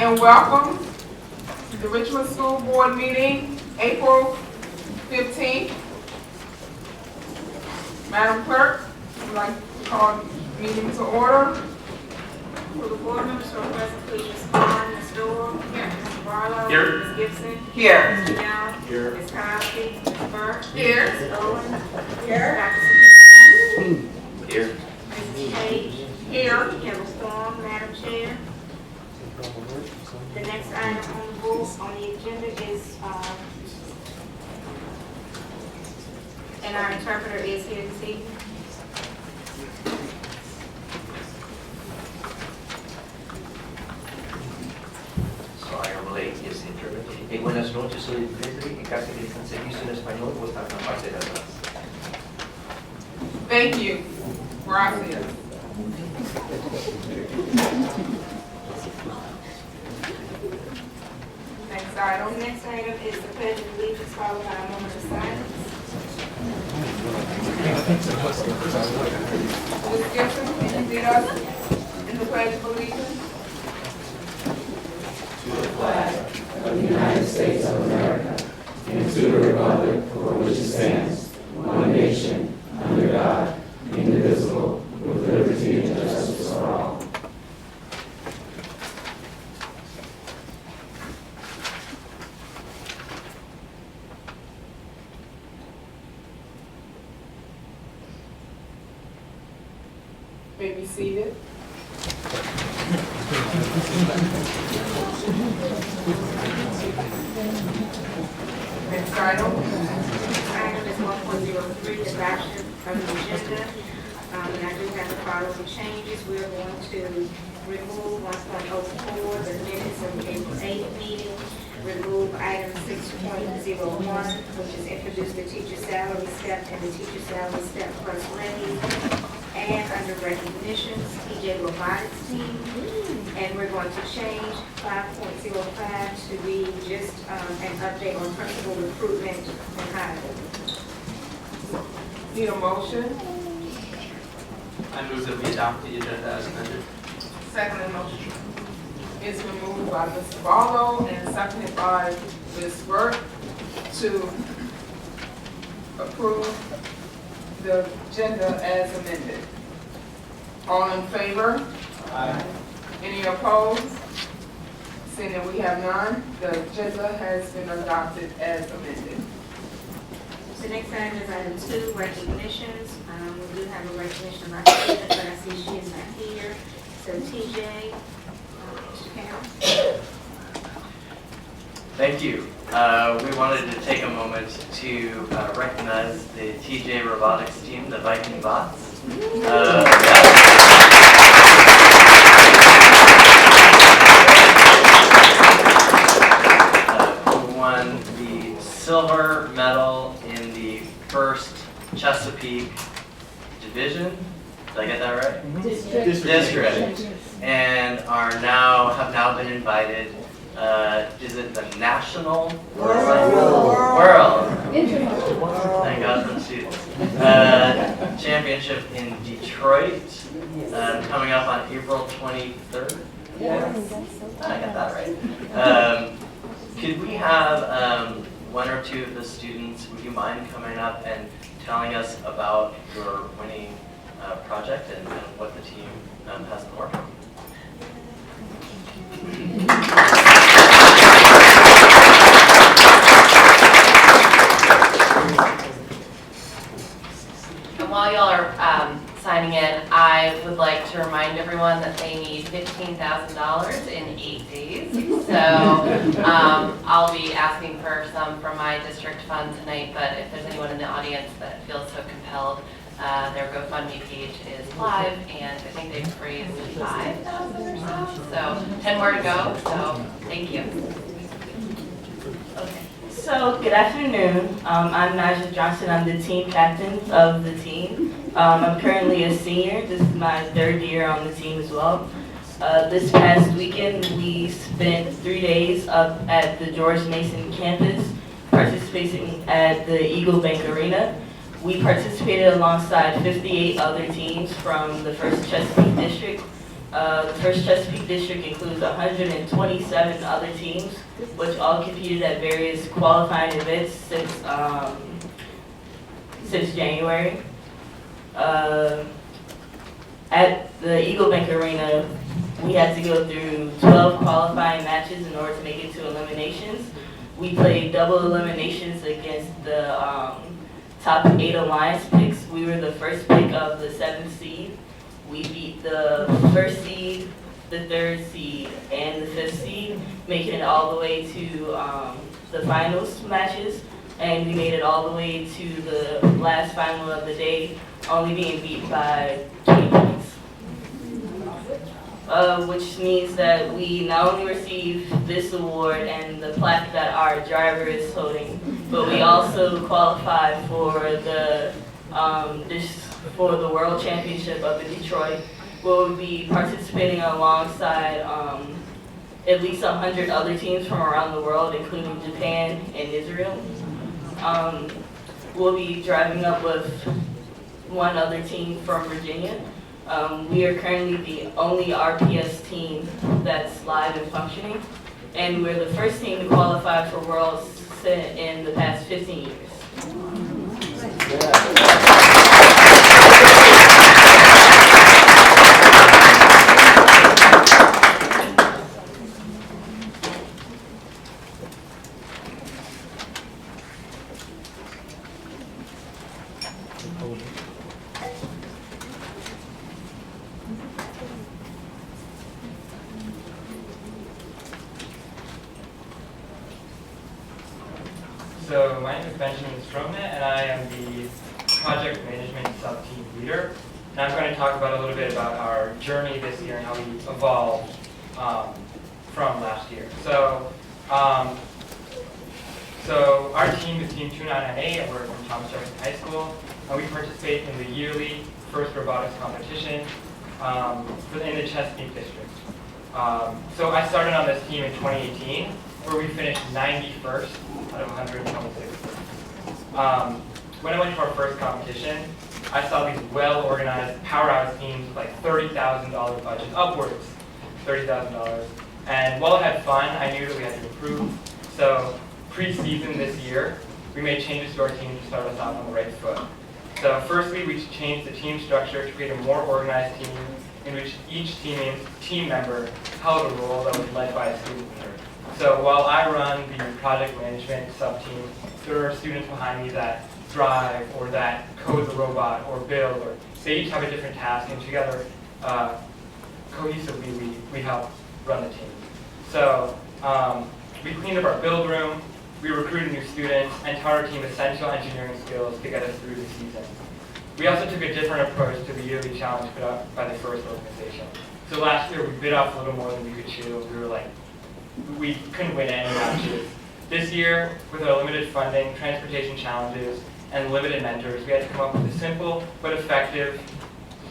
and welcome to the Richmond School Board meeting, April 15th. Madam Clerk, I'd like to call the meeting to order. Will the board members for present please respond? Ms. Dorr? Here. Mr. Barlow? Here. Ms. Gibson? Here. Mr. Young? Here. Ms. Cosby? Ms. Burke? Here. Ms. Owens? Here. Dr. Sahill? Here. Mrs. Page? Here. Kendall Storm, Madam Chair. The next item on the board, on the agenda is, and our interpreter is here this evening. Sorry, I'm late, yes, interpreter. Buenas noches, soy Gregory. En caso de que estén servicio en español, voy a estar en la parte de atrás. Thank you. Gracias. Next The item. next item is the pledge of allegiance followed by a moment of silence. Ms. Gibson, can you lead us in the Pledge of Allegiance? To the flag of the United States of America and to the republic for which it stands, one nation, under God, indivisible, with liberty and justice for all. May be seated. Next item. Item is 1.03, adoption of the agenda. And I do have the following changes. We are going to remove 1.04, the minutes of the April 8th meeting. Remove item 6.01, which is introduce the teacher salary step and the teacher salary step plus levy. And under recognitions, TJ Robotics team. And we're going to change 5.05 to be just an update on principal recruitment and hiring. Need a motion? I move that we adopt the agenda as amended. Second motion is removed by Mr. Barlow and seconded by Ms. Burke to approve the agenda as amended. All in favor? Aye. Any opposed? Seeing that we have none, the agenda has been adopted as amended. The next item is item 2, recognitions. We do have a recognition of our student, but I see she is not here. So TJ, Mr. Carroll. Thank you. We wanted to take a moment to recognize the TJ Robotics team, the Viking bots. Who won the silver medal in the first Chesapeake division. Did I get that right? District. And have now been invited. Is it the national? World. Thank God for the students. Championship in Detroit, coming up on April 23rd. Yes. I got that right. Could we have one or two of the students, would you mind coming up and telling us about your winning project and what the team has been working on? And while y'all are signing in, I would like to remind everyone that they need $15,000 in 8 days. So I'll be asking for some from my district fund tonight, but if there's anyone in the audience that feels so compelled, their GoFundMe page is live, and I think they've raised $5,000 or so. So 10 more to go, so thank you. Okay. So, good afternoon. I'm Naja Johnson. I'm the team captain of the team. I'm currently a senior. This is my 3rd year on the team as well. This past weekend, we spent 3 days up at the George Mason campus, participating at the Eagle Bank Arena. We participated alongside 58 other teams from the 1st Chesapeake District. The first Chesapeake district includes 127 other teams, which all competed at various qualifying events since January. At the Eagle Bank Arena, we had to go through 12 qualifying matches in order to make it to eliminations. We played double eliminations against the top 8 alliance picks. We were the first pick of the 7th seed. We beat the 1st seed, the 3rd seed, and the 5th seed, making it all the way to the finals matches. And we made it all the way to the last final of the day, only being beat by 20 points. Which means that we not only receive this award and the plaque that our driver is holding, but we also qualify for the World Championship up in Detroit, where we'll be participating alongside at least 100 other teams from around the world, including Japan and Israel. We'll be driving up with one other team from Virginia. We are currently the only RPS team that's live and functioning, and we're the first team to qualify for Worlds in the past 15 years. So my name is Benjamin Stroman, and I am the project management sub-team leader. And I'm going to talk about a little bit about our journey this year and how we evolved from last year. So our team is Team 2998, and we're from Thomas Jefferson High School. And we participate in the yearly first robotics competition in the Chesapeake district. So I started on this team in 2018, where we finished 91st out of 126. When I went to our first competition, I saw these well-organized, powerhouse teams with like $30,000 budgets, upwards $30,000. And while I had fun, I knew that we had to improve. So pre-season this year, we made changes to our team to start us off on the right foot. So firstly, we changed the team structure to create a more organized team in which each team member held a role that was led by a student leader. So while I run the project management sub-team, there are students behind me that drive or that code the robot or build, or they each have a different task, and together, cohesively, we help run the team. So we cleaned up our build room, we recruited new students, and taught our team essential engineering skills to get us through the season. We also took a different approach to the yearly challenge put up by the first organization. So last year, we bit off a little more than we could chew. We couldn't win any matches. This year, with our limited funding, transportation challenges, and limited mentors, we had to come up with a simple but effective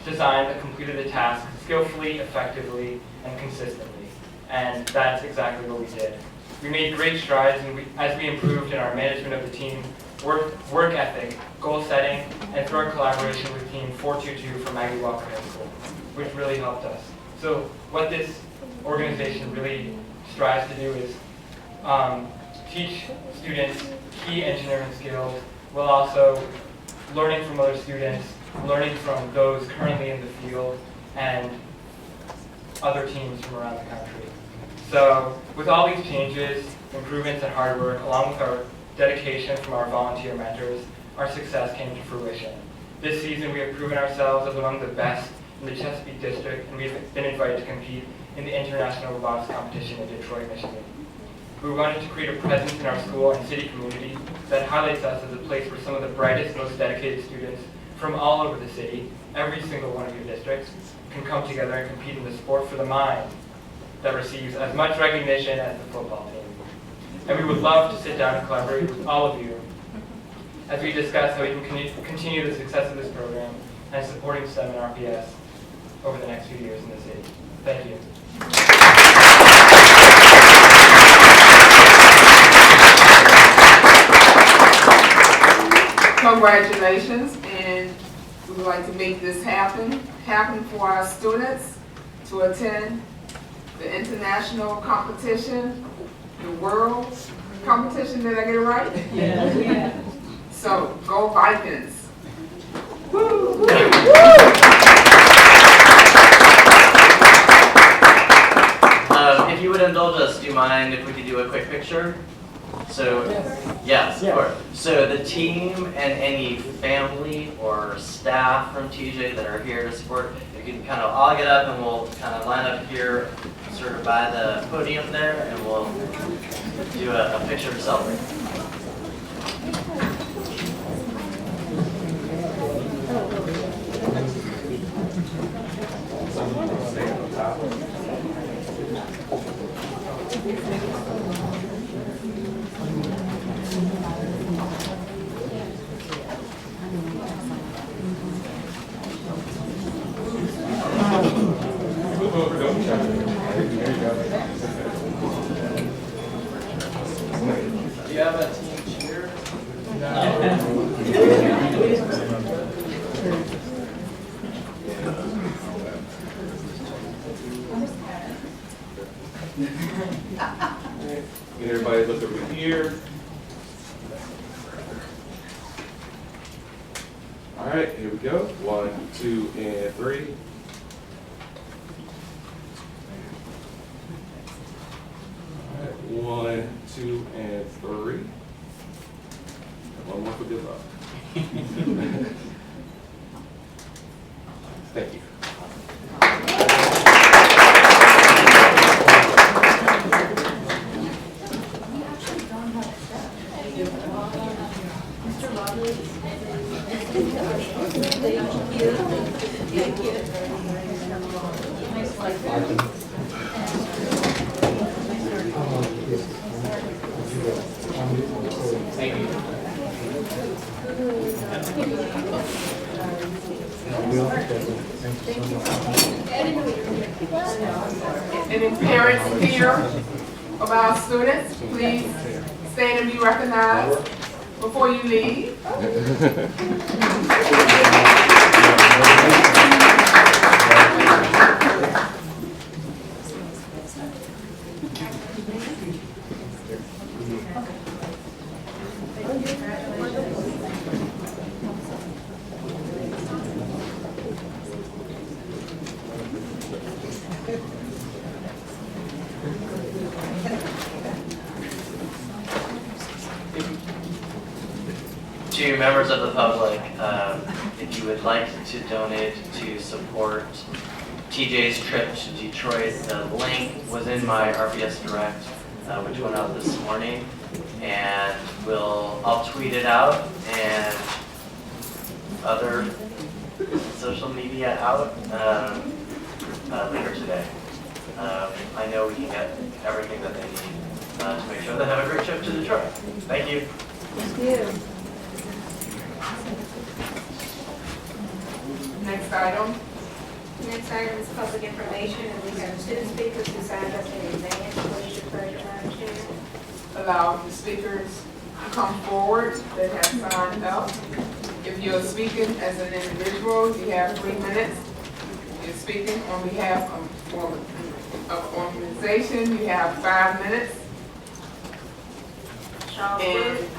design that completed the task skillfully, effectively, and consistently. And that's exactly what we did. We made great strides as we improved in our management of the team, work ethic, goal setting, and through our collaboration with Team 422 from Maggie Walker High School, which really helped us. So what this organization really strives to do is teach students key engineering skills, while also learning from other students, learning from those currently in the field, and other teams from around the country. So with all these changes, improvements, and hard work, along with our dedication from our volunteer mentors, our success came to fruition. This season, we have proven ourselves as among the best in the Chesapeake district, and we've been invited to compete in the International Robotics Competition in Detroit, Michigan. We wanted to create a presence in our school and city community that highlights us as a place where some of the brightest, most dedicated students from all over the city, every single one of your districts, can come together and compete in the sport for the mind that receives as much recognition as the football team. And we would love to sit down and collaborate with all of you as we discuss how we can continue the success of this program and supporting STEM and RPS over the next few years in the city. Thank you. Congratulations, and we would like to make this happen for our students. to attend the international competition, the world competition. Did I get it right? Yeah. So go Vikings. If you would indulge us, do you mind if we could do a quick picture? So, yes, of course. So the team and any family or staff from TJ that are here to support, you can kind of all get up and we'll kind of line up here, sort of by the podium there, and we'll do a picture to celebrate. Do you have a team cheer? Get everybody look over here. All right, here we go. 1, 2, and 3. All right, 1, 2, and 3. And one more for good luck. Thank you. Any parents here of our students, please stand and be recognized before you leave. To members of the public, if you would like to donate to support TJ's trip to Detroit, the link was in my RPS Direct, which went out this morning, and I'll tweet it out and other social media out later today. I know we can get everything that they need to make sure they have a great trip to Detroit. Thank you. Thank you. Next item. Next item is public information, and we have 2 speakers who signed up in advance. What is your pleasure, Madam Chair? Allow the speakers to come forward that have signed up. If you're speaking as an individual, you have 3 minutes. If you're speaking on behalf of organization, you have 5 minutes. Charles And, Wood.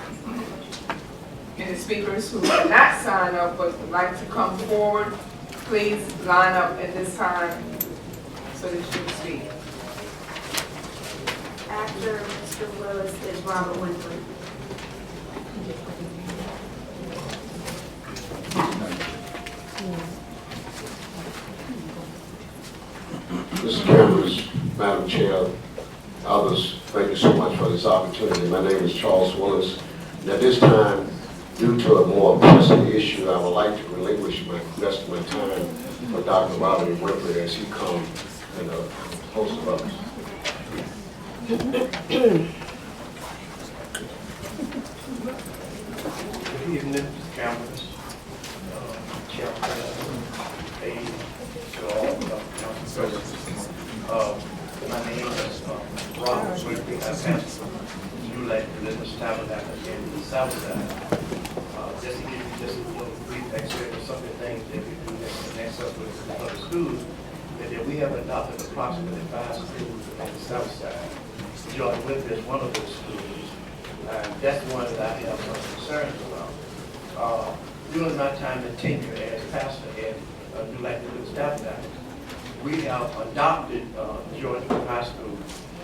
and the speakers who have not signed up but would like to come forward, please line up at this time so that you can speak. After Mr. Willis is Robert Winfrey. Mr. Cameras, Madam Chair, others, thank you so much for this opportunity. My name is Charles Willis. And at this time, due to a more pressing issue, I would like to relinquish the rest of my time for Dr. Robert Winfrey as he comes and a host of others. Good evening, cameras, Chair President, aide to all council presidents. My name is Robert Winfrey. I've had some new life religious tabernacle in the south side. Just to give you just a little brief excerpt of some of the things that we do next up with other schools. is that we have adopted approximately 5 schools on the south side. Georgia Whitfield is one of those schools. That's the one that I have some concerns about. During my time in tenure as pastor at New Life Little Staff Dive, we have adopted Georgia High School.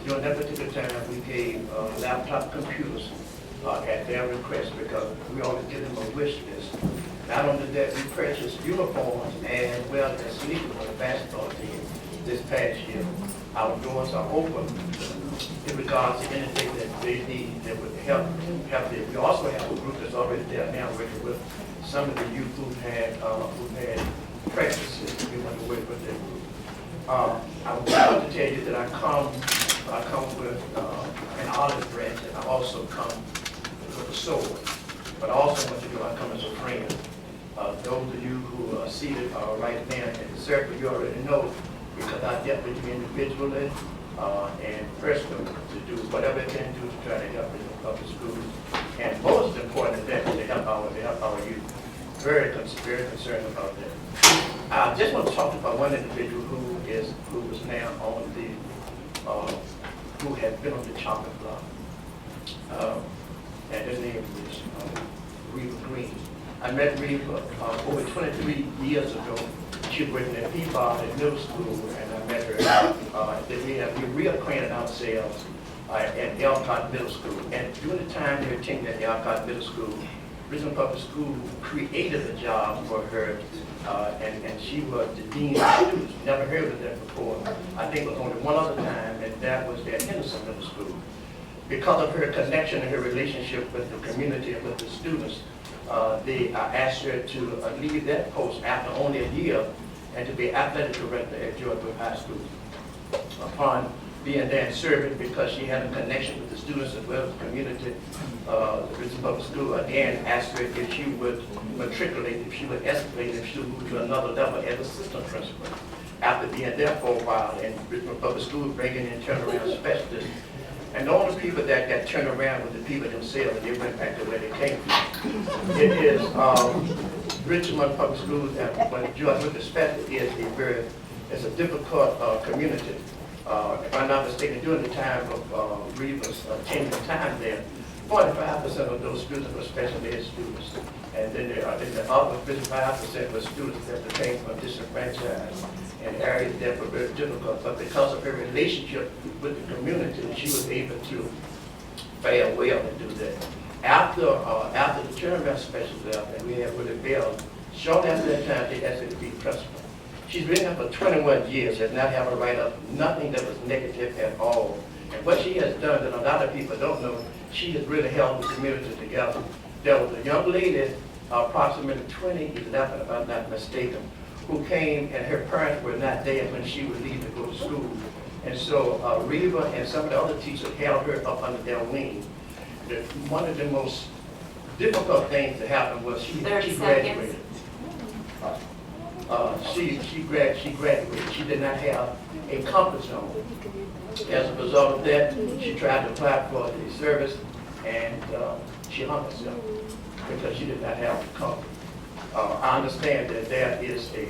During that particular time, we gave laptop computers at their request because we always give them a wish list. Not only that, we purchased uniforms as well as sneakers for the basketball team this past year. Our doors are open in regards to anything that they need that would help them. We also have a group that's already there now working with some of the youth who've had practices. We want to work with them. I would like to tell you that I come with an olive branch, and I also come with a sword. But I also want to do, I come as a friend. Those of you who are seated right now in the circle, you already know, because I dealt with you individually and personally to do whatever I can do to try to help the school. And most important, that to help our youth. Very concerned about that. I just want to talk about one individual who was now on the who has been on the chopping block. And his name is Reva Green. I met Reva over 23 years ago. She was working at Peabody Middle School, and I met her. We reacquainted ourselves at Elcott Middle School. And during the time they were attending at Elcott Middle School, Richmond Public School created a job for her, and she was the dean of students. Never heard of that before. I think it was only one other time, and that was at Henderson Middle School. Because of her connection and her relationship with the community and with the students, they asked her to leave that post after only a year and to be athletic director at Georgia High School. Upon being there and serving, because she had a connection with the students as well as the community, the Richmond Public School again asked her if she would matriculate, if she would escalate, if she would move to another level as assistant principal. After being there for a while, and Richmond Public School bringing in turnaround specialists. And the only people that got turned around were the people themselves, and they went back to where they came from. It is Richmond Public Schools, and when George with the special it's a difficult community. If I'm not mistaken, during the time of Reva's tenure time there, 45% of those students were special ed students. And then the other 55% were students that came from disenfranchised in areas that were very difficult. But because of her relationship with the community, she was able to fare well and do that. After the turnaround specialist left, and we had Willie Bell, shortly after that time, they asked her to be principal. She's been there for 21 years, has not had a write-up, nothing that was negative at all. And what she has done that a lot of people don't know, she has really held the community together. There was a young lady, approximately 2011, if I'm not mistaken, who came and her parents were not there when she would leave to go to school. And so Reva and some of the other teachers held her up under their wing. One of the most difficult things that happened was she graduated. She graduated. She did not have a comfort zone. As a result of that, she tried to apply for the service, and she hung herself because she did not have a comfort. I understand that there is a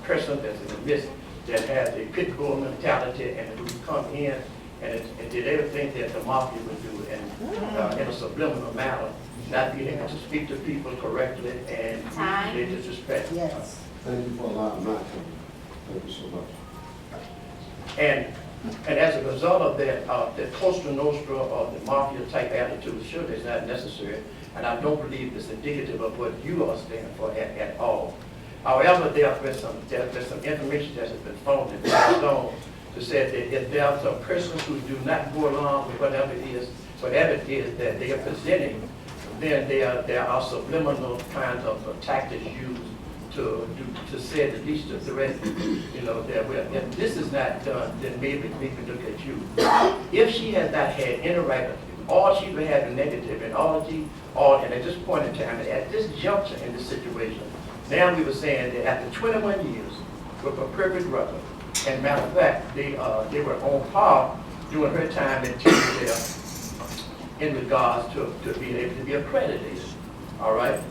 person that's in the midst that has a pit bull mentality and who come in and did everything that the mafia would do, and in a subliminal manner, not being able to speak to people correctly, and they disrespect. Yes. Thank you for allowing my time. Thank you so much. And as a result of that, the Costa Nostra or the mafia type attitude surely is not necessary, and I don't believe it's indicative of what you all stand for at all. However, there's been some information that has been found and passed on to say that if there's some persons who do not go along with whatever it is that they are presenting, then there are subliminal kinds of tactics used to say at least to threaten, that if this is not done, then maybe we can look at you. If she has not had any right, all she would have is negative, and and at this point in time, at this juncture in this situation, now we were saying that after 21 years with a perfect record, and matter of fact, they were on par during her time in teaching there in regards to being able to be accredited. All right.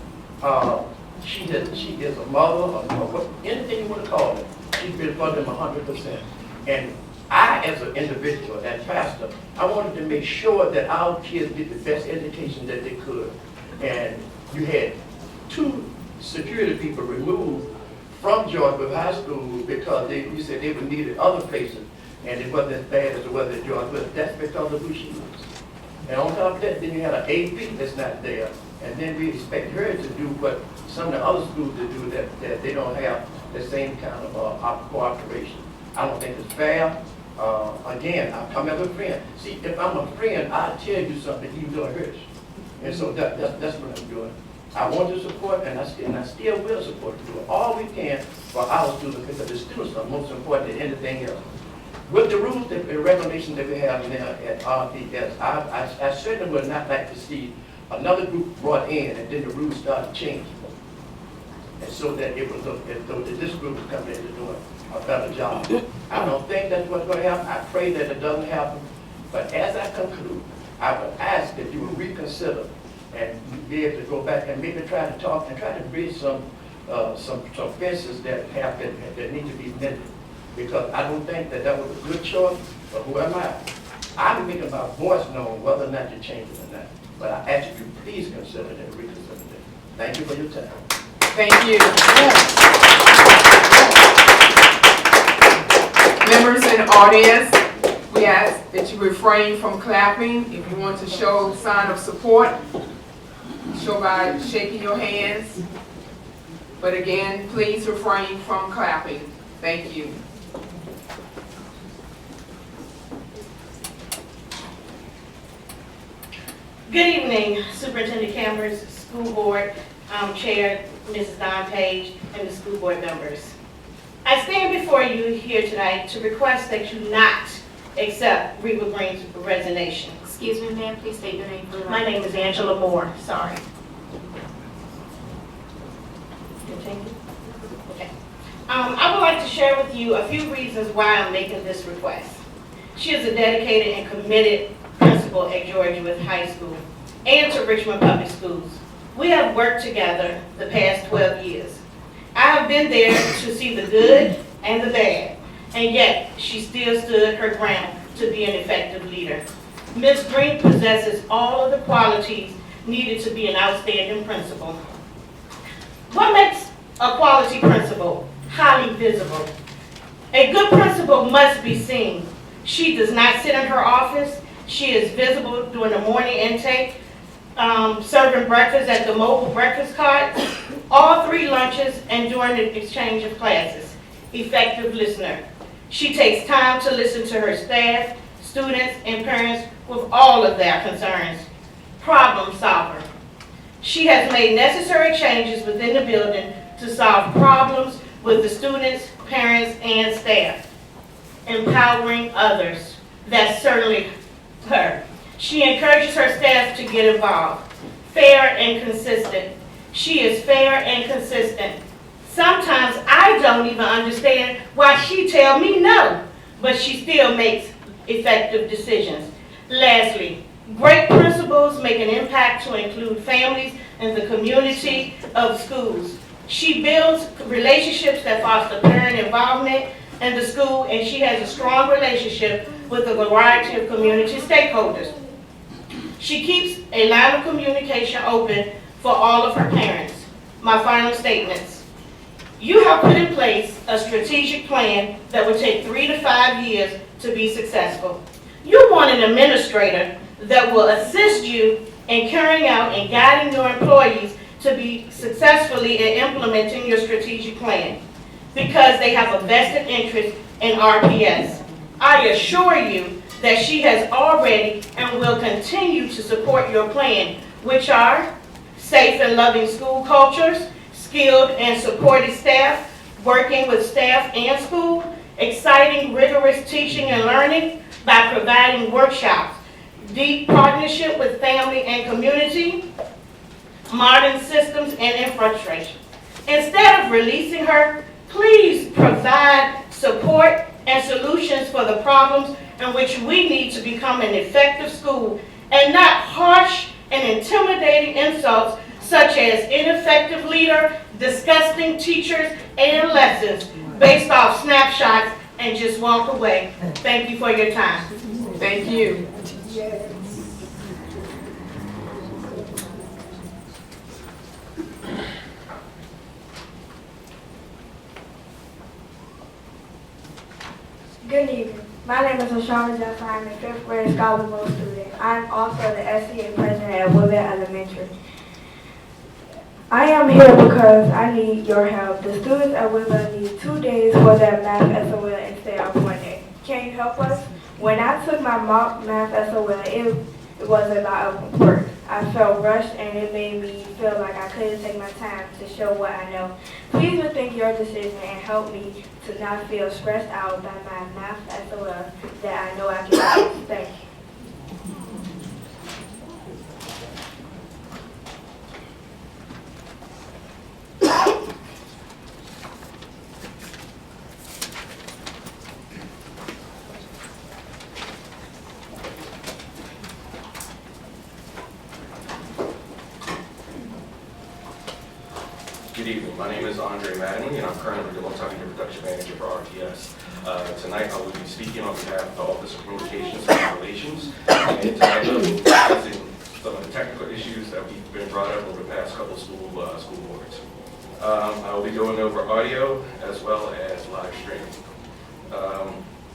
She is a mother, or anything you want to call it. She's been for them 100%. And I, as an individual, as pastor, I wanted to make sure that our kids get the best education that they could. And you had 2 security people removed from Georgeville High School because you said they were needed other places, and it wasn't as bad as it was at Georgeville. That's because of who she was. And on top of that, then you had an AP that's not there. And then we expect her to do what some of the other schools do, that they don't have the same kind of cooperation. I don't think it's fair. Again, I come as a friend. See, if I'm a friend, I'll tell you something, even though it hurts. And so that's what I'm doing. I want to support, and I still will support, do all we can for our students, because the students are most important than anything else. With the rules and regulations that we have now at RPS, I certainly would not like to see another group brought in and then the rules started changing. And so that it would look as though that this group is coming in to doing a better job. I don't think that's what's going to happen. I pray that it doesn't happen. But as I conclude, I would ask that you would reconsider and be able to go back and maybe try to talk and try to bridge some fences that need to be mended. Because I don't think that was a good choice, but who am I? I'm making my voice known whether or not you change it or not. But I ask you to please consider it and reconsider it. Thank you for your time. Thank you. Members in the audience, we ask that you refrain from clapping. If you want to show sign of support, show by shaking your hands. But again, please refrain from clapping. Thank you. Good evening, Superintendent Cameras, School Board Chair, Mrs. Don Page, and the school board members. I stand before you here tonight to request that you not accept Reba Green's resignation. Excuse me, ma'am, please state your name for the record. My name is Angela Moore, sorry. Continue. Okay. I would like to share with you a few reasons why I'm making this request. She is a dedicated and committed principal at Georgeville High School and to Richmond Public Schools. We have worked together the past 12 years. I have been there to see the good and the bad, and yet she still stood her ground to be an effective leader. Ms. Green possesses all of the qualities needed to be an outstanding principal. What makes a quality principal? Highly visible. A good principal must be seen. She does not sit in her office. She is visible during the morning intake, serving breakfast at the mobile breakfast cart, all 3 lunches, and during the exchange of classes. Effective listener. She takes time to listen to her staff, students, and parents with all of their concerns. Problem solver. She has made necessary changes within the building to solve problems with the students, parents, and staff. Empowering others. That's certainly her. She encourages her staff to get involved. Fair and consistent. She is fair and consistent. Sometimes I don't even understand why she tells me no, but she still makes effective decisions. Lastly, great principals make an impact to include families and the community of schools. She builds relationships that foster parent involvement in the school, and she has a strong relationship with a variety of community stakeholders. She keeps a line of communication open for all of her parents. My final statements. You have put in place a strategic plan that will take 3 to 5 years to be successful. You want an administrator that will assist you in carrying out and guiding your employees to be successfully in implementing your strategic plan because they have a vested interest in RPS. I assure you that she has already and will continue to support your plan, which are safe and loving school cultures, skilled and supported staff, working with staff and school, exciting, rigorous teaching and learning by providing workshops, deep partnership with family and community, modern systems and infrastructure. Instead of releasing her, please provide support and solutions for the problems in which we need to become an effective school, and not harsh and intimidating insults such as ineffective leader, disgusting teachers, and lessons. based off snapshots and just walk away. Thank you for your time. Thank you. Good evening. My name is Ashana Johnson. I'm a 5th grade Scholar Bowl student. I'm also the SCA president at Woodland Elementary. I am here because I need your help. The students at Woodland need 2 days for their math SOL instead of 1 day. Can you help us? When I took my mock math SOL, it was a lot of work. I felt rushed and it made me feel like I couldn't take my time to show what I know. Please rethink your decision and help me to not feel stressed out by my math SOL that I know I can do. Thank you. Good evening. My name is Andre Mattingly, and I'm currently the multimedia production manager for RTS. Tonight, I will be speaking on behalf of the Office of Communications and Relations, and tonight I will be discussing some of the technical issues that we've been brought up over the past couple of school boards. I will be going over audio as well as live streaming.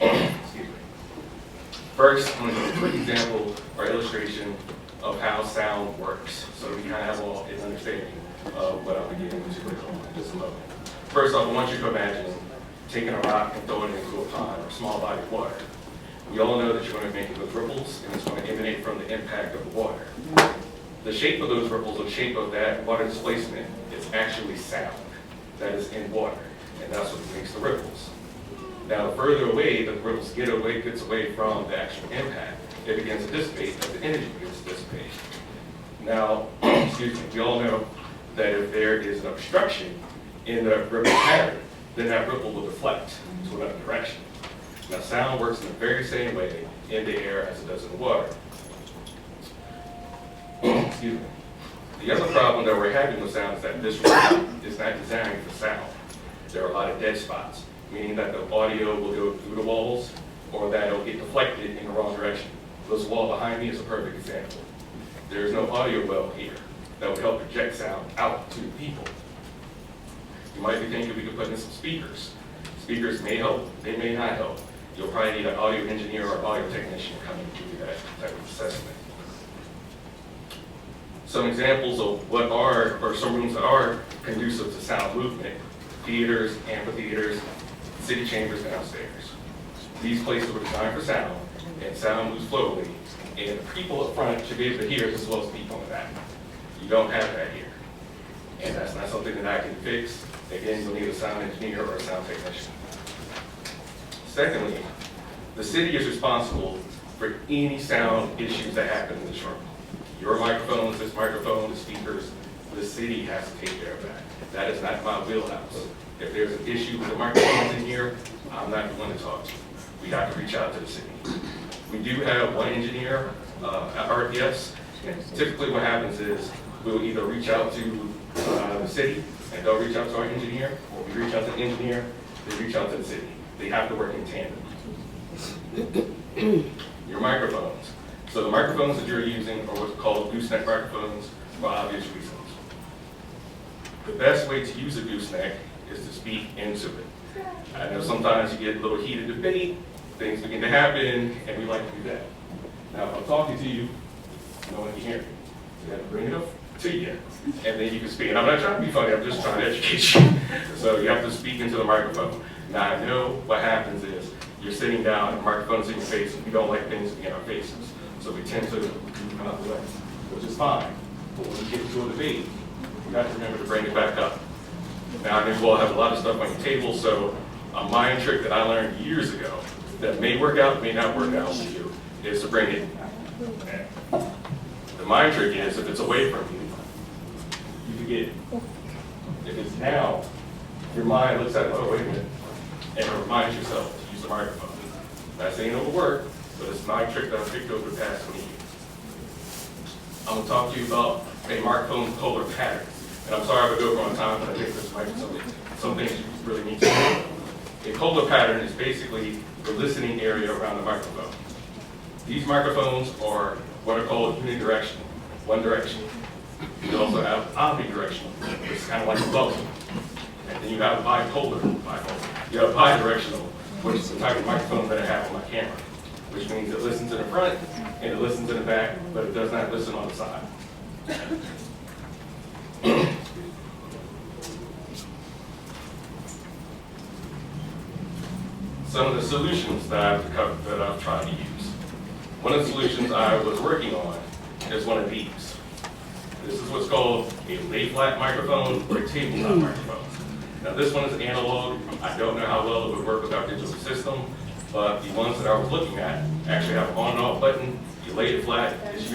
Excuse me. First, I'm going to give a quick example or illustration of how sound works, so we kind of have all an understanding of what I'll be getting into in just a moment. First off, I want you to imagine taking a rock and throwing it into a pond or a small body of water. We all know that you're going to make it with ripples, and it's going to emanate from the impact of the water. The shape of those ripples, or the shape of that water displacement, is actually sound that is in water, and that's what makes the ripples. Now, the further away that the ripples gets away from the actual impact, it begins to dissipate as the energy begins to dissipate. Now, excuse me, we all know that if there is an obstruction in the ripple pattern, then that ripple will deflect to another direction. Now, sound works in the very same way in the air as it does in the water. Excuse me. The other problem that we're having with sound is that this room is not designed for sound. There are a lot of dead spots, meaning that the audio will go through the walls or that it'll get deflected in the wrong direction. This wall behind me is a perfect example. There is no audio well here that will help project sound out to the people. You might be thinking we could put in some speakers. Speakers may help, they may not help. You'll probably need an audio engineer or audio technician to come and do that type of assessment. Some examples of what are, or some rooms that are conducive to sound movement: theaters, amphitheaters, city chambers downstairs. These places were designed for sound, and sound moves slowly, and the people up front should be able to hear as well as the people in the back. You don't have that here, and that's not something that I can fix. Again, you'll need a sound engineer or a sound technician. Secondly, the city is responsible for any sound issues that happen in this room. Your microphones, this microphone, the speakers, the city has to take care of that. That is not my wheelhouse. If there's an issue with the microphones in here, I'm not the one to talk to. We have to reach out to the city. We do have one engineer at RPS, and typically what happens is we'll either reach out to the city and they'll reach out to our engineer, or we reach out to the engineer, they reach out to the city. They have to work in tandem. Your microphones. So the microphones that you're using are what's called gooseneck microphones for obvious reasons. The best way to use a gooseneck is to speak into it. I know sometimes you get a little heated debate, things begin to happen, and we like to do that. Now, if I'm talking to you, no one can hear me. So you have to bring it up to you, and then you can speak. And I'm not trying to be funny, I'm just trying to educate you. So you have to speak into the microphone. Now, I know what happens is you're sitting down, and the microphone's in your face, and we don't like things to be in our faces. So we tend to come out the way, which is fine. But when we get into a debate, you have to remember to bring it back up. Now, I know you all have a lot of stuff on your table, so a mind trick that I learned years ago that may work out, may not work out for you, is to bring it. The mind trick is, if it's away from you, you forget it. If it's down, your mind looks at it, oh, wait a minute, and it reminds yourself to use the microphone. Not saying it'll work, but it's my trick that I've picked over the past 20 years. I'm going to talk to you about a microphone polar pattern. And I'm sorry if I go over on time, but I think this might be some things you really need to know. A polar pattern is basically the listening area around the microphone. These microphones are what are called unidirectional, one direction. You also have omnidirectional, which is kind of like a bubble. And then you have bipolar. You have bidirectional, which is the type of microphone that I have on my camera, which means it listens in the front and it listens in the back, but it does not listen on the side. Some of the solutions that I've tried to use. One of the solutions I was working on is one of these. This is what's called a lay-flat microphone or a tabletop microphone. Now this one is analog. I don't know how well it would work with our digital system, but the ones that I was looking at actually have an on and off button. You lay it flat, it's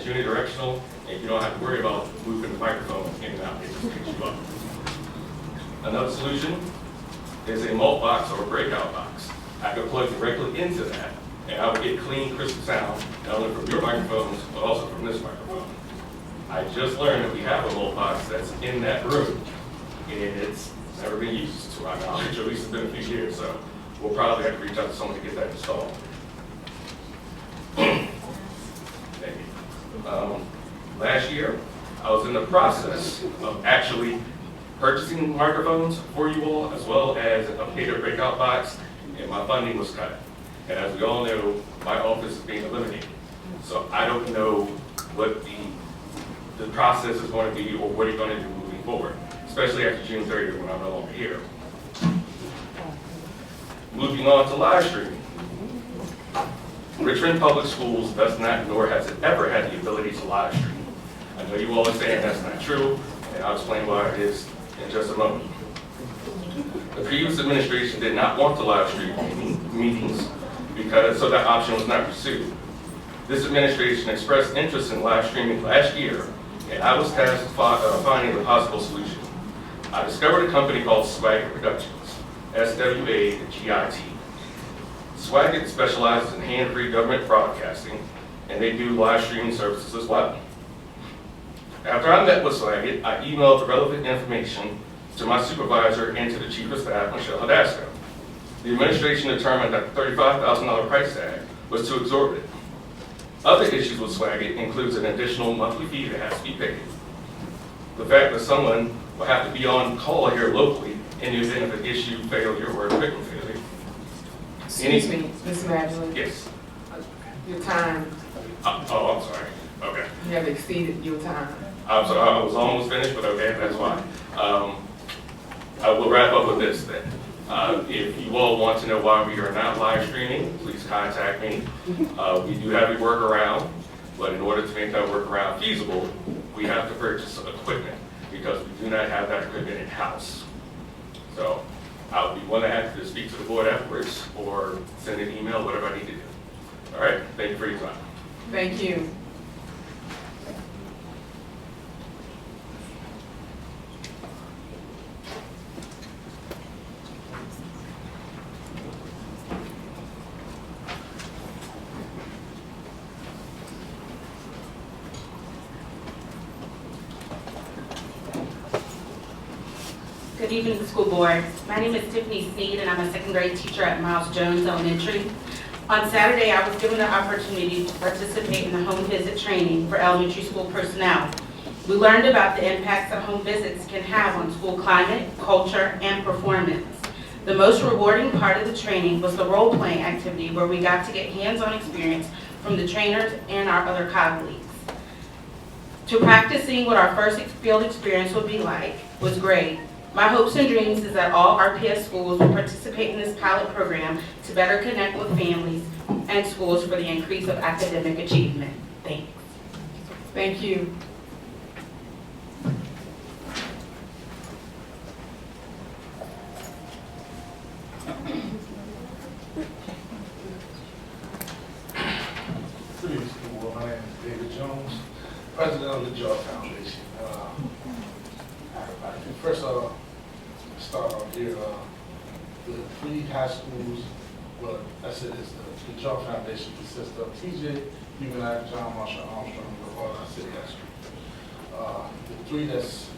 unidirectional, and you don't have to worry about moving the microphone in and out. It just picks you up. Another solution is a mult box or a breakout box. I could plug directly into that, and I would get clean, crisp sound, not only from your microphones, but also from this microphone. I just learned that we have a mult box that's in that room, and it's never been used to my knowledge, at least it's been a few years, so we'll probably have to reach out to someone to get that installed. Thank you. Last year, I was in the process of actually purchasing microphones for you all, as well as a paid breakout box, and my funding was cut. And as we all know, my office is being eliminated. So I don't know what the process is going to be or what you're going to do moving forward, especially after June 30th when I'm no longer here. Moving on to live streaming. Richmond Public Schools does not, nor has it ever had the ability to live stream. I know you all are saying that's not true, and I'll explain why it is in just a moment. The previous administration did not want to live stream meetings so that option was not pursued. This administration expressed interest in live streaming last year, and I was tasked with finding a possible solution. I discovered a company called Swaggit Productions, S-W-A-G-I-T. Swaggit specializes in hand-free government broadcasting, and they do live streaming services as well. After I met with Swaggit, I emailed the relevant information to my supervisor and to the chief of staff, Michelle Hadasco. The administration determined that the $35,000 price tag was too exorbitant. Other issues with Swaggit includes an additional monthly fee that has to be paid. The fact that someone will have to be on call here locally in the event of an issue, failure, or a victim failure. Excuse me, Ms. Madeline. Yes. Your time, Oh, I'm sorry. Okay. you have exceeded your time. I'm sorry, I was almost finished, but okay, that's fine. I will wrap up with this then. If you all want to know why we are not live streaming, please contact me. We do have a workaround, but in order to make that workaround feasible, we have to purchase some equipment because we do not have that equipment in-house. So I'll be more than happy to speak to the board afterwards or send an email, whatever I need to do. All right, thank you for your time. Thank you. Good evening, school board. My name is Tiffany Sneed, and I'm a second grade teacher at Miles Jones Elementary. On Saturday, I was given the opportunity to participate in the home visit training for elementary school personnel. We learned about the impacts that home visits can have on school climate, culture, and performance. The most rewarding part of the training was the role-playing activity where we got to get hands-on experience from the trainers and our other colleagues. To practice seeing what our first field experience would be like was great. My hopes and dreams is that all RPS schools will participate in this pilot program to better connect with families and schools for the increase of academic achievement. Thanks. Thank you. Please, school. My name is David Jones, president of the Jaw Foundation. I can first start off here. The three high schools, well, I said it's the Jaw Foundation consists of TJ, UNI, John Marshall Armstrong, and all our city high school. The three that's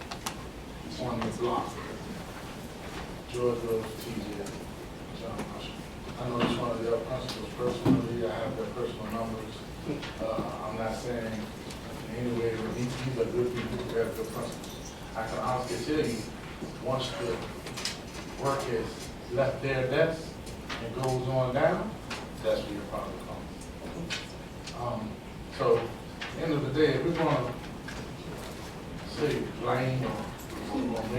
on the block George Rose, TJ, John Marshall. I know each one of their principals personally. I have their personal numbers. I'm not saying in any way that these are good people who have good principles. I can honestly tell you, once the work has left their desk and goes on down, that's where your problem comes. So, at the end of the day, if we're going to say blame or we're going to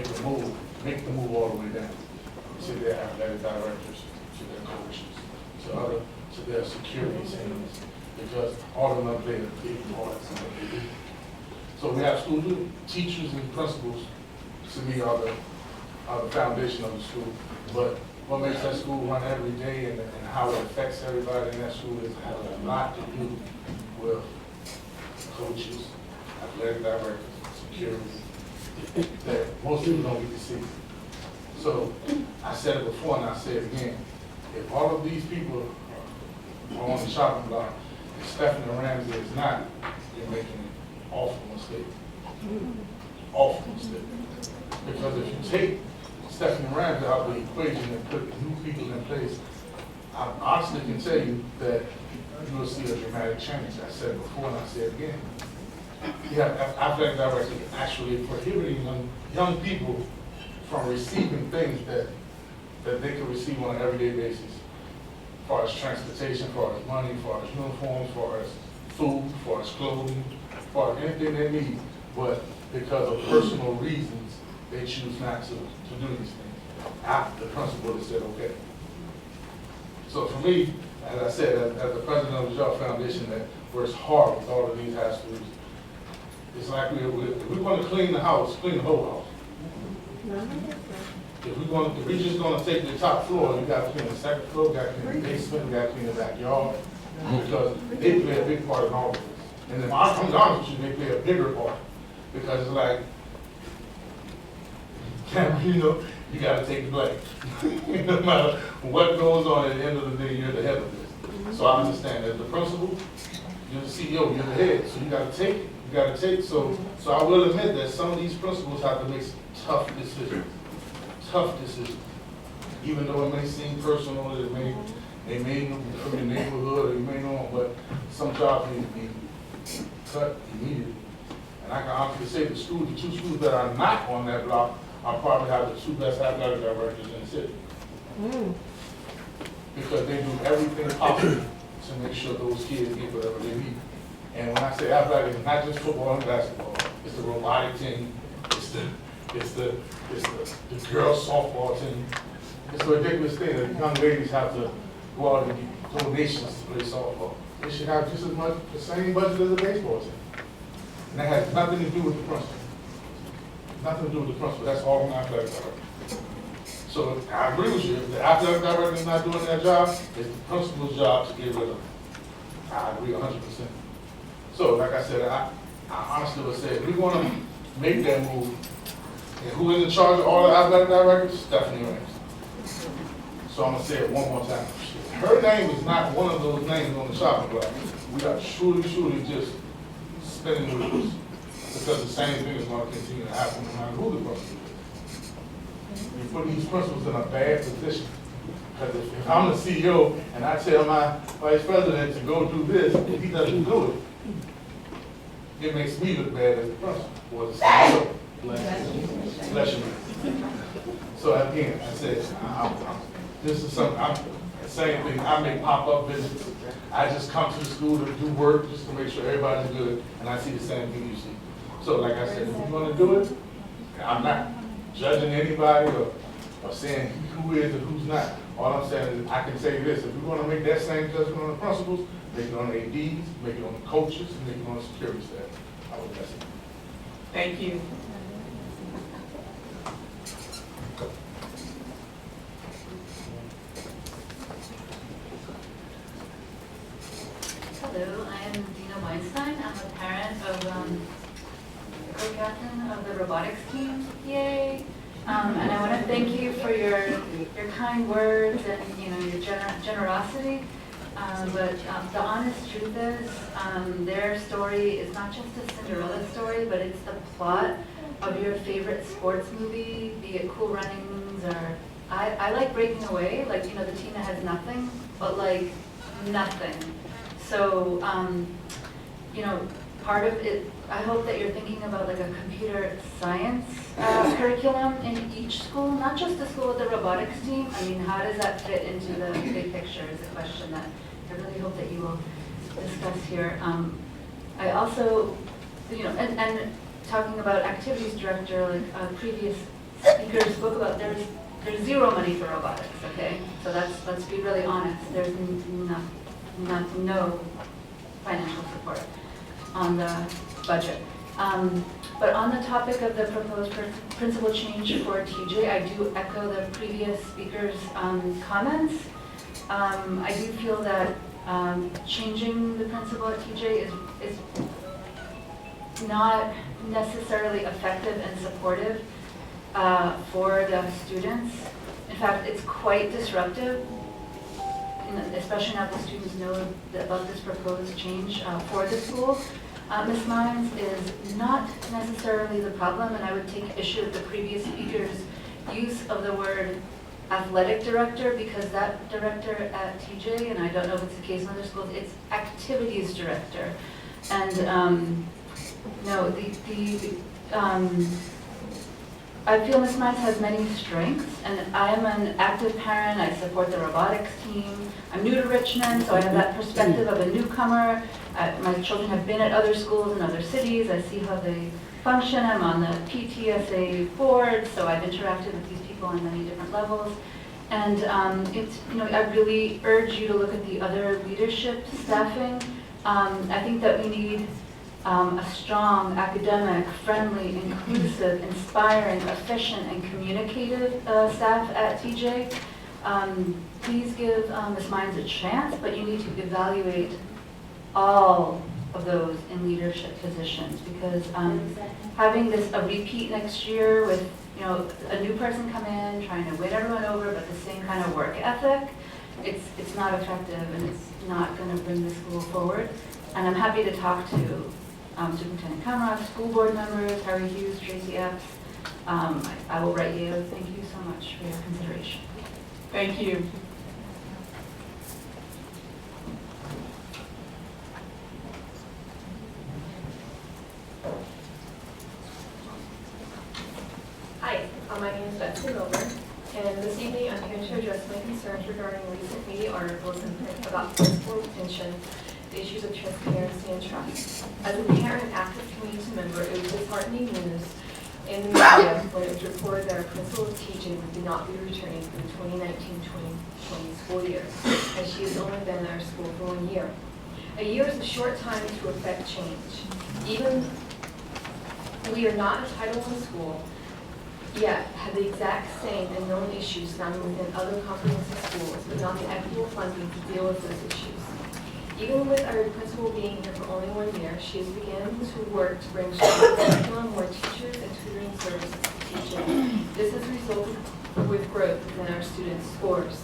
make the move all the way down to their athletic directors, to their coaches, to their security teams, because all of them play a big part in what they do. So we have school teachers and principals, to me, are the foundation of the school. But what makes that school run every day and how it affects everybody in that school has a lot to do with coaches, athletic directors, security, that most people don't get to see. So I said it before and I say it again. If all of these people are on the chopping block and Stephanie Ramsey is not, you're making an awful mistake. Awful mistake. Because if you take Stephanie Ramsey out of the equation and put new people in place, I honestly can tell you that you will see a dramatic change. I said it before and I say it again. You have athletic directors actually prohibiting young people from receiving things that they can receive on an everyday basis, as far as transportation, as far as money, as far as uniforms, as far as food, as far as clothing, as far as anything they need, but because of personal reasons, they choose not to do these things. After the principal has said, okay. So for me, as I said, as the president of the Job Foundation that works hard with all of these high schools, it's like if we're going to clean the house, clean the whole house. If we're just going to take the top floor, you got to clean the second floor, you got to clean the basement, you got to clean the backyard, because they play a big part in all of this. And if I'm honest with you, they play a bigger part, because it's like, you got to take the blame. No matter what goes on at the end of the day, you're the head of this. So I understand that the principal, you're the CEO, you're the head, so you got to take it. You got to take, so I will admit that some of these principals have to make tough decisions. Tough decisions. Even though it may seem personal, they may be from your neighborhood, or you may know them, but some jobs need to be cut immediately. And I can honestly say the two schools that are not on that block are probably have the two best athletic directors in the city. Because they do everything possible to make sure those kids get whatever they need. And when I say athletic, it's not just football and basketball. It's the robotic team. It's the girls softball team. It's a ridiculous thing that young ladies have to go out and get donations to play softball. They should have just as much, the same budget as a baseball team. And that has nothing to do with the principal. Nothing to do with the principal. That's all on athletic director. So I agree with you. If the athletic director is not doing their job, it's the principal's job to get rid of them. I agree 100%. So, like I said, I honestly would say, if we want to make that move, and who is in charge of all the athletic directors? Stephanie Ramsey. So I'm going to say it one more time. Her name is not one of those names on the chopping block. We are truly just spinning wheels, because the same thing is going to continue to happen no matter who the principal is. You put these principals in a bad position. Because if I'm the CEO and I tell my vice president to go do this, if he doesn't do it, it makes me look bad as the principal or the CEO. Bless you. So again, I said, this is something, the same thing, I make pop-up visits. I just come to the school to do work just to make sure everybody's good, and I see the same thing you see. So like I said, if you're going to do it, I'm not judging anybody or saying who is and who's not. All I'm saying is I can say this, if we're going to make that same judgment on the principals, make it on the ADs, make it on the coaches, and make it on the security staff. I would guess it. Thank you. Hello, I am Dina Weinstein. I'm a parent of co-captain of the robotics team. Yay! And I want to thank you for your kind words and your generosity. But the honest truth is, their story is not just a Cinderella story, but it's the plot of your favorite sports movie, be it Cool Runnings or I like breaking away, like, you know, the team that has nothing, but like nothing. So, you know, part of it, I hope that you're thinking about like a computer science curriculum in each school, not just the school with the robotics team. I mean, how does that fit into the big picture is a question that I really hope that you will discuss here. I also, you know, and talking about activities director, like previous speakers spoke about, there's zero money for robotics, okay? So let's be really honest. There's no financial support on the budget. But on the topic of the proposed principal change for TJ, I do echo the previous speaker's comments. I do feel that changing the principal at TJ is not necessarily effective and supportive for the students. In fact, it's quite disruptive, especially now that students know about this proposed change for the school. Ms. Mines is not necessarily the problem, and I would take issue with the previous speaker's use of the word athletic director, because that director at TJ, and I don't know if it's the case in other schools, it's activities director. And no, I feel Ms. Mines has many strengths, and I am an active parent. I support the robotics team. I'm new to Richmond, so I have that perspective of a newcomer. My children have been at other schools in other cities. I see how they function. I'm on the PTSA board, so I've interacted with these people on many different levels. And it's, you know, I really urge you to look at the other leadership staffing. I think that we need a strong, academic, friendly, inclusive, inspiring, efficient, and communicative staff at TJ. Please give Ms. Mines a chance, but you need to evaluate all of those in leadership positions, because having this a repeat next year with, you know, a new person come in trying to win everyone over, but the same kind of work ethic, it's not effective and it's not going to bring the school forward. And I'm happy to talk to Superintendent Conrock, school board members, Harry Hughes, Tracy Epps. I will write you. Thank you so much for your consideration. Thank you. Hi, my name is Betsy Milburn, and this evening I'm here to address my concerns regarding recent media articles in print about principal retention, the issues of transparency and trust. As a parent and active community member, it was disheartening news in the media when it was reported that our principal of TJ would not be returning for the 2019-2020 school year, as she has only been in our school for 1 year. A year is a short time to effect change. Even we are not a Title I school, yet have the exact same and known issues found within other comprehensive schools, but not the equitable funding to deal with those issues. Even with our principal being here for only 1 year, she has begun to work to bring stronger curriculum, more teachers, and tutoring services to teaching. This has resulted with growth within our students' scores.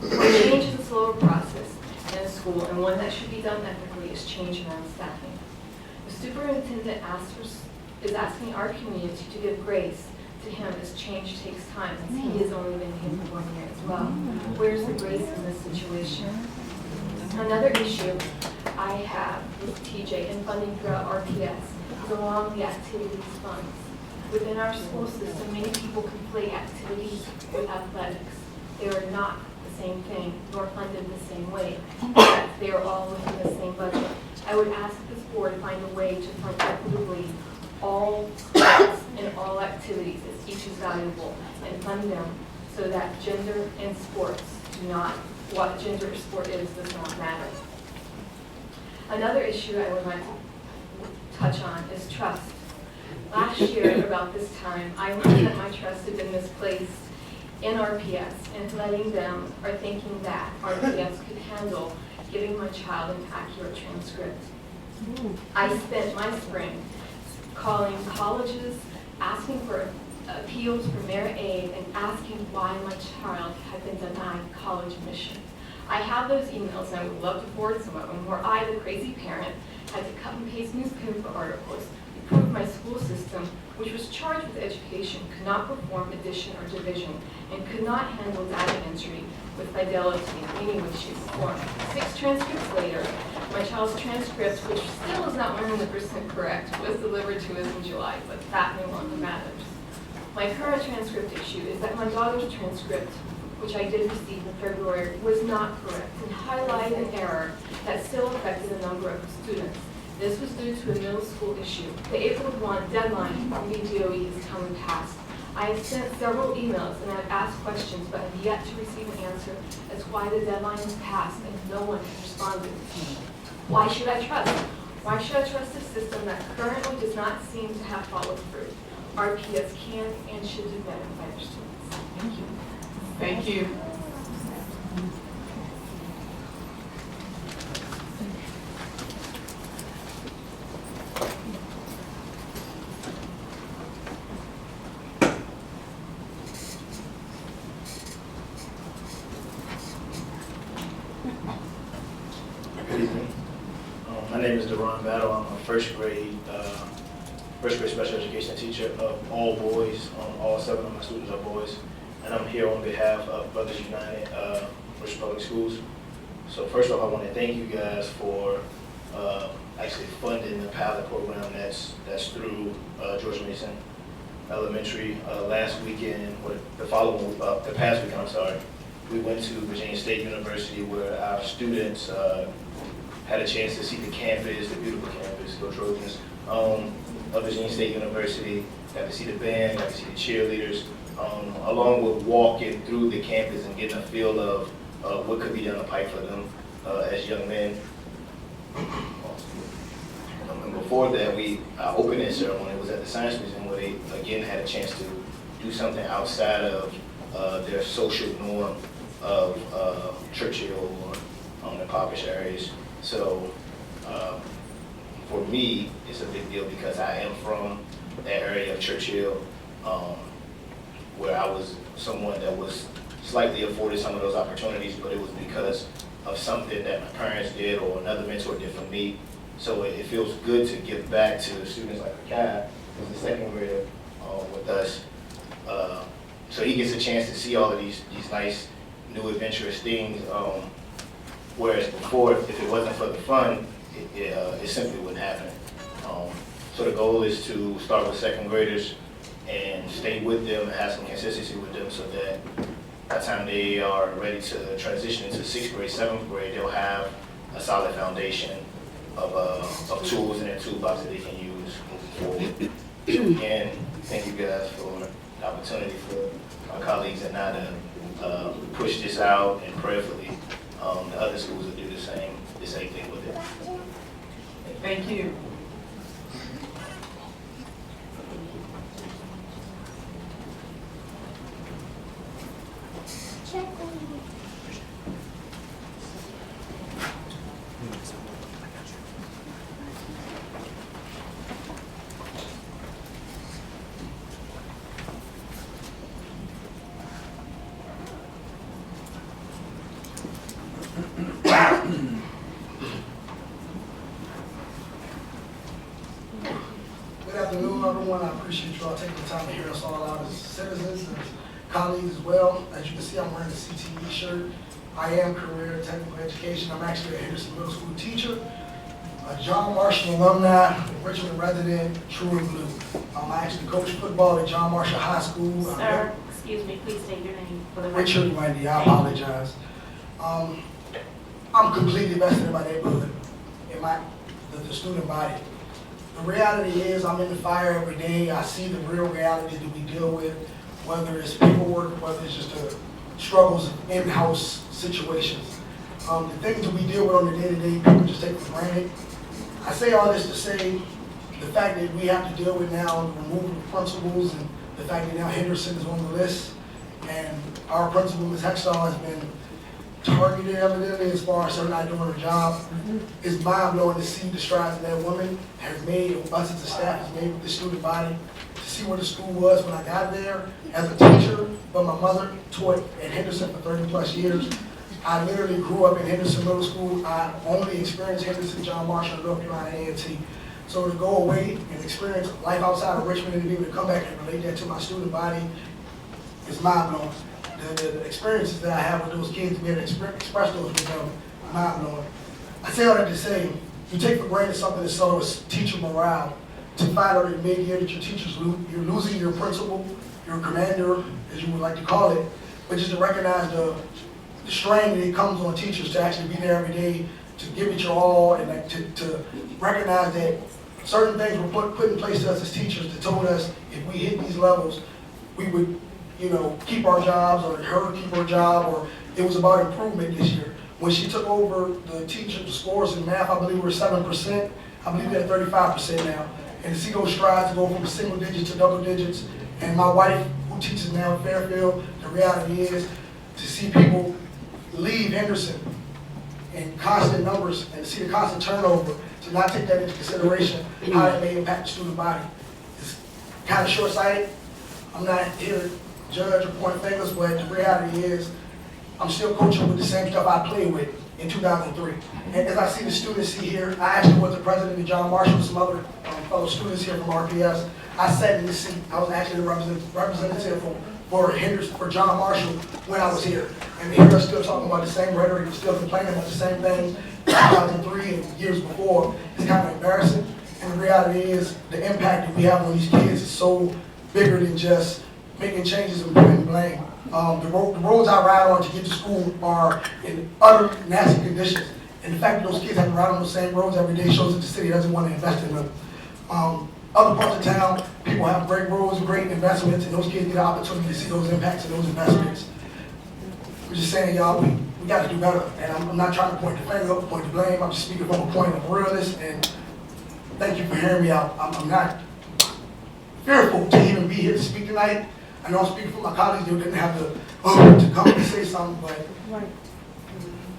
Change is a slower process in a school, and one that should be done ethically is change around staffing. The superintendent is asking our community to give grace to him as change takes time, as he has only been here for 1 year as well. Where's the grace in this situation? Another issue I have with TJ and funding throughout RPS is along the activities funds. Within our school system, many people conflate activities with athletics. They are not the same thing, nor funded the same way. Yet they are all within the same budget. I would ask this board to find a way to fund equitably all sports and all activities, as each is valuable, and fund them so that gender and sports do not, what gender or sport is does not matter. Another issue I would like to touch on is trust. Last year, about this time, I learned that my trust had been misplaced in RPS, and letting them, or thinking that RPS could handle giving my child an accurate transcript. I spent my spring calling colleges, asking for appeals for merit aid, and asking why my child had been denied college admission. I have those emails, and I would love to forward some of them, where I, the crazy parent, had to cut and paste newspaper articles to prove my school system which was charged with education, could not perform addition or division, and could not handle data entry with fidelity in any way, shape, or form. 6 transcripts later, my child's transcript, which still is not 100% correct, was delivered to us in July, but that no longer matters. My current transcript issue is that my daughter's transcript, which I did receive in February, was not correct and highlighted an error that still affected a number of students. This was due to a middle school issue. The April 1 deadline from BDOE is coming past. I have sent several emails and I've asked questions, but have yet to receive an answer as why the deadline is passed and no one has responded. Why should I trust? Why should I trust a system that currently does not seem to have followed through? RPS can and should do better by their students. Thank you. Thank you. Good evening. My name is Deron Battle. I'm a first grade special education teacher of all boys. All 7 of my students are boys. And I'm here on behalf of Brothers United, Richmond Public Schools. So first off, I want to thank you guys for actually funding the pilot program that's through George Mason Elementary. Last weekend, or the past weekend, I'm sorry, we went to Virginia State University where our students had a chance to see the campus, the beautiful campus, go Trojans, of Virginia State University. Got to see the band, got to see the cheerleaders, along with walking through the campus and getting a feel of what could be down the pipe for them as young men. And before that, our opening ceremony was at the Science Museum where they again had a chance to do something outside of their social norm of Churchill or the impoverished areas. So for me, it's a big deal because I am from that area of Churchill, where I was someone that was slightly afforded some of those opportunities, but it was because of something that my parents did or another mentor did for me. So it feels good to give back to students like Kai, who's the second grader with us. So he gets a chance to see all of these nice, new, adventurous things. Whereas before, if it wasn't for the fun, it simply wouldn't happen. So the goal is to start with second graders and stay with them and have some consistency with them so that by the time they are ready to transition into 6th grade, 7th grade, they'll have a solid foundation of tools in their toolbox that they can use moving forward. So again, thank you guys for the opportunity for my colleagues and now to push this out and prayerfully the other schools will do the same thing with it. Thank you. Good afternoon, everyone. I appreciate you all taking the time to hear us all out as citizens and colleagues as well. As you can see, I'm wearing the CTE shirt. I am career technical education. I'm actually a Henderson Middle School teacher, a John Marshall alumni, Richmond resident, true and blue. I actually coach football at John Marshall High School. Sir, excuse me, please state your name for the record. Richard Wendy, I apologize. I'm completely vested in my neighborhood, in the student body. The reality is I'm in the fire every day. I see the real reality that we deal with, whether it's paperwork, whether it's just the struggles of in-house situations. The things that we deal with on the day-to-day, people just take for granted. I say all this to say the fact that we have to deal with now the removal of principals and the fact that now Henderson is on the list and our principal, Ms. Hextall, has been targeted evidently as far as her not doing her job. It's mind-blowing to see the strides that woman has made, us as a staff has made with the student body, to see where the school was when I got there as a teacher, but my mother taught at Henderson for 30 plus years. I literally grew up in Henderson Middle School. I only experienced Henderson, John Marshall, North Carolina A&T. So to go away and experience life outside of Richmond and to be able to come back and relate that to my student body is mind-blowing. The experiences that I have with those kids, to be able to express those with them, mind-blowing. I say all that to say, you take for granted something as subtle as teacher morale, to find out in mid-year that your teachers, you're losing your principal, your commander, as you would like to call it, but just to recognize the strain that it comes on teachers to actually be there every day, to give it your all, and like to recognize that certain things were put in place to us as teachers that told us if we hit these levels, we would, keep our jobs, or her keep her job, or it was about improvement this year. When she took over the scores in math, I believe we were 7%. I believe we're at 35% now. And to see those strides to go from single digits to double digits, and my wife, who teaches now in Fairfield, the reality is to see people leave Henderson in constant numbers and to see the constant turnover, to not take that into consideration, how that may impact the student body. It's kind of short-sighted. I'm not here to judge or point fingers, but the reality is I'm still coaching with the same stuff I played with in 2003. And as I see the students see here, I actually was the president of John Marshall and some other fellow students here from RPS. I sat in this seat. I was actually the representative for John Marshall when I was here. And to hear us still talking about the same rhetoric, still complaining about the same thing in 2003 and years before, is kind of embarrassing. And the reality is the impact that we have on these kids is so bigger than just making changes and putting blame. The roads I ride on to get to school are in utter nasty conditions. And the fact that those kids have to ride on those same roads every day shows that the city doesn't want to invest in them. Other parts of town, people have great roads, great investments, and those kids get an opportunity to see those impacts and those investments. I'm just saying, y'all, we got to do better. And I'm not trying to point the finger, point the blame. I'm just speaking from a point of realness. And thank you for hearing me out. I'm not fearful to even be here to speak tonight. I know I'm speaking for my colleagues who didn't have to come and say something, but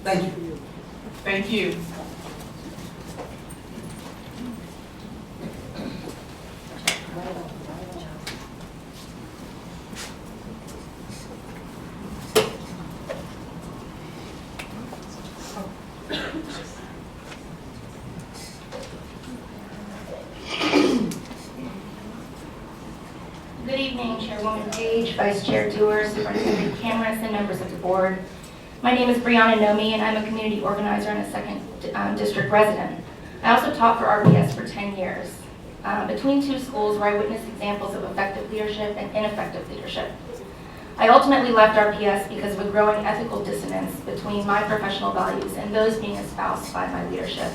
thank you. Thank you. Good evening, Chairwoman Page, Vice Chair Dewar, Superintendent Cameras, and members of the board. My name is Brianna Nomi, and I'm a community organizer and a second district resident. I also taught for RPS for 10 years, between two schools where I witnessed examples of effective leadership and ineffective leadership. I ultimately left RPS because of a growing ethical dissonance between my professional values and those being espoused by my leadership.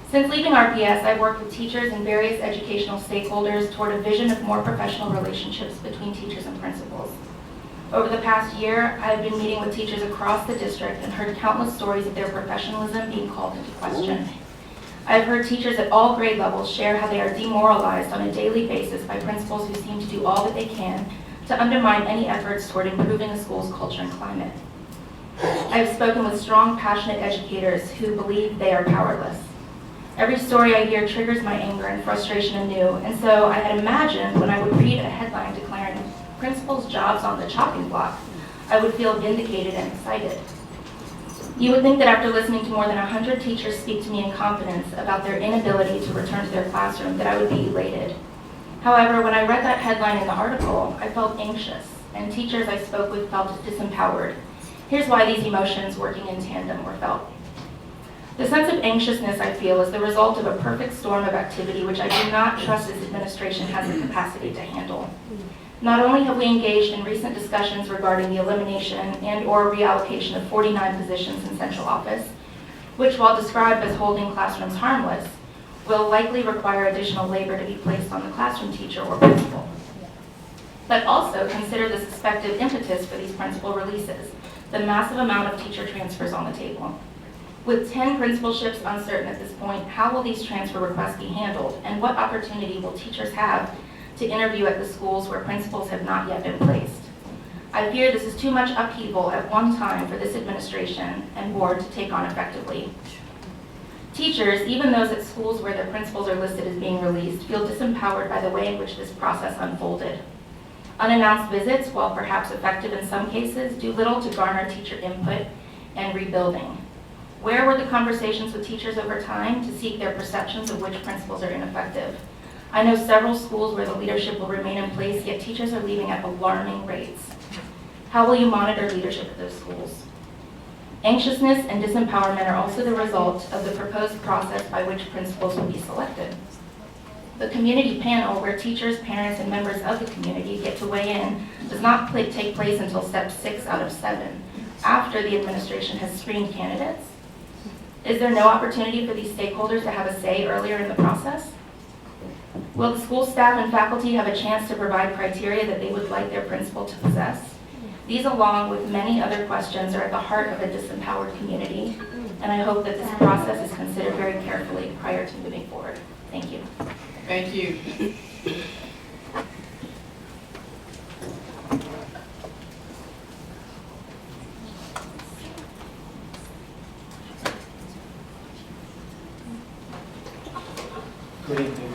Since leaving RPS, I've worked with teachers and various educational stakeholders toward a vision of more professional relationships between teachers and principals. Over the past year, I've been meeting with teachers across the district and heard countless stories of their professionalism being called into question. I've heard teachers at all grade levels share how they are demoralized on a daily basis by principals who seem to do all that they can to undermine any efforts toward improving a school's culture and climate. I've spoken with strong, passionate educators who believe they are powerless. Every story I hear triggers my anger and frustration anew, and so I had imagined when I would read a headline declaring principals' jobs on the chopping block, I would feel vindicated and excited. You would think that after listening to more than 100 teachers speak to me in confidence about their inability to return to their classroom, that I would be elated. However, when I read that headline in the article, I felt anxious, and teachers I spoke with felt disempowered. Here's why these emotions working in tandem were felt. The sense of anxiousness I feel is the result of a perfect storm of activity which I do not trust this administration has the capacity to handle. Not only have we engaged in recent discussions regarding the elimination and/or reallocation of 49 positions in central office, which while described as holding classrooms harmless, will likely require additional labor to be placed on the classroom teacher or principal. But also consider the suspected impetus for these principal releases, the massive amount of teacher transfers on the table. With 10 principalships uncertain at this point, how will these transfer requests be handled, and what opportunity will teachers have to interview at the schools where principals have not yet been placed? I fear this is too much upheaval at one time for this administration and board to take on effectively. Teachers, even those at schools where their principals are listed as being released, feel disempowered by the way in which this process unfolded. Unannounced visits, while perhaps effective in some cases, do little to garner teacher input and rebuilding. Where were the conversations with teachers over time to seek their perceptions of which principals are ineffective? I know several schools where the leadership will remain in place, yet teachers are leaving at alarming rates. How will you monitor leadership at those schools? Anxiousness and disempowerment are also the result of the proposed process by which principals will be selected. The community panel, where teachers, parents, and members of the community get to weigh in, does not take place until step 6 out of 7, after the administration has screened candidates. Is there no opportunity for these stakeholders to have a say earlier in the process? Will the school staff and faculty have a chance to provide criteria that they would like their principal to possess? These, along with many other questions, are at the heart of a disempowered community, and I hope that this process is considered very carefully prior to moving forward. Thank you. Thank you. Good evening.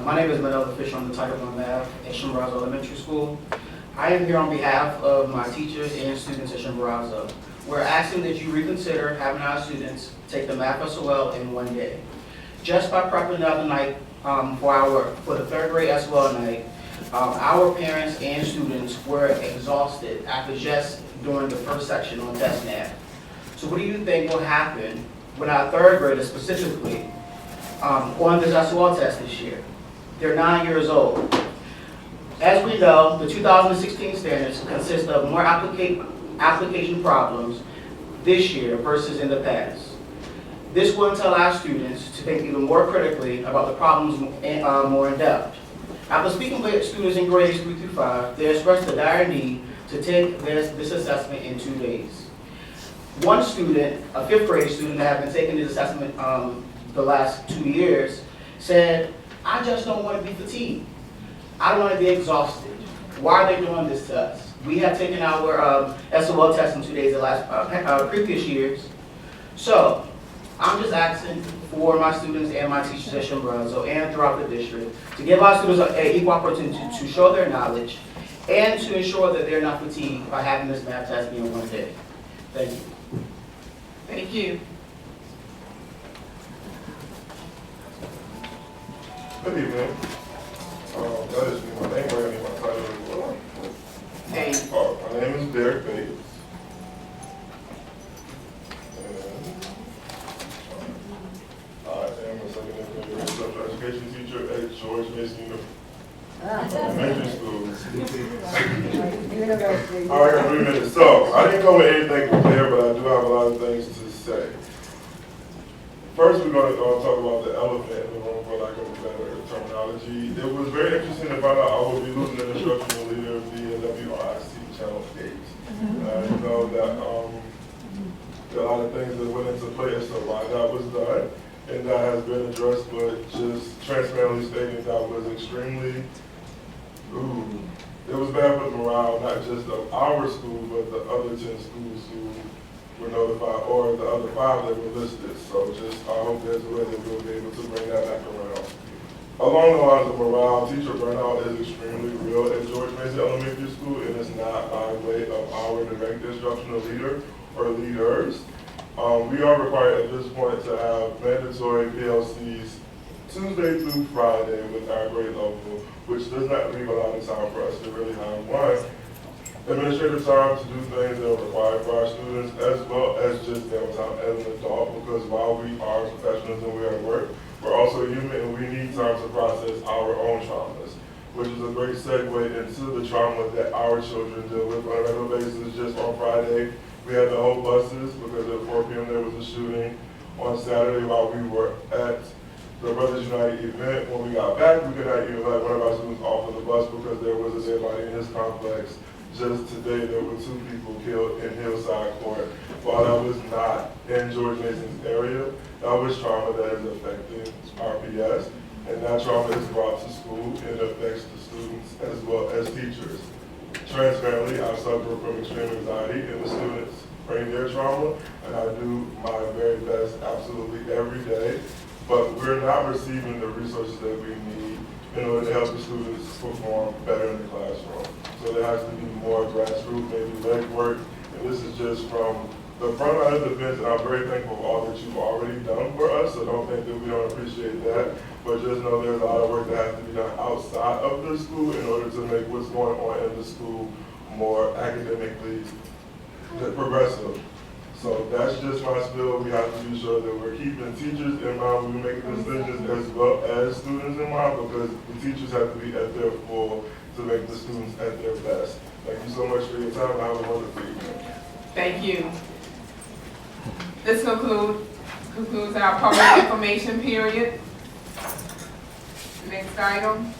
My name is Manila Fish. I'm the Title I Math at Chimborazo Elementary School. I am here on behalf of my teachers and students at Chimborazo. We're asking that you reconsider having our students take the math SOL in one day. Just by prepping the other night for the third grade SOL night, our parents and students were exhausted after just doing the first section on test math. So what do you think will happen with our third graders specifically on this SOL test this year? They're 9 years old. As we know, the 2016 standards consist of more application problems this year versus in the past. This will entail our students to think even more critically about the problems more in depth. After speaking with students in grades 3 through 5, they expressed the dire need to take this assessment in 2 days. One student, a 5th grade student that had been taking this assessment the last 2 years, said, "I just don't want to be fatigued. I don't want to be exhausted. Why are they doing this to us? We have taken our SOL test in 2 days the last previous years." So I'm just asking for my students and my teachers at Chimborazo and throughout the district to give our students an equal opportunity to show their knowledge and to ensure that they're not fatigued by having this math test be in one day. Thank you. Thank you. Good evening. That is me. My name, we're going to need my title as well. Hey. My name is Derek Bates. And I am a secondary grade special education teacher at George Mason Elementary School. All right, I got 3 minutes. So, I didn't come with anything prepared, but I do have a lot of things to say. First, we're going to talk about the elephant in the room, for lack of a better terminology. It was very interesting to find out I will be losing an instructional leader via WRIC Channel 8. You know that there are a lot of things that went into play as to why that was done, and that has been addressed, but just transparently stating that was extremely, it was bad for the morale, not just of our school, but the other 10 schools who were notified, or the other 5 that were listed. So just, I hope there's a way that we'll be able to bring that back around. Along the lines of morale, teacher burnout is extremely real at George Mason Elementary School, and it's not by way of our direct instructional leader or leaders. We are required at this point to have mandatory PLCs Tuesday through Friday with our grade level, which does not leave a lot of time for us to really have one administrative time to do things that are required for our students, as well as just downtime as an adult, because while we are professionals and we are at work, we're also human and we need time to process our own traumas, which is a great segue into the trauma that our children deal with on a regular basis. Just on Friday, we had to hold buses because at 4 p.m. there was a shooting. On Saturday, while we were at the Brothers United event, when we got back, we could not even let one of our students off of the bus because there was a dead body in his complex. Just today, there were 2 people killed in Hillside Court. While that was not in George Mason's area, that was trauma that is affecting RPS, and that trauma is brought to school and affects the students as well as teachers. Transparently, I suffer from extreme anxiety, and the students bring their trauma, and I do my very best absolutely every day, but we're not receiving the resources that we need in order to help the students perform better in the classroom. So there has to be more grassroots, maybe legwork, and this is just from the front line of defense, and I'm very thankful for all that you've already done for us, so don't think that we don't appreciate that. But just know there's a lot of work that has to be done outside of the school in order to make what's going on in the school more academically progressive. So that's just my spiel. We have to be sure that we're keeping teachers in mind when we make decisions as well as students in mind, because the teachers have to be at their full to make the students at their best. Thank you so much for your time. Have a wonderful evening. Thank you. This concludes our public information period. Next item.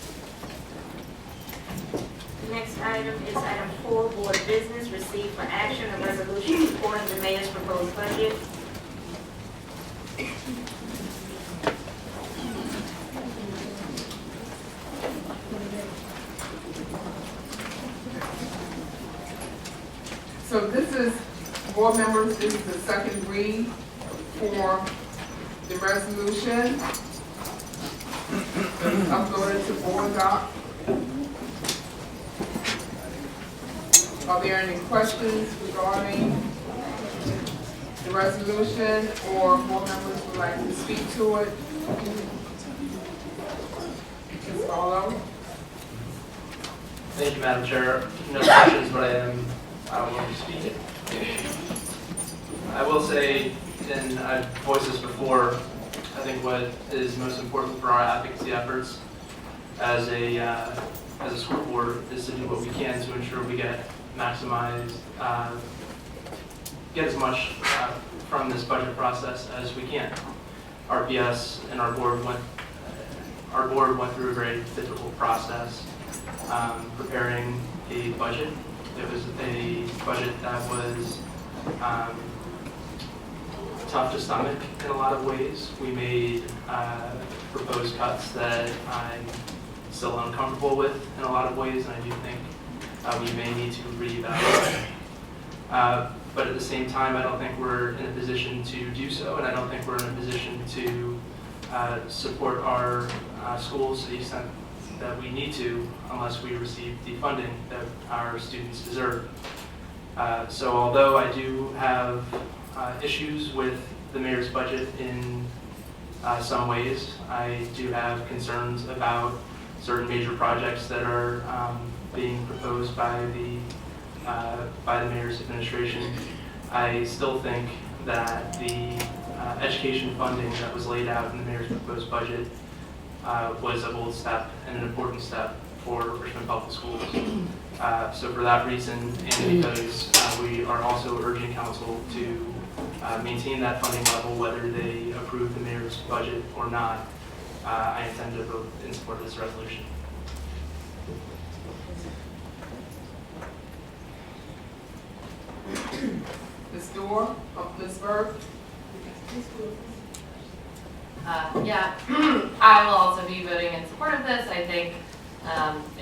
The next item is item 4, board business, receive for action a resolution supporting the mayor's proposed budget. So this is, board members, this is the second read for the resolution. Uploaded to board doc. Are there any questions regarding the resolution, or board members would like to speak to it? Ms. Barlow? Thank you, Madam Chair. No questions, but I will be speaking. I will say, and I've voiced this before, I think what is most important for our advocacy efforts as a school board is to do what we can to ensure we get as much from this budget process as we can. RPS and our board went through a very difficult process preparing a budget. It was a budget that was tough to stomach in a lot of ways. We made proposed cuts that I'm still uncomfortable with in a lot of ways, and I do think we may need to reevaluate. But at the same time, I don't think we're in a position to do so, and I don't think we're in a position to support our schools to the extent that we need to unless we receive the funding that our students deserve. So although I do have issues with the mayor's budget in some ways, I do have concerns about certain major projects that are being proposed by the mayor's administration. I still think that the education funding that was laid out in the mayor's proposed budget was a bold step and an important step for Richmond Public Schools. So for that reason, and because we are also urging council to maintain that funding level whether they approve the mayor's budget or not, I intend to vote in support of this resolution. Ms. Dorr, Ms. Burke? Yeah, I will also be voting in support of this. I think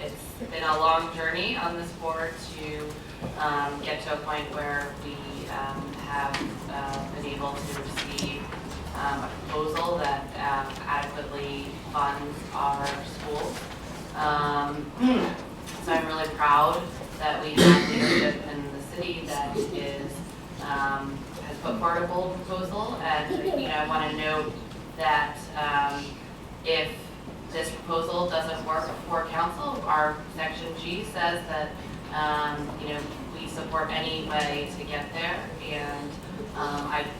it's been a long journey on this board to get to a point where we have been able to receive a proposal that adequately funds our schools. So I'm really proud that we have leadership in the city that is has put forward a bold proposal, and I want to note that if this proposal doesn't work for council, our section G says that we support any way to get there, and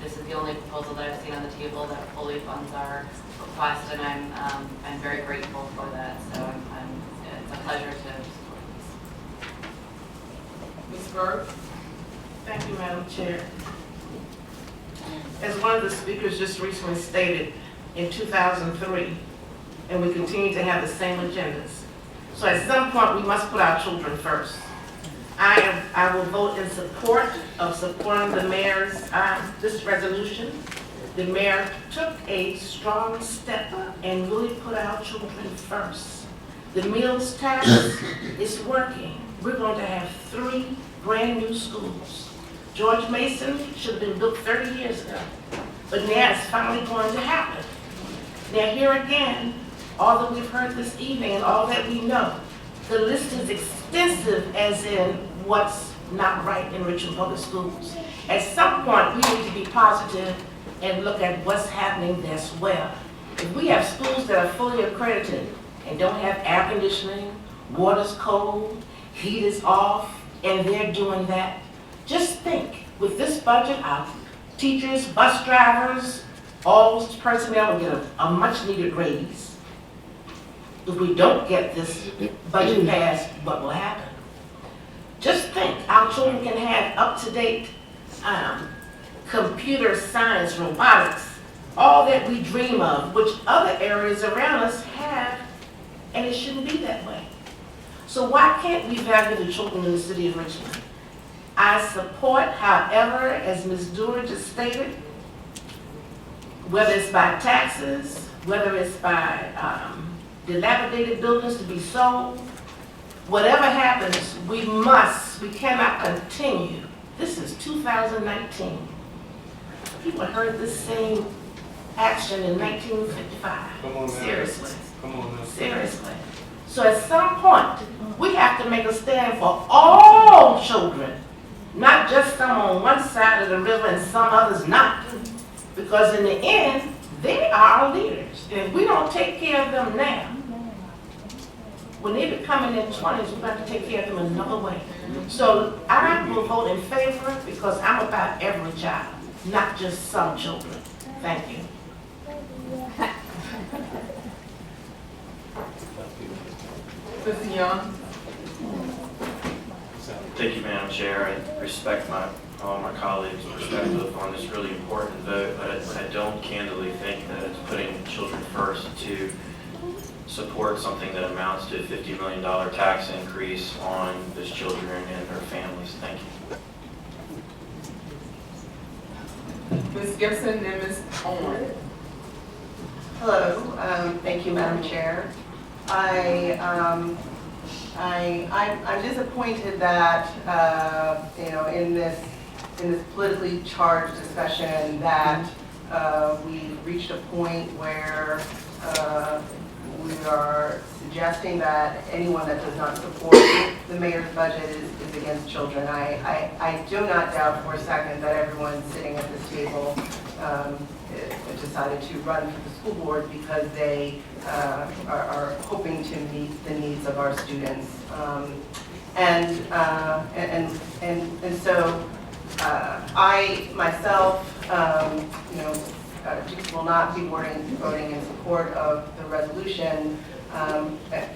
this is the only proposal that I've seen on the table that fully funds our request, and I'm very grateful for that. So it's a pleasure to support this. Ms. Burke? Thank you, Madam Chair. As one of the speakers just recently stated, in 2003, and we continue to have the same agendas. So at some point, we must put our children first. I will vote in support of supporting the mayor's this resolution. The mayor took a strong step and really put our children first. The meals tax is working. We're going to have 3 brand new schools. George Mason should have been built 30 years ago, but now it's finally going to happen. Now here again, all that we've heard this evening and all that we know, the list is extensive as in what's not right in Richmond Public Schools. At some point, we need to be positive and look at what's happening there as well. If we have schools that are fully accredited and don't have air conditioning, water's cold, heat is off, and they're doing that, just think, with this budget, our teachers, bus drivers, all personnel will get a much needed raise. If we don't get this budget passed, what will happen? Just think, our children can have up-to-date computer science, robotics, all that we dream of, which other areas around us have, and it shouldn't be that way. So why can't we value the children in the city of Richmond? I support, however, as Ms. Dewar just stated, whether it's by taxes, whether it's by dilapidated buildings to be sold, whatever happens, we cannot continue. This is 2019. People heard this same action in 1955. Come on now. Seriously. Come on now. Seriously. So at some point, we have to make a stand for all children, not just some on one side of the river and some others not. Because in the end, they are our leaders. And if we don't take care of them now, when they become in their 20s, we're going to take care of them another way. So I will vote in favor because I'm about every child, not just some children. Thank you. Mr. Young? Thank you, Madam Chair. I respect all my colleagues' perspective on this really important vote, but I don't candidly think that it's putting children first to support something that amounts to a $50 million tax increase on those children and their families. Thank you. Ms. Gibson and Ms. Owen. Hello, thank you, Madam Chair. I'm disappointed that in this politically charged discussion that we reached a point where we are suggesting that anyone that does not support the mayor's budget is against children. I do not doubt for a second that everyone sitting at this table decided to run for the school board because they are hoping to meet the needs of our students. So I myself, will not be voting in support of the resolution.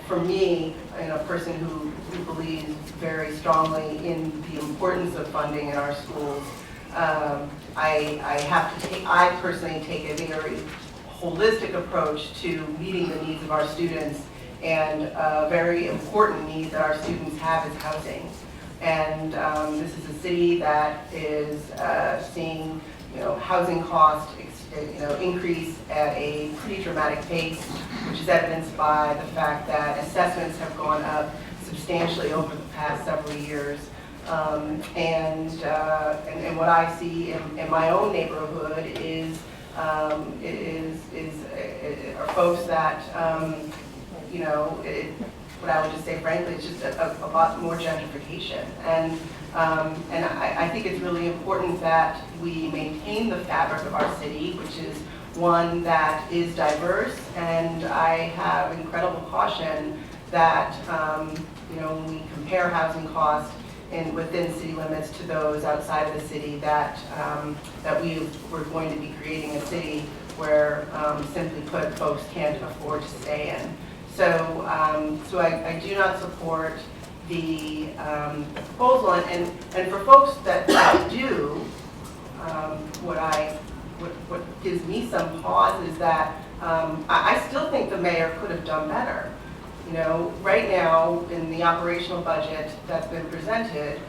For me, a person who believes very strongly in the importance of funding in our schools, I personally take a very holistic approach to meeting the needs of our students, and a very important need that our students have is housing. And this is a city that is seeing housing costs increase at a pretty dramatic pace, which is evidenced by the fact that assessments have gone up substantially over the past several years. And what I see in my own neighborhood is are folks that what I would just say frankly, it's just a lot more gentrification. And I think it's really important that we maintain the fabric of our city, which is one that is diverse. And I have incredible caution that when we compare housing costs within city limits to those outside of the city, that we're going to be creating a city where, simply put, folks can't afford to stay in. So I do not support the proposal, and for folks that do, what gives me some pause is that I still think the mayor could have done better. Right now in the operational budget that's been presented,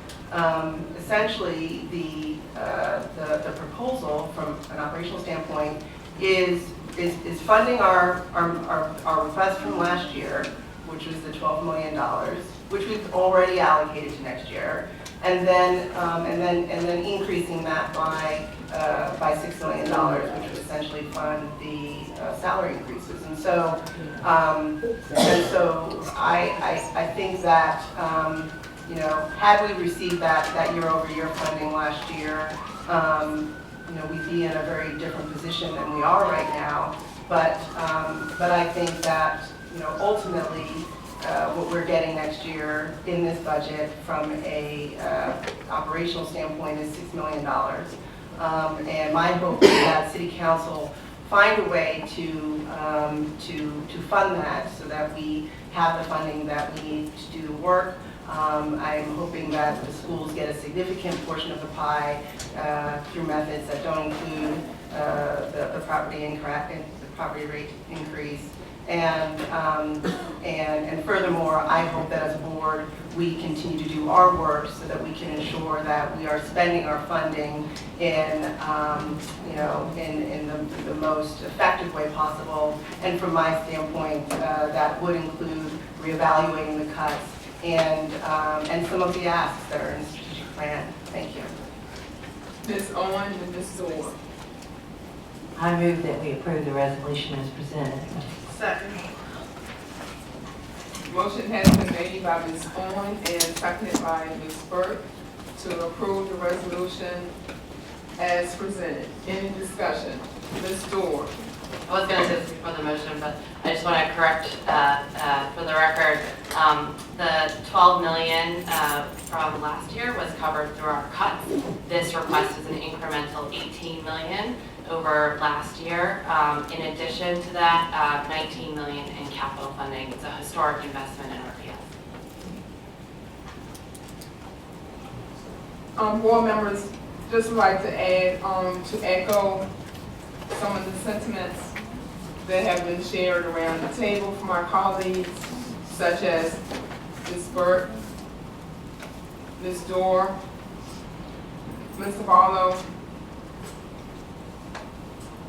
essentially the proposal from an operational standpoint is funding our request from last year, which was the $12 million, which we've already allocated to next year, and then increasing that by $6 million, which would essentially fund the salary increases. And so I think that you know, had we received that year-over-year funding last year, you know, we'd be in a very different position than we are right now. But I think that, you know, ultimately, what we're getting next year in this budget from a operational standpoint is $6 million. And my hope is that City Council find a way to fund that so that we have the funding that we need to do the work. I'm hoping that the schools get a significant portion of the pie through methods that don't include the property rate increase. And furthermore, I hope that as a board, we continue to do our work so that we can ensure that we are spending our funding in, you know, in the most effective way possible. And from my standpoint, that would include reevaluating the cuts and some of the asks that are in the strategic plan. Thank you. Ms. Owen and Ms. Dorr. I move that we approve the resolution as presented. Second. Motion has been made by Ms. Owen and seconded by Ms. Burke to approve the resolution as presented. Any discussion? Ms. Dorr. I was going to do this before the motion, but I just want to correct for the record, the $12 million from last year was covered through our cuts. This request is an incremental $18 million over last year. In addition to that, $19 million in capital funding. It's a historic investment in RPS. Board members, just would like to add, to echo some of the sentiments that have been shared around the table from our colleagues, such as Ms. Burke, Ms. Dorr, Mr. Barlow,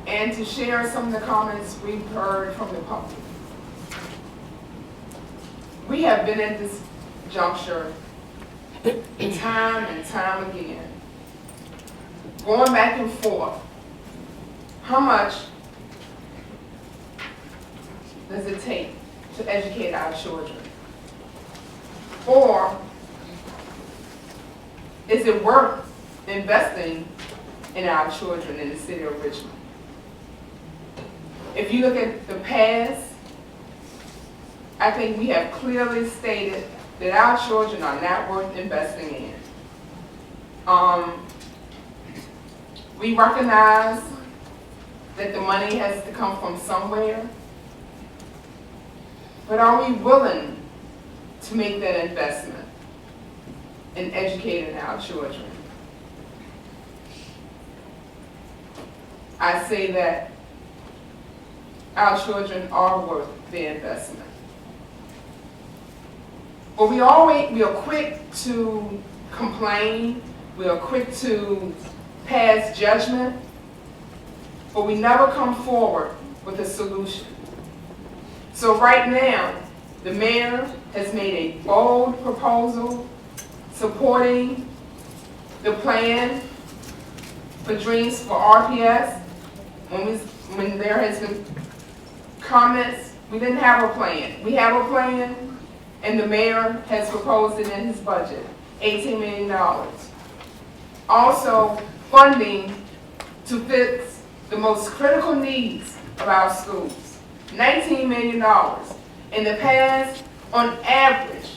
and to share some of the comments we've heard from the public. We have been at this juncture time and time again, going back and forth. How much does it take to educate our children? Or is it worth investing in our children in the city of Richmond? If you look at the past, I think we have clearly stated that our children are not worth investing in. We recognize that the money has to come from somewhere, but are we willing to make that investment in educating our children? I say that our children are worth the investment. But we are quick to complain, we are quick to pass judgment, but we never come forward with a solution. So right now, the mayor has made a bold proposal supporting the plan for Dreams for RPS. When there has been comments, we didn't have a plan. We have a plan, and the mayor has proposed it in his budget, $18 million. Also, funding to fix the most critical needs of our schools, $19 million. In the past, on average,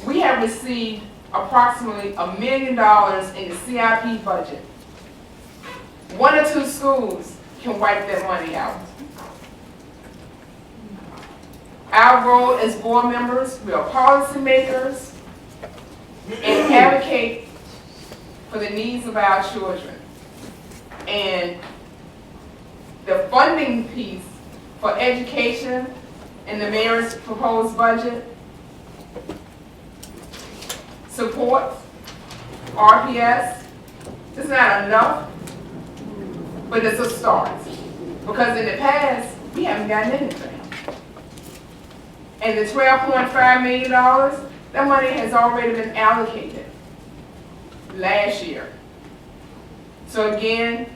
we have received approximately $1 million in the CIP budget. 1 or 2 schools can wipe that money out. Our role as board members, we are policymakers and advocate for the needs of our children. And the funding piece for education in the mayor's proposed budget supports RPS. It's not enough, but it's a start. Because in the past, we haven't gotten anything. And the $12.5 million, that money has already been allocated last year. So again,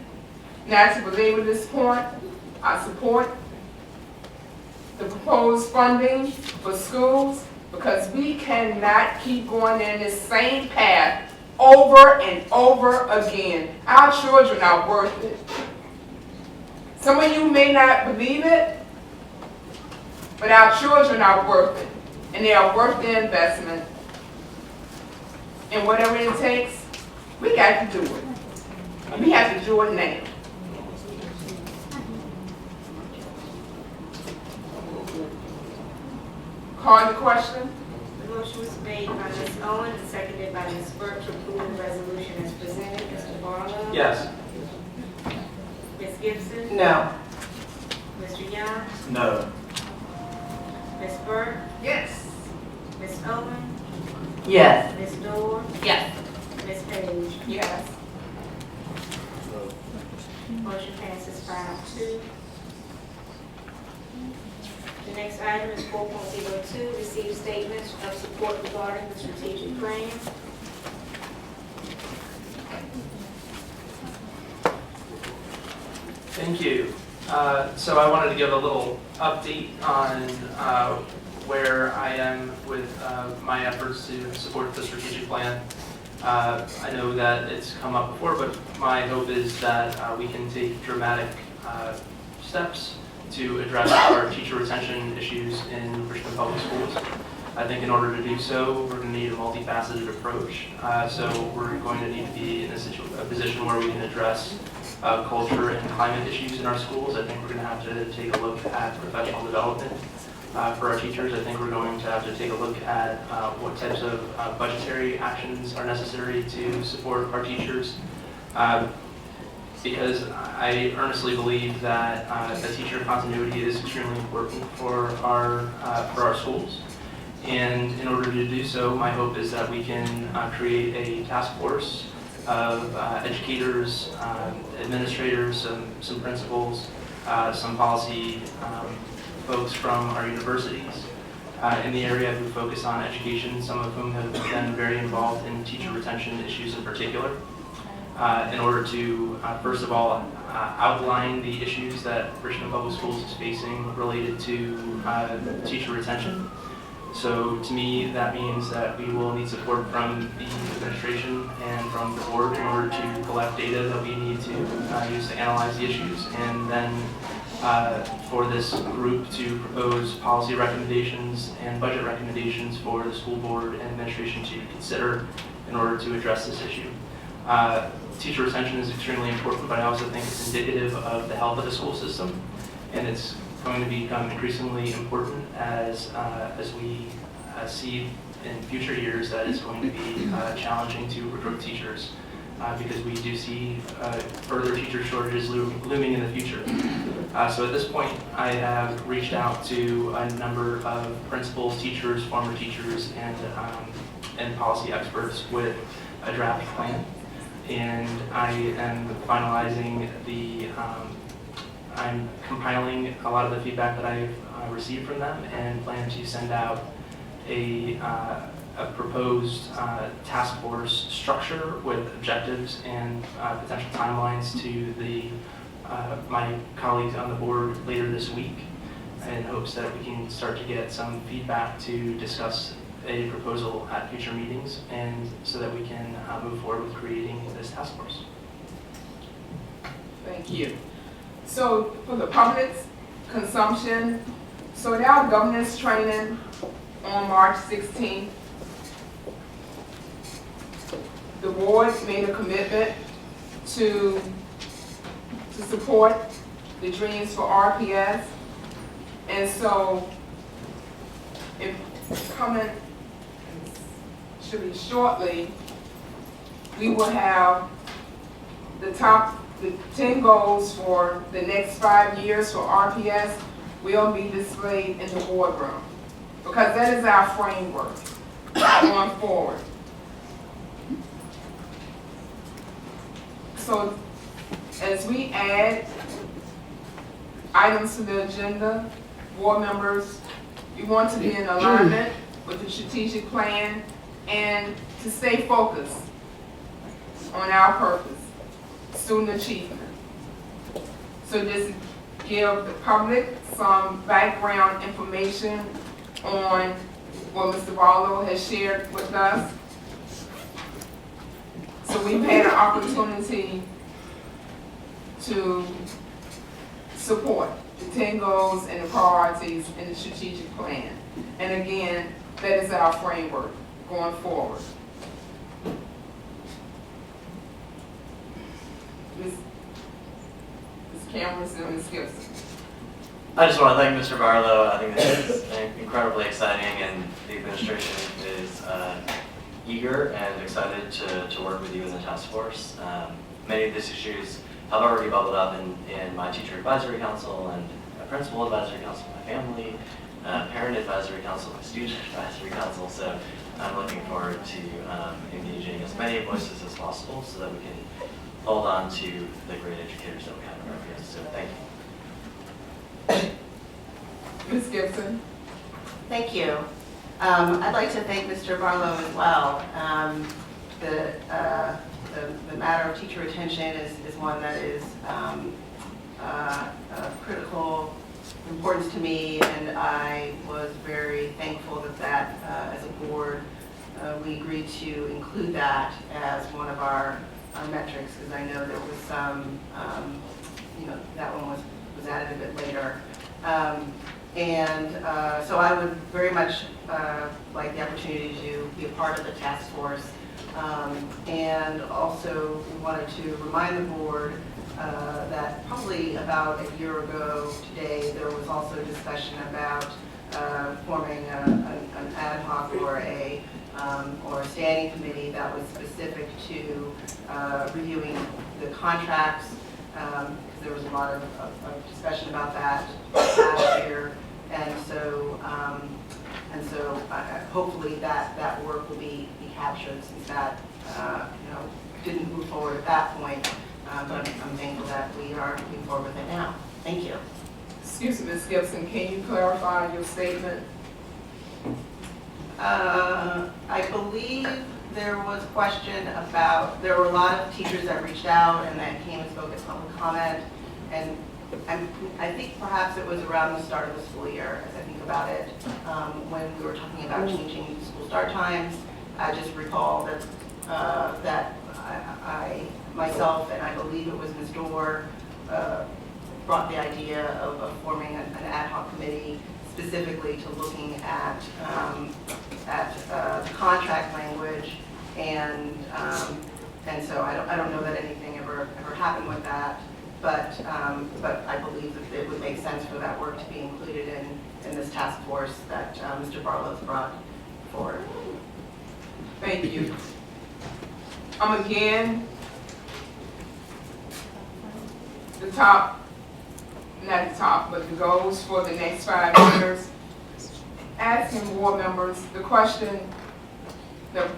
not to belabor this point, I support the proposed funding for schools, Because we cannot keep going in this same path over and over again. Our children are worth it. Some of you may not believe it, but our children are worth it. And they are worth the investment. And whatever it takes, we got to do it. And we have to do it now. Call the question. The motion was made by Ms. Owen and seconded by Ms. Burke to approve the resolution as presented. Mr. Barlow? Yes. Ms. Gibson? No. Mr. Young? No. Ms. Burke? Yes. Ms. Owen? Yes. Ms. Dorr? Yes. Ms. Page? Yes. Motion passes 5-2. The next item is 4.02, receive statements of support regarding the strategic plan. Thank you. So I wanted to give a little update on where I am with my efforts to support the strategic plan. I know that it's come up before, but my hope is that we can take dramatic steps to address our teacher retention issues in Richmond Public Schools. I think in order to do so, we're going to need a multifaceted approach. So we're going to need to be in a position where we can address culture and climate issues in our schools. I think we're going to have to take a look at professional development for our teachers. I think we're going to have to take a look at what types of budgetary actions are necessary to support our teachers. Because I earnestly believe that the teacher continuity is extremely important for our schools. And in order to do so, my hope is that we can create a task force of educators, administrators, some principals, some policy folks from our universities in the area who focus on education, some of whom have been very involved in teacher retention issues in particular, in order to, first of all, outline the issues that Richmond Public Schools is facing related to teacher retention. So to me, that means that we will need support from the administration and from the board in order to collect data that we need to use to analyze the issues, and then for this group to propose policy recommendations and budget recommendations for the school board and administration to consider in order to address this issue. Teacher retention is extremely important, but I also think it's indicative of the health of the school system, and it's going to become increasingly important as we see in future years that it's going to be challenging to recruit teachers because we do see further teacher shortages looming in the future. So at this point, I have reached out to a number of principals, teachers, former teachers, and policy experts with a draft plan. And I am finalizing I'm compiling a lot of the feedback that I've received from them and plan to send out a proposed task force structure with objectives and potential timelines to my colleagues on the board later this week, in hopes that we can start to get some feedback to discuss a proposal at future meetings, and so that we can move forward with creating this task force. Thank you. So for the public's consumption, so there are governance training on March 16th. The board made a commitment to support the Dreams for RPS. And so if coming, should be shortly, we will have the 10 goals for the next 5 years for RPS will be displayed in the boardroom, because that is our framework going forward. So as we add items to the agenda, board members, we want to be in alignment with the strategic plan and to stay focused on our purpose, student achievement. So just give the public some background information on what Mr. Barlow has shared with us. So we've had an opportunity to support the 10 goals and the priorities in the strategic plan. And again, that is our framework going forward. Ms. Cameron and Ms. Gibson. I just want to thank Mr. Barlow. I think this is incredibly exciting, and the administration is eager and excited to work with you in the task force. Many of these issues have already bubbled up in my teacher advisory council and my principal advisory council, my family, parent advisory council, my student advisory council. So I'm looking forward to engaging as many voices as possible so that we can hold on to the great educators that we have in our field. So thank you. Ms. Gibson. Thank you. I'd like to thank Mr. Barlow as well. The matter of teacher retention is one that is critical importance to me, and I was very thankful that as a board, we agreed to include that as one of our metrics, because I know there was some, that one was added a bit later. So I would very much like the opportunity to be a part of the task force. And also we wanted to remind the board that probably about a year ago today, there was also a discussion about forming an ad hoc or a standing committee that was specific to reviewing the contracts. There was a lot of discussion about that last year, and so hopefully that work will be captured, since that didn't move forward at that point. But I'm thankful that we are moving forward with it now. Thank you. Excuse me, Ms. Gibson, can you clarify your statement? I believe there was a question about, there were a lot of teachers that reached out and that came and spoke at public comment, and I think perhaps it was around the start of the school year, as I think about it, when we were talking about changing school start times. I just recall that I myself, and I believe it was Ms. Dorr, brought the idea of forming an ad hoc committee specifically to looking at the contract language, and so I don't know that anything ever happened with that, but I believe that it would make sense for that work to be included in this task force that Mr. Barlow's brought forward. Thank you. Again, but the goals for the next 5 years, asking board members the question that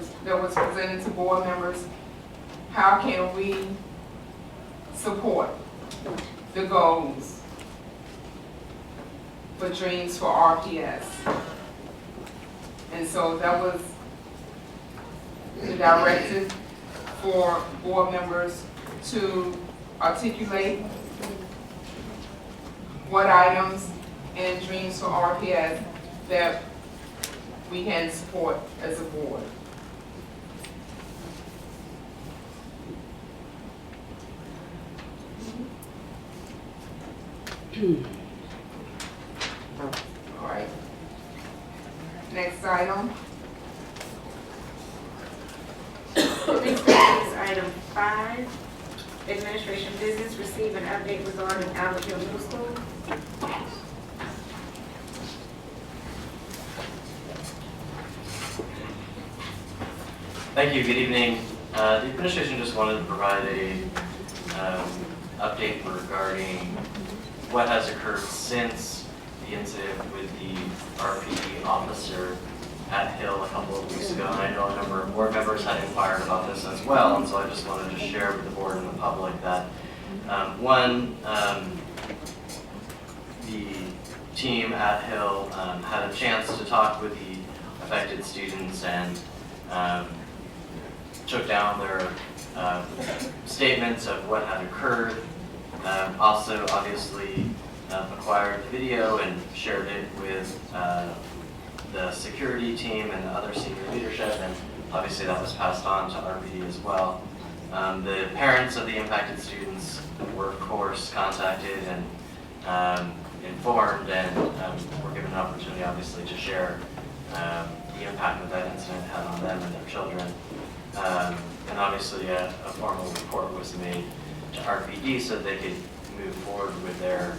was presented to board members: how can we support the goals for Dreams for RPS? And so that was the directive for board members to articulate what items in Dreams for RPS that we can support as a board. All right. Next item. Next is item 5, administration business, receive an update regarding Albert Hill Middle School. Thank you. Good evening. The administration just wanted to provide a update regarding what has occurred since the incident with the RPD officer at Hill a couple of weeks ago. And I know a number of board members had inquired about this as well, and so I just wanted to share with the board and the public that the team at Hill had a chance to talk with the affected students and took down their statements of what had occurred. Also, obviously, acquired the video and shared it with the security team and the other senior leadership, and obviously that was passed on to RPD as well. The parents of the impacted students were, of course, contacted and informed, and were given an opportunity, obviously, to share the impact that that incident had on them and their children. And obviously, a formal report was made to RPD so they could move forward with their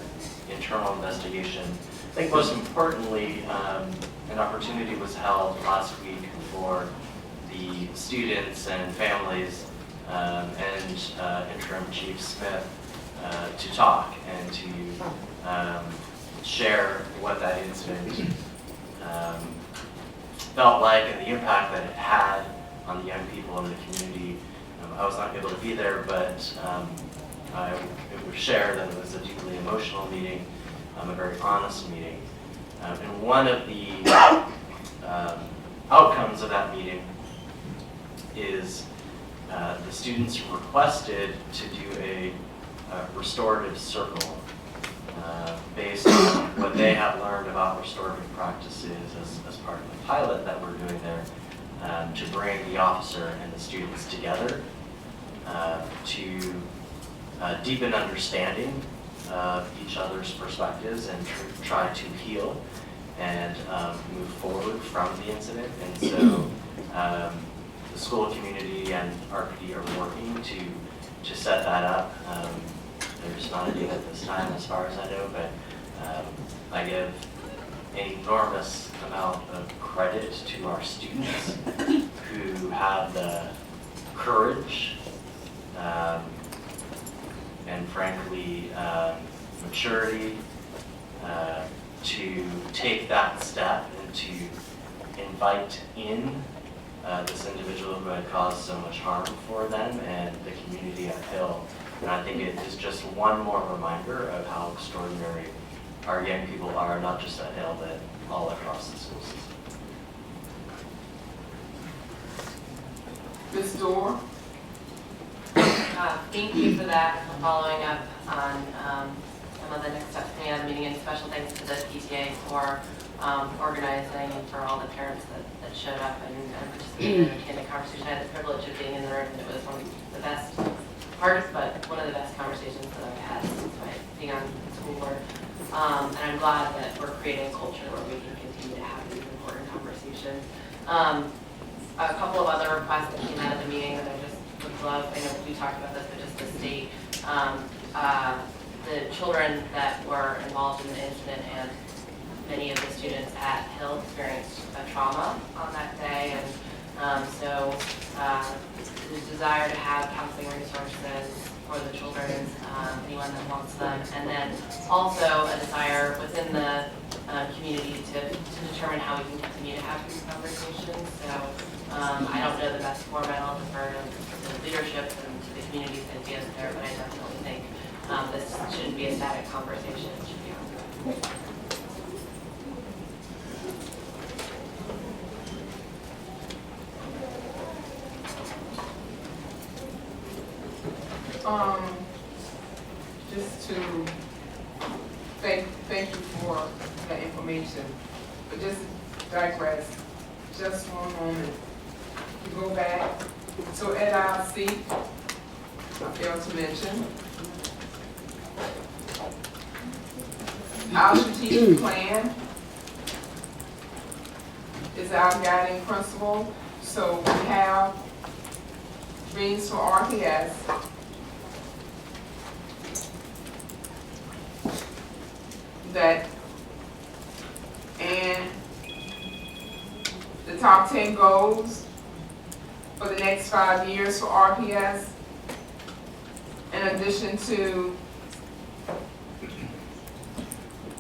internal investigation. I think most importantly, an opportunity was held last week for the students and families and Interim Chief Smith to talk and to share what that incident felt like and the impact that it had on the young people in the community. I was not able to be there, but I would share that it was a deeply emotional meeting, a very honest meeting. And one of the outcomes of that meeting is the students requested to do a restorative circle based on what they have learned about restorative practices as part of the pilot that we're doing there, to bring the officer and the students together to deepen understanding of each other's perspectives and try to heal and move forward from the incident. And so the school community and RPD are working to set that up. There's not a date at this time as far as I know, but I give an enormous amount of credit to our students who have the courage and frankly maturity to take that step and to invite in this individual who had caused so much harm for them and the community at Hill. And I think it is just one more reminder of how extraordinary our young people are, not just at Hill, but all across the school system. Ms. Dorr? Thank you for that, for following up on some of the next steps coming out of the meeting, and special thanks to the PTA for organizing and for all the parents that showed up and participated in the conversation. I had the privilege of being in the room, and it was one of the best, hardest, but one of the best conversations that I've had since being on the school board. And I'm glad that we're creating a culture where we can continue to have these important conversations. A couple of other requests that came out of the meeting that I just would love, I know we talked about this, but just to state, the children that were involved in the incident and many of the students at Hill experienced a trauma on that day, and so the desire to have counseling resources for the children, anyone that wants them, and then also a desire within the community to determine how we can continue to have these conversations. So I don't know the best format. I'll defer to the leadership and to the community's ideas there, but I definitely think this shouldn't be a static conversation. It should be ongoing. Just to thank you for the information, but just digress just one moment. To go back, so at our seat, I failed to mention, our strategic plan is our guiding principle. So we have Dreams for RPS, that, and the top 10 goals for the next 5 years for RPS, in addition to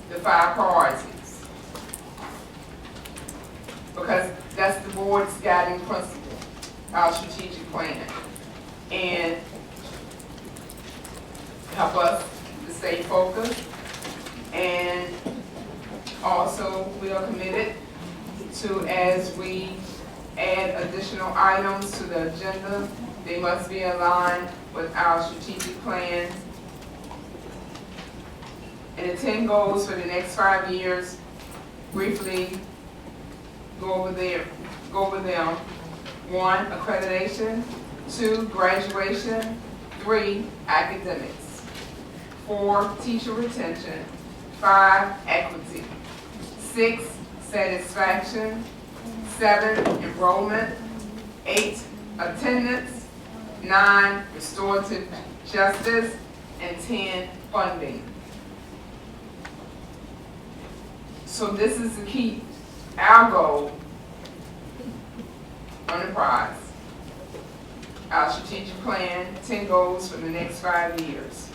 the 5 priorities, because that's the board's guiding principle, our strategic plan, and help us to stay focused. And also, we are committed to, as we add additional items to the agenda, they must be aligned with our strategic plan. And the 10 goals for the next 5 years, briefly, go over them. 1, accreditation. 2, graduation. 3, academics. 4, teacher retention. 5, equity. 6, satisfaction. 7, enrollment. 8, attendance. 9, restorative justice. And 10, funding. So this is to keep our goal on the prize. Our strategic plan, 10 goals for the next 5 years.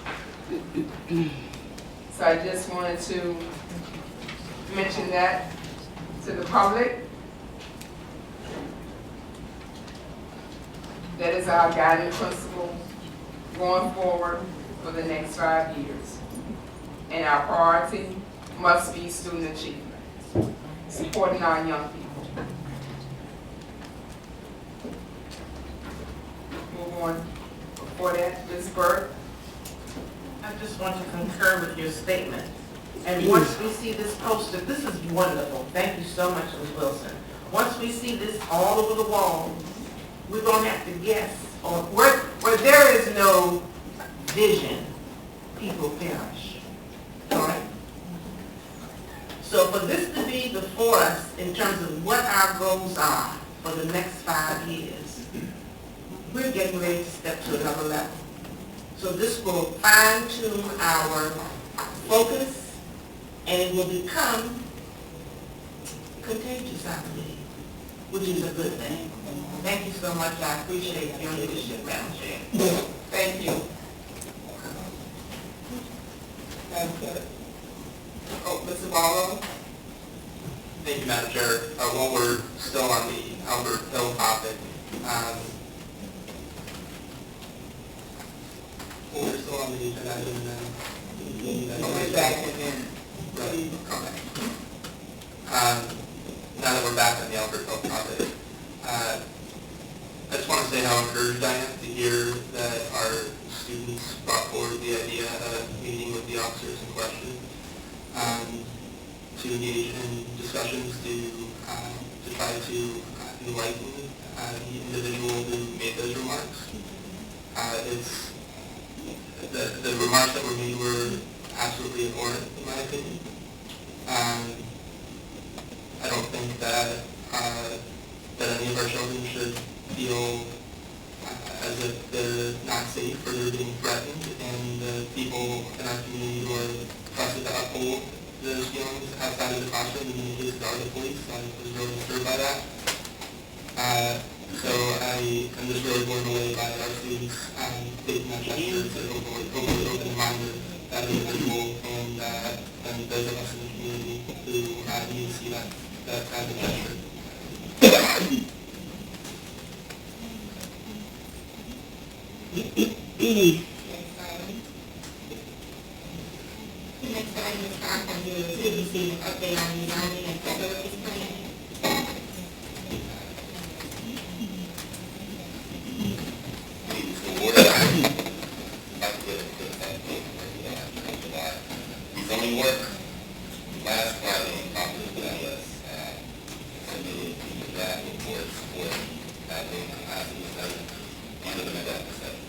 So I just wanted to mention that to the public. That is our guiding principle going forward for the next 5 years. And our priority must be student achievement, supporting our young people. Move on. Before that, Ms. Burke. I just want to concur with your statement. And once we see this posted, this is wonderful. Thank you so much, Ms. Wilson. Once we see this all over the wall, we're going to have to guess. Or where there is no vision, people perish. All right? So for this to be before us in terms of what our goals are for the next 5 years, we're getting ready to step to another level. So this will fine-tune our focus, and it will become contagious, I believe, which is a good thing. Thank you so much. I appreciate your leadership, Madam Chair. Thank you. Oh, Mr. Barlow? Thank you, Madam Chair. While we're still on the Albert Hill topic, we're still on the agenda item and then back in. Right. Okay. Now that we're back on the Albert Hill topic, I just want to say how encouraged I am to hear that our students brought forward the idea of meeting with the officers in question to engage in discussions to try to enlighten the individual who made those remarks. The remarks that were made were absolutely abhorrent, in my opinion. I don't think that any of our children should feel as if they're not safe or they're being threatened, and the people in our community who are trusted to uphold those feelings outside of the classroom, in many cases are the police. I was really disturbed by that. So I am just really blown away by our students taking that gesture to hopefully open the mind of that individual and those of us in the community who need to see that kind of gesture. Next item is back on your CDC update on rezoning and facilities plan. Rezoning work. Last Friday, Congress submitted the draft report for that being capacity study and the medical study.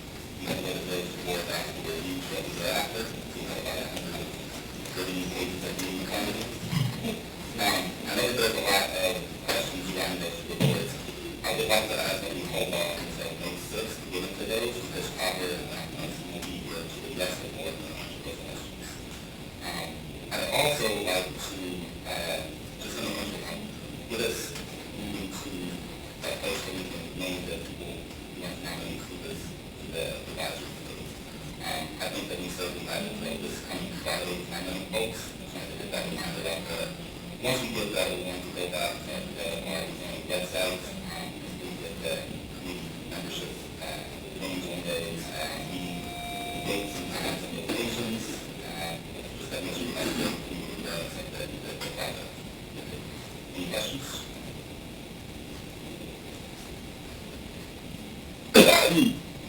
You have to go to those reports after the review shortly thereafter. So you know about 130 pages of the economy. Now, I know there's a lot of questions around those reports. I would like to ask that we hold off until May 6th to get into those, because Congress will be here to address the board on those questions. I'd also like to just mention, with us moving to that place where we can name the people who want to nominate to the advisory committee. I think that we certainly have to play this coming Friday, and I know folks trying to get that reminded that once we get that, we're going to go back and our website, because we get the committee membership, names on days, meeting dates and times and locations, just that makes you have to any questions?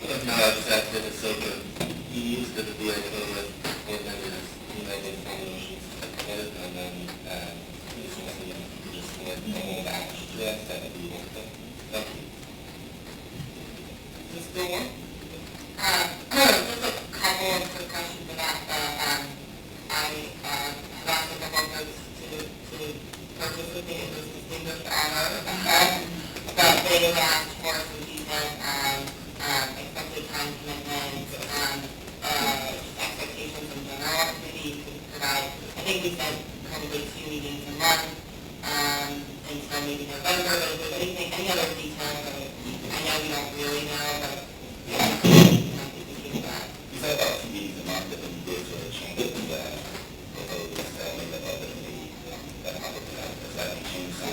If not, I'll just ask for the sake of ease, typically I go with board members, united combinations, and then just want to just hold action. move on. Thank you. Ms. Thorne? Just a couple of quick questions about I have asked a couple of folks to participate in this distinguished honor. But they have asked for some details on expected time commitments, expectations in general. Maybe you could provide, I think we said probably 2 meetings a month, until maybe November, but if there's anything, any other details that I know we don't really know, but you said about 2 meetings a month, but then you did sort of change it to that proposed settlement of the committee that that may change. So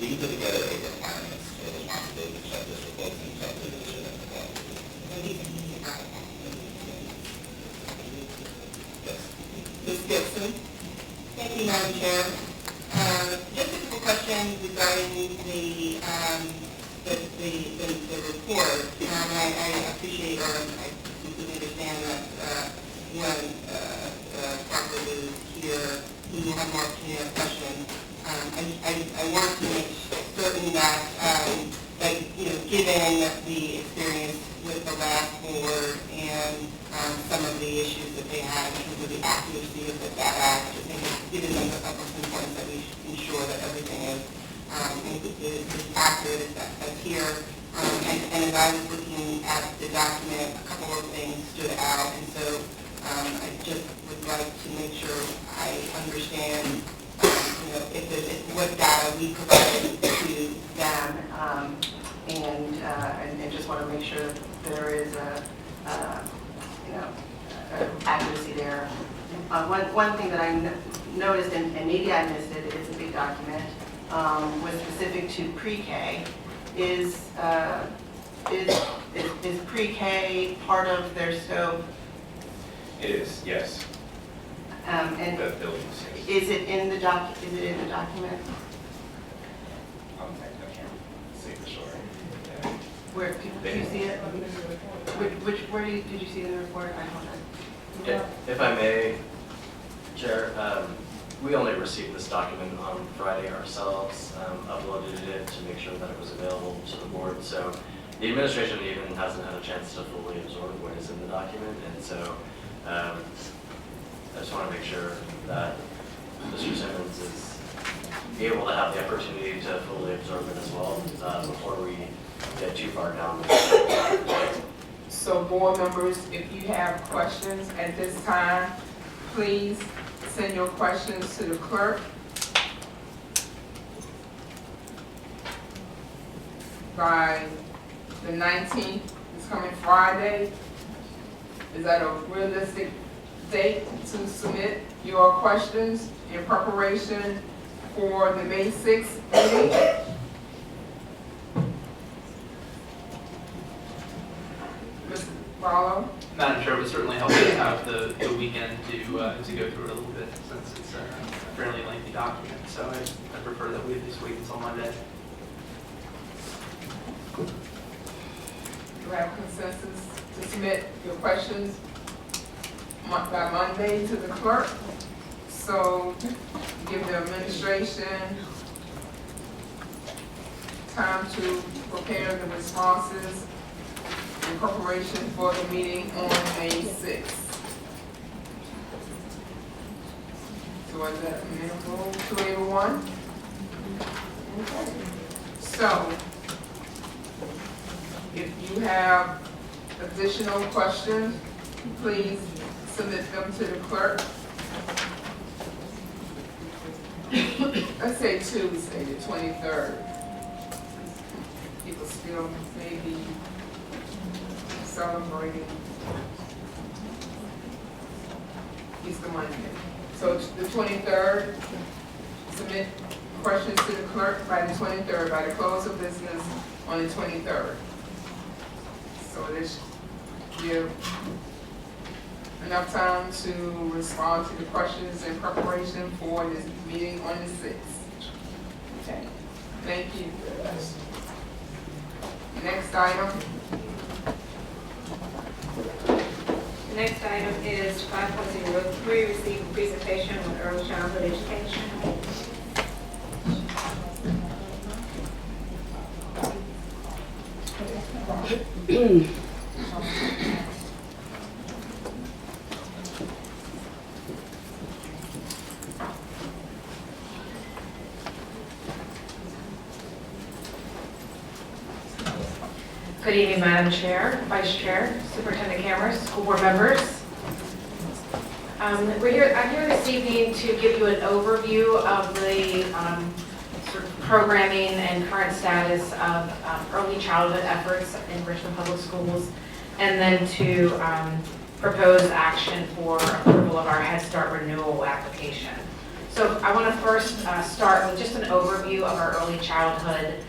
we can put together a requirements for the responsibility checklist for folks and checklist that should have the Yes. Ms. Gibson? Thank you, Madam Chair. Just a couple questions regarding the report. I appreciate, or I completely understand that when Dr. is here, we will have more opportunity of questions. I want to make certain that, given the experience with the last board and some of the issues that they had in terms of the accuracy of the data, I just think it's given them the utmost importance that we ensure that everything is accurate as here. And as I was looking at the document, a couple of things stood out, and so I just would like to make sure I understand, what data we provided to them, and just want to make sure that there is accuracy there. One thing that I noticed, and maybe I missed it, it's a big document, was specific to pre-K. Is pre-K part of their scope? It is, yes. And The buildings. is it in the document? I can't say for sure. Yeah. Where did you see it? Where did you see it in the report? I don't know. If I may, Chair, we only received this document on Friday ourselves, uploaded it to make sure that it was available to the board. So the administration even hasn't had a chance to fully absorb what is in the document, and so I just want to make sure that Mr. Simmons is able to have the opportunity to fully absorb it as well before we get too far down. So board members, if you have questions at this time, please send your questions to the clerk by the 19th. It's coming Friday. Is that a realistic date to submit your questions in preparation for the May 6th meeting? Mr. Barlow? Madam Chair, it would certainly help to have the weekend to go through it a little bit, since it's a fairly lengthy document. So I prefer that we just wait until Monday. You have consensus to submit your questions by Monday to the clerk, so give the administration time to prepare the responses in preparation for the meeting on May 6th. So is that amenable to everyone? Okay. So, if you have additional questions, please submit them to the clerk. Let's say Tuesday, the 23rd. People still may be celebrating Easter Monday. So the 23rd, submit questions to the clerk by the 23rd, by the close of business on the 23rd. So this give enough time to respond to the questions in preparation for this meeting on the 6th. Okay, thank you. Next item. The next item is 5.03, receive a presentation on early childhood education. Good evening, Madam Chair, Vice Chair, Superintendent Cameras, school board members. I'm here this evening to give you an overview of the sort of programming and current status of early childhood efforts in Richmond Public Schools, and then to propose action for approval of our Head Start renewal application. So I want to first start with just an overview of our early childhood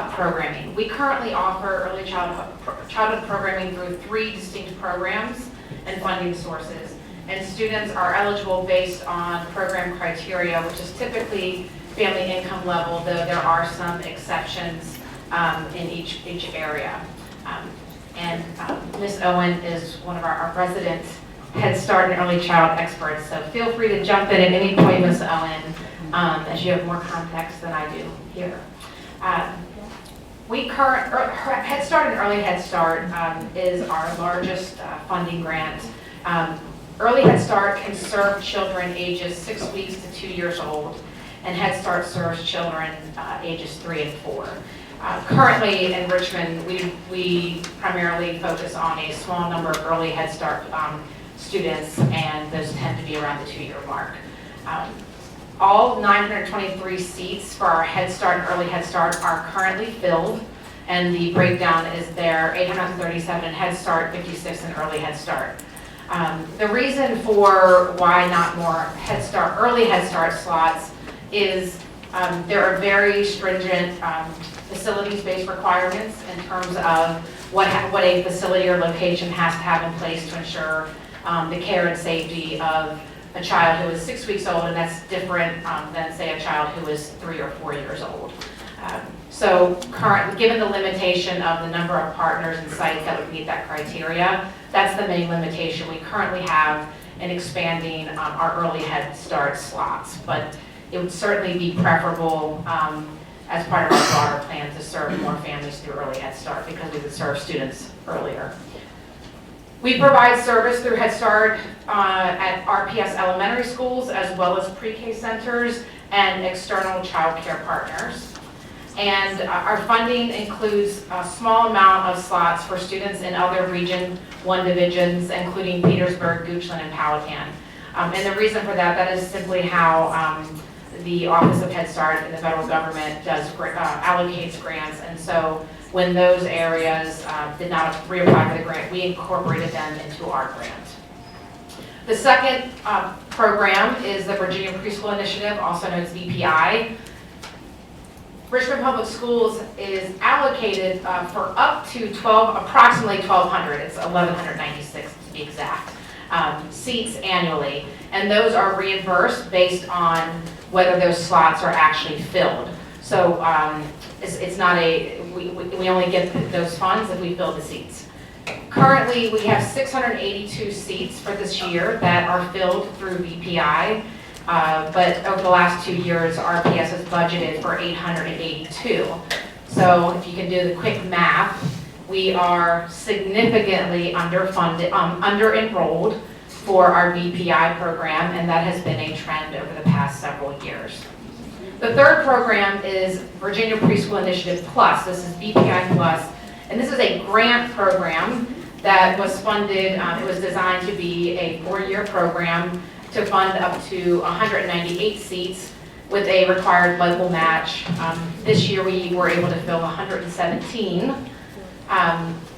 programming. We currently offer early childhood programming through 3 distinct programs and funding sources. And students are eligible based on program criteria, which is typically family income level, though there are some exceptions in each area. Ms. Owen is one of our resident Head Start and early child experts, so feel free to jump in at any point, Ms. Owen, as you have more context than I do here. Head Start and Early Head Start is our largest funding grant. Early Head Start can serve children ages 6 weeks to 2 years old, and Head Start serves children ages 3 and 4. Currently in Richmond, we primarily focus on a small number of early Head Start students, and those tend to be around the 2-year mark. All 923 seats for our Head Start and Early Head Start are currently filled, and the breakdown is there: 837 in Head Start, 56 in Early Head Start. The reason for why not more Early Head Start slots is there are very stringent facilities-based requirements in terms of what a facility or location has to have in place to ensure the care and safety of a child who is 6 weeks old, and that's different than, say, a child who is 3 or 4 years old. So given the limitation of the number of partners and sites that would meet that criteria, that's the main limitation we currently have in expanding our early Head Start slots. But it would certainly be preferable as part of our broader plan to serve more families through early Head Start, because we would serve students earlier. We provide service through Head Start at RPS elementary schools, as well as pre-K centers and external child care partners. And our funding includes a small amount of slots for students in other Region 1 divisions, including Petersburg, Goochland, and Powhatan. And the reason for that is simply how the Office of Head Start in the federal government allocates grants. And so when those areas did not reapply for the grant, we incorporated them into our grant. The second program is the Virginia Preschool Initiative, also known as VPI. Richmond Public Schools is allocated for up to approximately 1,200, it's 1,196 to be exact, seats annually. And those are reimbursed based on whether those slots are actually filled. So it's not we only get those funds if we fill the seats. Currently, we have 682 seats for this year that are filled through VPI. But over the last 2 years, RPS has budgeted for 882. So if you can do the quick math, we are significantly underfunded, under-enrolled for our VPI program, and that has been a trend over the past several years. The third program is Virginia Preschool Initiative Plus. This is VPI Plus, and this is a grant program that was funded. It was designed to be a 4-year program to fund up to 198 seats with a required local match. This year we were able to fill 117.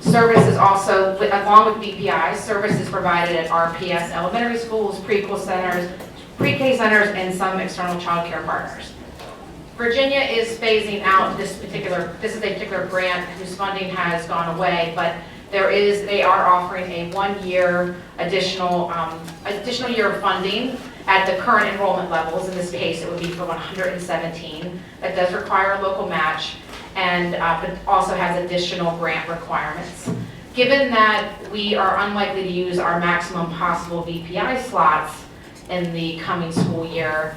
Services also, along with VPI, services provided at RPS elementary schools, pre-K centers, and some external child care partners. Virginia is phasing out this is a particular grant whose funding has gone away, but they are offering a 1-year additional year of funding at the current enrollment levels. In this case, it would be for 117. That does require a local match, and but also has additional grant requirements. Given that we are unlikely to use our maximum possible VPI slots in the coming school year,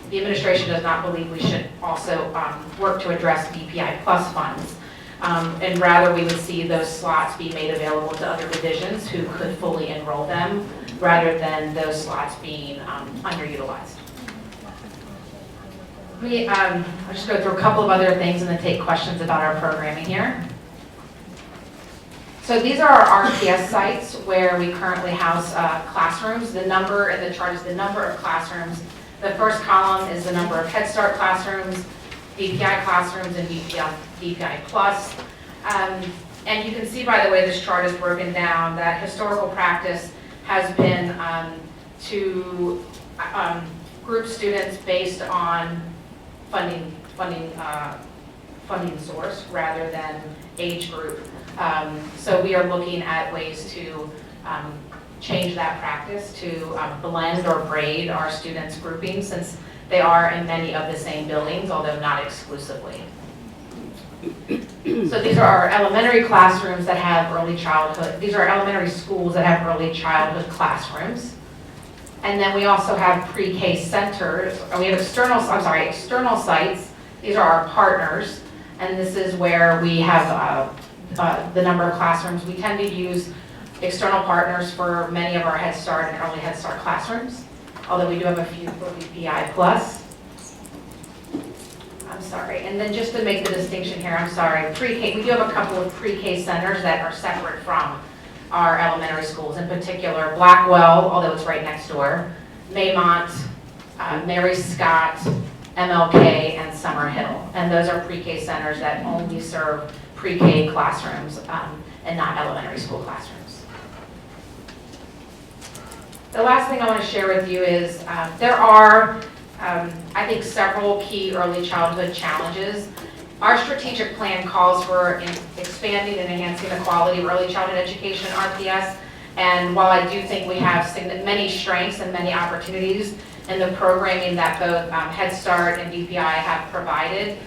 The administration does not believe we should also work to address BPI plus funds. And rather, we would see those slots be made available to other divisions who could fully enroll them, rather than those slots being underutilized. I'll just go through a couple of other things and then take questions about our programming here. So these are our RPS sites where we currently house classrooms. The number in the chart is the number of classrooms. The first column is the number of Head Start classrooms, DPI classrooms, and DPI plus. And you can see, by the way, this chart is broken down, that historical practice has been to group students based on funding source rather than age group. So we are looking at ways to change that practice to blend or braid our students' grouping, since they are in many of the same buildings, although not exclusively. So these are our elementary classrooms that have early childhood. These are elementary schools that have early childhood classrooms. And then we also have pre-K centers, or we have external sites. These are our partners, and this is where we have the number of classrooms. We tend to use external partners for many of our Head Start and early Head Start classrooms, although we do have a few for BPI plus. I'm sorry, and then just to make the distinction here, I'm sorry, pre-K, we do have a couple of pre-K centers that are separate from our elementary schools, in particular Blackwell, although it's right next door, Maymont, Mary Scott, MLK, and Summer Hill. And those are pre-K centers that only serve pre-K classrooms and not elementary school classrooms. The last thing I want to share with you is there are, I think, several key early childhood challenges. Our strategic plan calls for expanding and enhancing the quality of early childhood education, RPS, and while I do think we have many strengths and many opportunities in the programming that both Head Start and DPI have provided,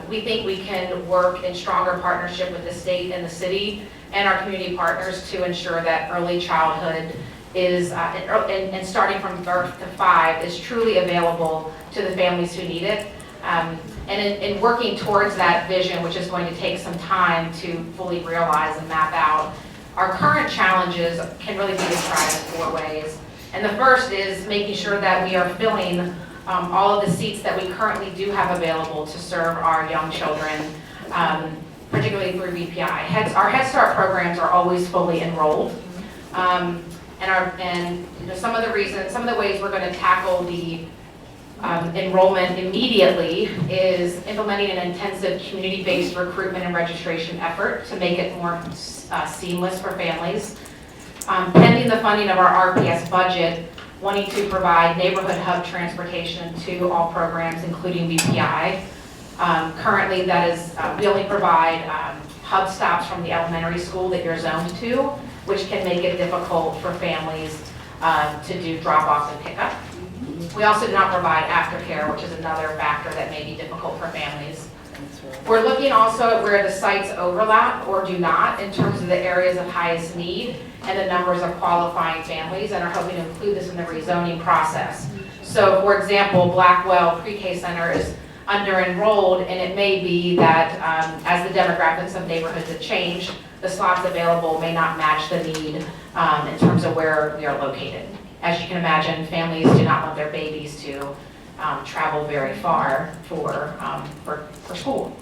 we think we can work in stronger partnership with the state and the city and our community partners to ensure that early childhood is, and starting from birth to 5, is truly available to the families who need it. And in working towards that vision, which is going to take some time to fully realize and map out, our current challenges can really be described in 4 ways. And the first is making sure that we are filling all of the seats that we currently do have available to serve our young children, particularly through BPI. Our Head Start programs are always fully enrolled. And some of the ways we're going to tackle the enrollment immediately is implementing an intensive community-based recruitment and registration effort to make it more seamless for families. Pending the funding of our RPS budget, wanting to provide neighborhood hub transportation to all programs, including BPI. Currently, that is, we only provide hub stops from the elementary school that you're zoned to, which can make it difficult for families to do drop-offs and pickup. We also do not provide aftercare, which is another factor that may be difficult for families. We're looking also at where the sites overlap or do not in terms of the areas of highest need and the numbers of qualifying families, and are hoping to include this in the rezoning process. So, for example, Blackwell Pre-K Center is under-enrolled, and it may be that as the demographics of neighborhoods have changed, the slots available may not match the need in terms of where we are located. As you can imagine, families do not want their babies to travel very far for school.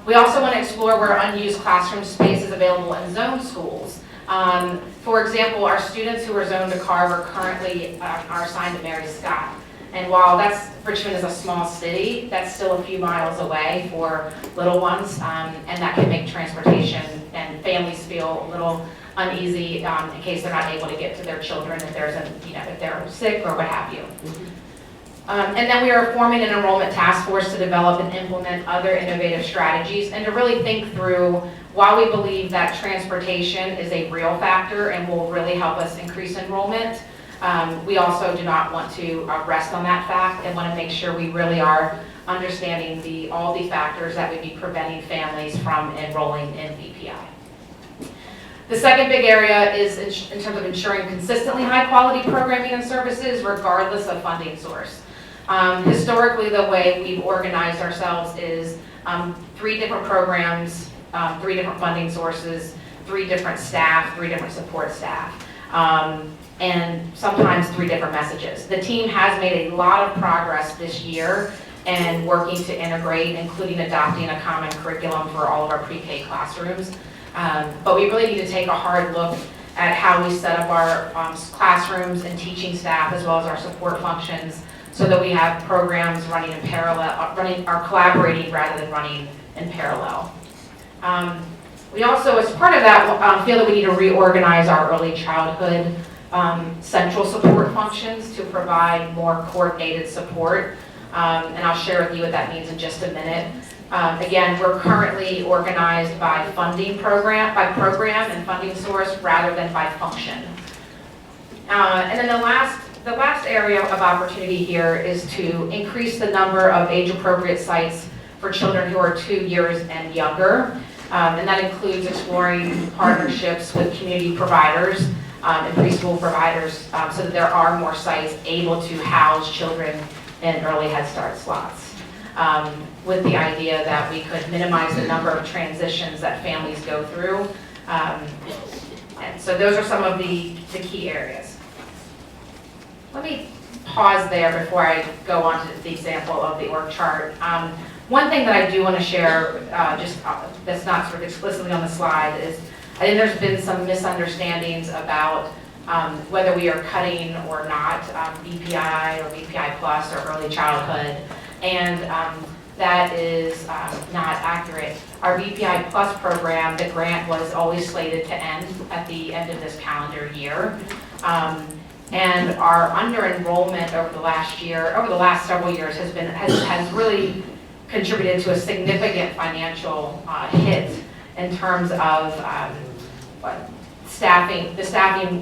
We also want to explore where unused classroom space is available in zone schools. For example, our students who are zoned to Carver currently are assigned to Mary Scott. And while Richmond is a small city, that's still a few miles away for little ones, and that can make transportation and families feel a little uneasy in case they're not able to get to their children if they're sick or what have you. And then we are forming an enrollment task force to develop and implement other innovative strategies and to really think through, while we believe that transportation is a real factor and will really help us increase enrollment, we also do not want to rest on that fact and want to make sure we really are understanding all the factors that would be preventing families from enrolling in BPI. The second big area is in terms of ensuring consistently high-quality programming and services regardless of funding source. Historically, the way we've organized ourselves is 3 different programs, 3 different funding sources, 3 different staff, 3 different support staff, and sometimes 3 different messages. The team has made a lot of progress this year and working to integrate, including adopting a common curriculum for all of our pre-K classrooms. But we really need to take a hard look at how we set up our classrooms and teaching staff as well as our support functions so that we have programs running in parallel, are collaborating rather than running in parallel. We also, as part of that, feel that we need to reorganize our early childhood central support functions to provide more coordinated support. And I'll share with you what that means in just a minute. Again, we're currently organized by program and funding source rather than by function. And then the last area of opportunity here is to increase the number of age-appropriate sites for children who are 2 years and younger. And that includes exploring partnerships with community providers and preschool providers so that there are more sites able to house children in early Head Start slots, with the idea that we could minimize the number of transitions that families go through. And so those are some of the key areas. Let me pause there before I go on to the example of the org chart. One thing that I do want to share, that's not sort of explicitly on the slide, is I think there's been some misunderstandings about whether we are cutting or not BPI or BPI Plus or early childhood, and that is not accurate. Our BPI Plus program, the grant was always slated to end at the end of this calendar year. And our under-enrollment over the last several years has really contributed to a significant financial hit in terms of staffing.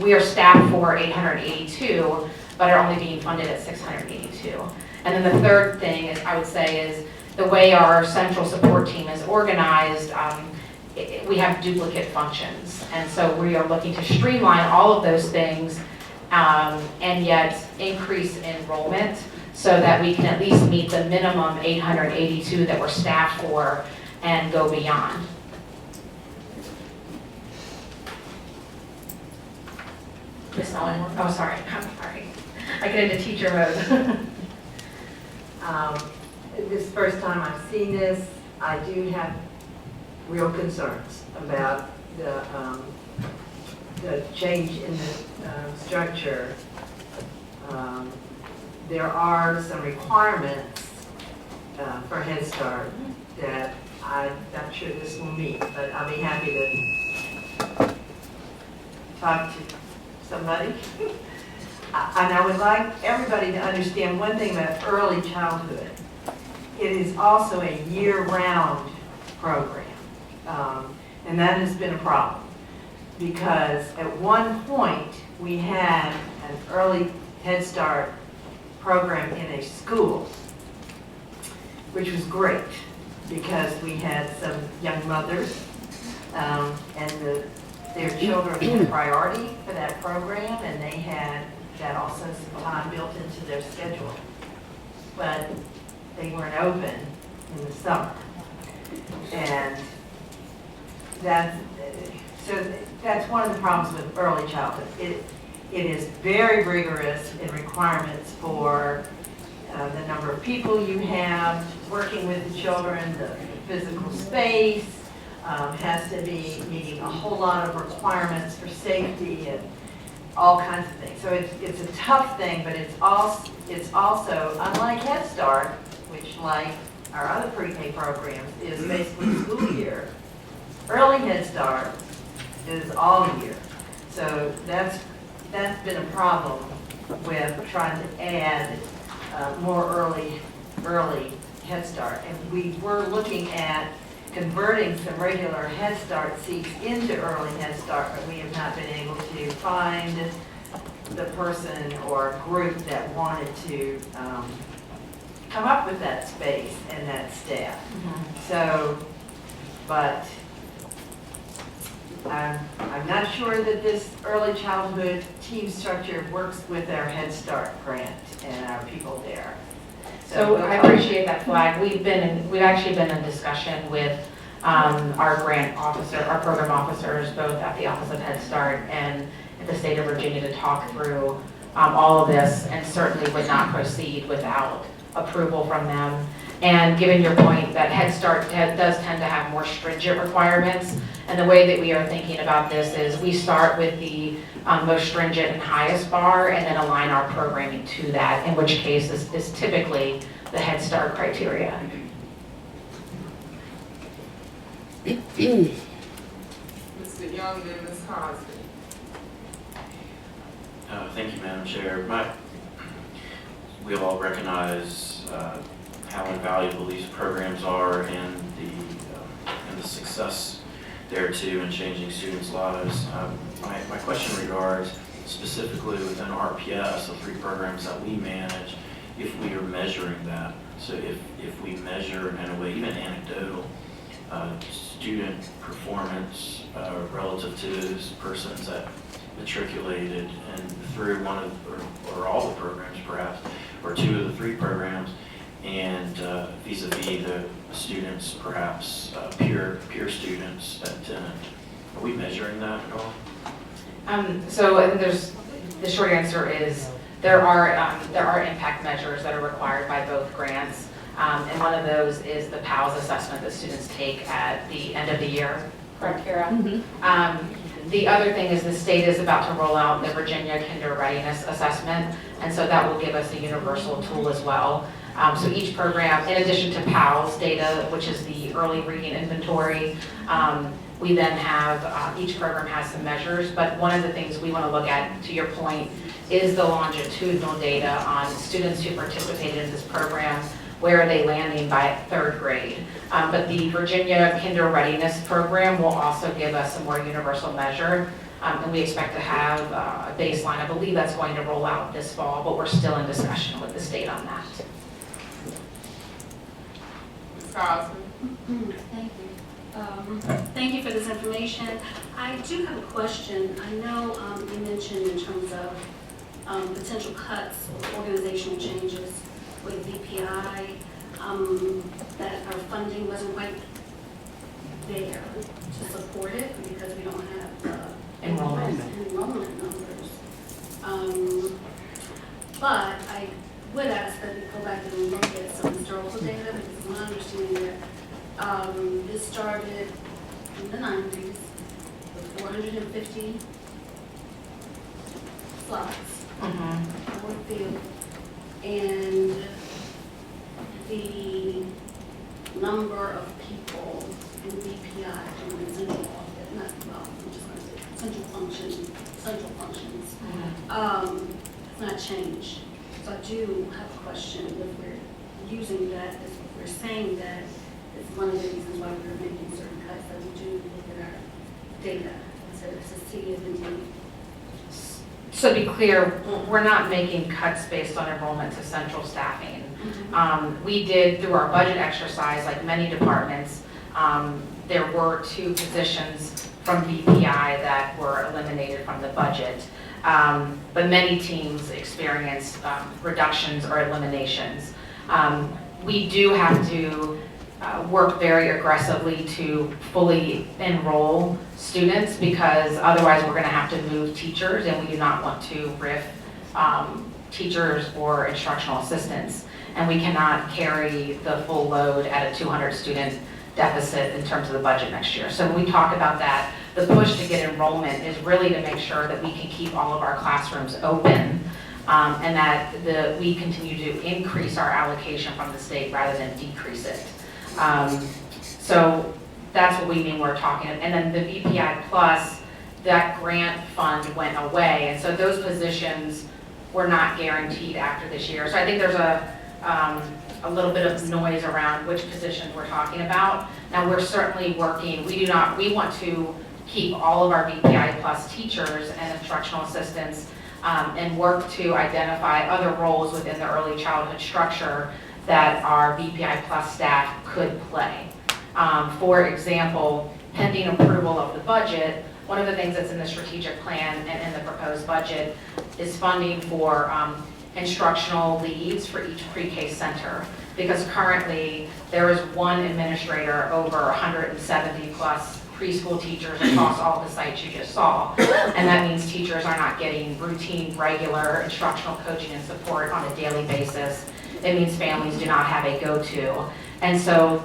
We are staffed for 882, but are only being funded at 682. And then the third thing is, I would say, is the way our central support team is organized. We have duplicate functions, and so we are looking to streamline all of those things and yet increase enrollment so that we can at least meet the minimum 882 that we're staffed for and go beyond. Miss Owen? Oh, sorry. I'm sorry. I get into teacher mode. This is the first time I've seen this. I do have real concerns about the change in the structure. There are some requirements for Head Start that I'm not sure this will meet, but I'll be happy to talk to somebody. And I would like everybody to understand one thing about early childhood. It is also a year-round program, and that has been a problem because at one point we had an early Head Start program in a school, which was great because we had some young mothers and their children had priority for that program, and they had that also some time built into their schedule. But they weren't open in the summer. And that's one of the problems with early childhood. It is very rigorous in requirements for the number of people you have working with the children, the physical space, has to be meeting a whole lot of requirements for safety and all kinds of things. So it's a tough thing, but it's also, unlike Head Start, which like our other pre-K programs is basically school year, early Head Start is all year. So that's been a problem with trying to add more early Head Start. And we were looking at converting some regular Head Start seats into early Head Start, but we have not been able to find the person or group that wanted to come up with that space and that staff. So, but I'm not sure that this early childhood team structure works with our Head Start grant and our people there. So I appreciate that flag. We've actually been in discussion with our grant officer, our program officers, both at the Office of Head Start and at the state of Virginia to talk through all of this, and certainly would not proceed without approval from them. And given your point that Head Start does tend to have more stringent requirements, and the way that we are thinking about this is we start with the most stringent and highest bar and then align our programming to that, in which case is typically the Head Start criteria. Mr. Young and Ms. Cosby. Thank you, Madam Chair. We all recognize how invaluable these programs are and the success there too in changing students' lives. My question regards specifically within RPS, the 3 programs that we manage, if we are measuring that. So if we measure in a way, even anecdotal, student performance relative to those persons that matriculated and through one of or all the programs perhaps, or 2 of the 3 programs, and vis-a-vis the students, perhaps peer students that didn't. Are we measuring that at all? So I think the short answer is there are impact measures that are required by both grants. And one of those is the PALS assessment that students take at the end of the year. Correct, Kara? Mm-hmm. The other thing is the state is about to roll out the Virginia Kinder Readiness Assessment, and so that will give us a universal tool as well. So each program, in addition to PALS data, which is the early reading inventory, we then have, each program has some measures, but one of the things we want to look at, to your point, is the longitudinal data on students who participated in this program. Where are they landing by 3rd grade? But the Virginia Kinder Readiness Program will also give us a more universal measure. And we expect to have a baseline. I believe that's going to roll out this fall, but we're still in discussion with the state on that. Ms. Cosby. Thank you. Thank you for this information. I do have a question. I know you mentioned in terms of potential cuts or organizational changes with VPI, that our funding wasn't quite there to support it because we don't have enrollment numbers. But I would ask that we go back and look at some historical data, because my understanding that this started in the 90s with 450 slots for the field. And the number of people in BPI doing central office, not, well, I'm just going to say central functions, it's not changed. So I do have a question, if we're using that, if we're saying that it's one of the reasons why we're making certain cuts, that we do look at our data to see if indeed. So to be clear, we're not making cuts based on enrollment to central staffing. We did, through our budget exercise, like many departments, there were 2 positions from VPI that were eliminated from the budget. But many teams experienced reductions or eliminations. We do have to work very aggressively to fully enroll students, because otherwise we're going to have to move teachers, and we do not want to RIF teachers or instructional assistants. And we cannot carry the full load at a 200 student deficit in terms of the budget next year. So when we talk about that, the push to get enrollment is really to make sure that we can keep all of our classrooms open, and that we continue to increase our allocation from the state rather than decrease it. So that's what we mean we're talking. And then the VPI Plus, that grant fund went away, and so those positions were not guaranteed after this year. So I think there's a little bit of noise around which positions we're talking about. Now we're certainly working, we want to keep all of our VPI Plus teachers and instructional assistants, and work to identify other roles within the early childhood structure that our VPI Plus staff could play. For example, pending approval of the budget, one of the things that's in the strategic plan and in the proposed budget is funding for instructional leads for each pre-K center. Because currently, there is one administrator over 170 plus preschool teachers across all the sites you just saw. And that means teachers are not getting routine, regular instructional coaching and support on a daily basis. It means families do not have a go-to. And so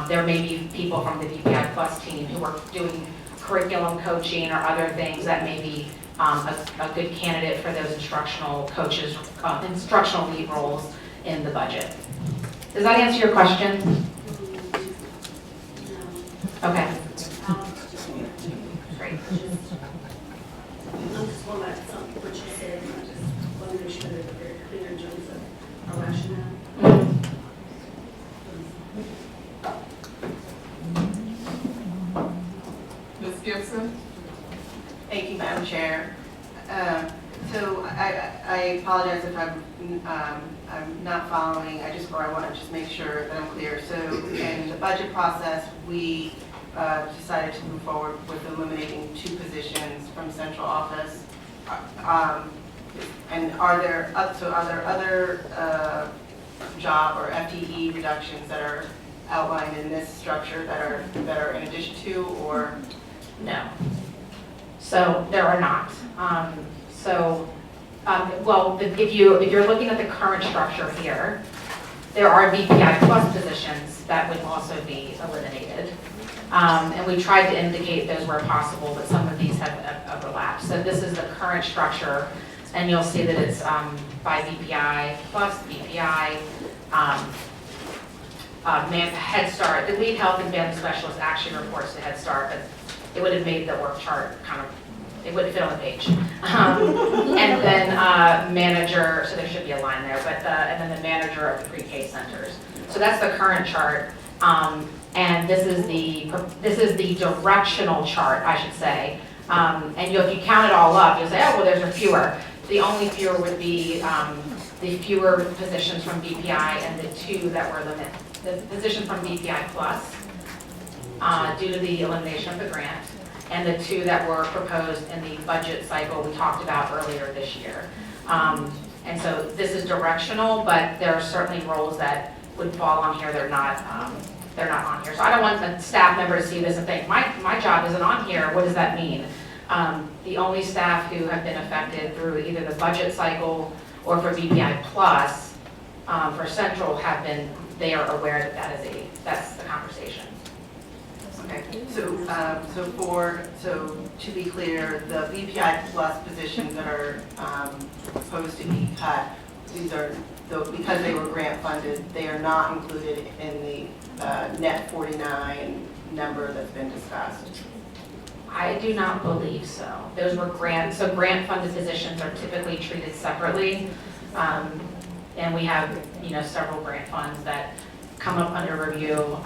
there may be people from the VPI Plus team who are doing curriculum coaching or other things that may be a good candidate for those instructional coaches, instructional lead roles in the budget. Does that answer your question? Okay. Great. I'm just going back to something what you said, and I just want to make sure that we're very clear in terms of our rationale. Ms. Gibson? Thank you, Madam Chair. So I apologize if I'm not following. I want to just make sure that I'm clear. So in the budget process, we decided to move forward with eliminating 2 positions from central office. And are there other job or FTE reductions that are outlined in this structure that are in addition to, or? No. So there are not. Well, if you're looking at the current structure here, there are VPI Plus positions that would also be eliminated. And we tried to indicate those where possible, but some of these have overlapped. So this is the current structure, and you'll see that it's by VPI Plus, VPI, Head Start. The lead health and family specialist actually reports to Head Start, but it would have made the work chart kind of, it wouldn't fit on the page. And then manager, so there should be a line there, but and then the manager of the pre-K centers. So that's the current chart. And this is the directional chart, I should say. And if you count it all up, you'll say, oh, well, there's a fewer. The only fewer would be the fewer positions from BPI and the 2 that were limited. The position from BPI Plus due to the elimination of the grant, and the 2 that were proposed in the budget cycle we talked about earlier this year. And so this is directional, but there are certainly roles that would fall on here. They're not on here. So I don't want the staff member to see this and think, my job isn't on here. What does that mean? The only staff who have been affected through either the budget cycle or for VPI Plus for Central they are aware that that's the conversation. Okay, so to be clear, the VPI Plus positions that are supposed to be cut, these are, because they were grant funded, they are not included in the net 49 number that's been discussed. I do not believe so. Those were grant funded positions are typically treated separately. And we have, several grant funds that come up under review,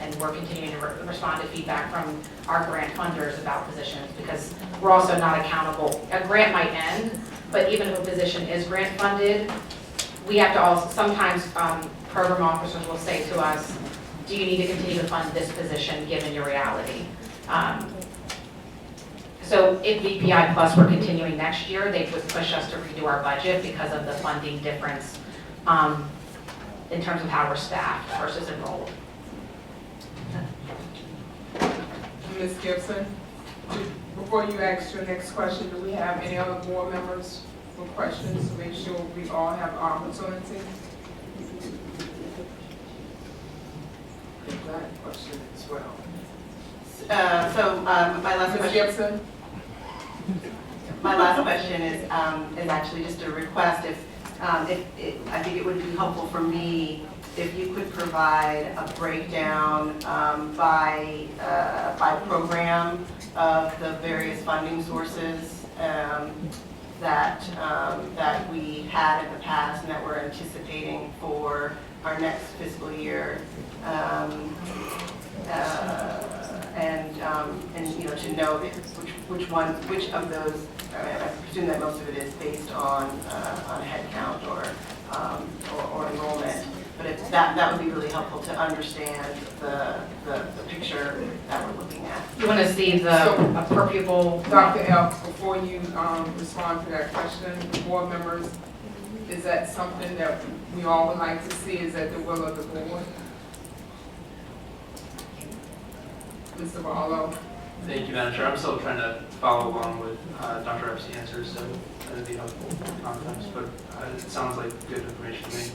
and we're continuing to respond to feedback from our grant funders about positions, because we're also not accountable. A grant might end, but even if a position is grant funded, we have to also, sometimes program officers will say to us, do you need to continue to fund this position given your reality? So if VPI Plus were continuing next year, they would push us to redo our budget because of the funding difference in terms of how we're staffed versus enrolled. Ms. Gibson, before you ask your next question, do we have any other board members for questions to make sure we all have opportunity? That question as well. My last Ms. question. Gibson? My last question is actually just a request. I think it would be helpful for me if you could provide a breakdown by program of the various funding sources that we had in the past and that we're anticipating for our next fiscal year. And to know which of those. I presume that most of it is based on head count or enrollment. But if that would be really helpful to understand the picture that we're looking at. You want to see the per pupil? Dr. Elks, before you respond to that question, board members, is that something that we all would like to see? Is that the will of the board? Mr. Barlow? Thank you, Madam Chair. I'm still trying to follow along with Dr. Epps' answers, so that would be helpful context, but it sounds like good information to me.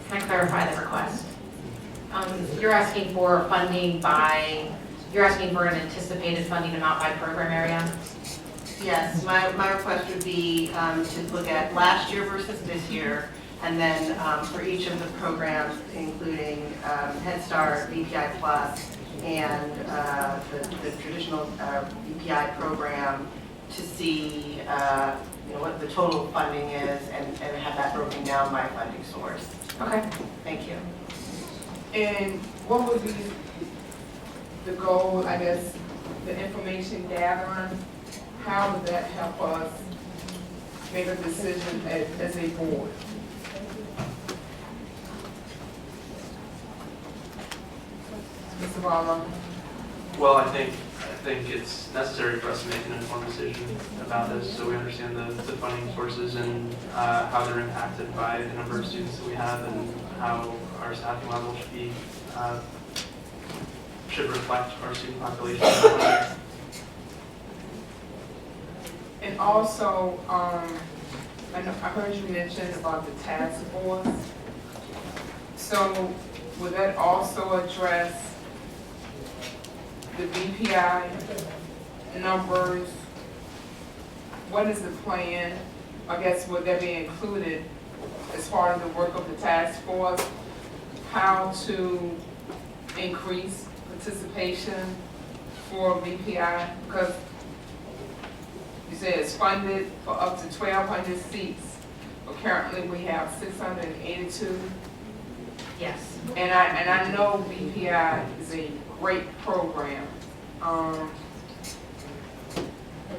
Can I clarify the request? You're asking for funding by, you're asking for an anticipated funding amount by program area? Yes, my request would be to look at last year versus this year, and then for each of the programs, including Head Start, BPI Plus, and the traditional BPI program, to see what the total funding is and have that broken down by funding source. Okay. Thank you. And what would be the goal, I guess, the information gathering? How would that help us make a decision as a board? Mr. Barlow? Well, I think it's necessary for us to make an informed decision about this, so we understand the funding sources and how they're impacted by the number of students that we have and how our staffing level should reflect our student population. And also, I heard you mention about the task force. So would that also address the BPI numbers? What is the plan? I guess would that be included as part of the work of the task force? How to increase participation for BPI? Because you said it's funded for up to 1,200 seats, but currently we have 682. Yes. And I know BPI is a great program.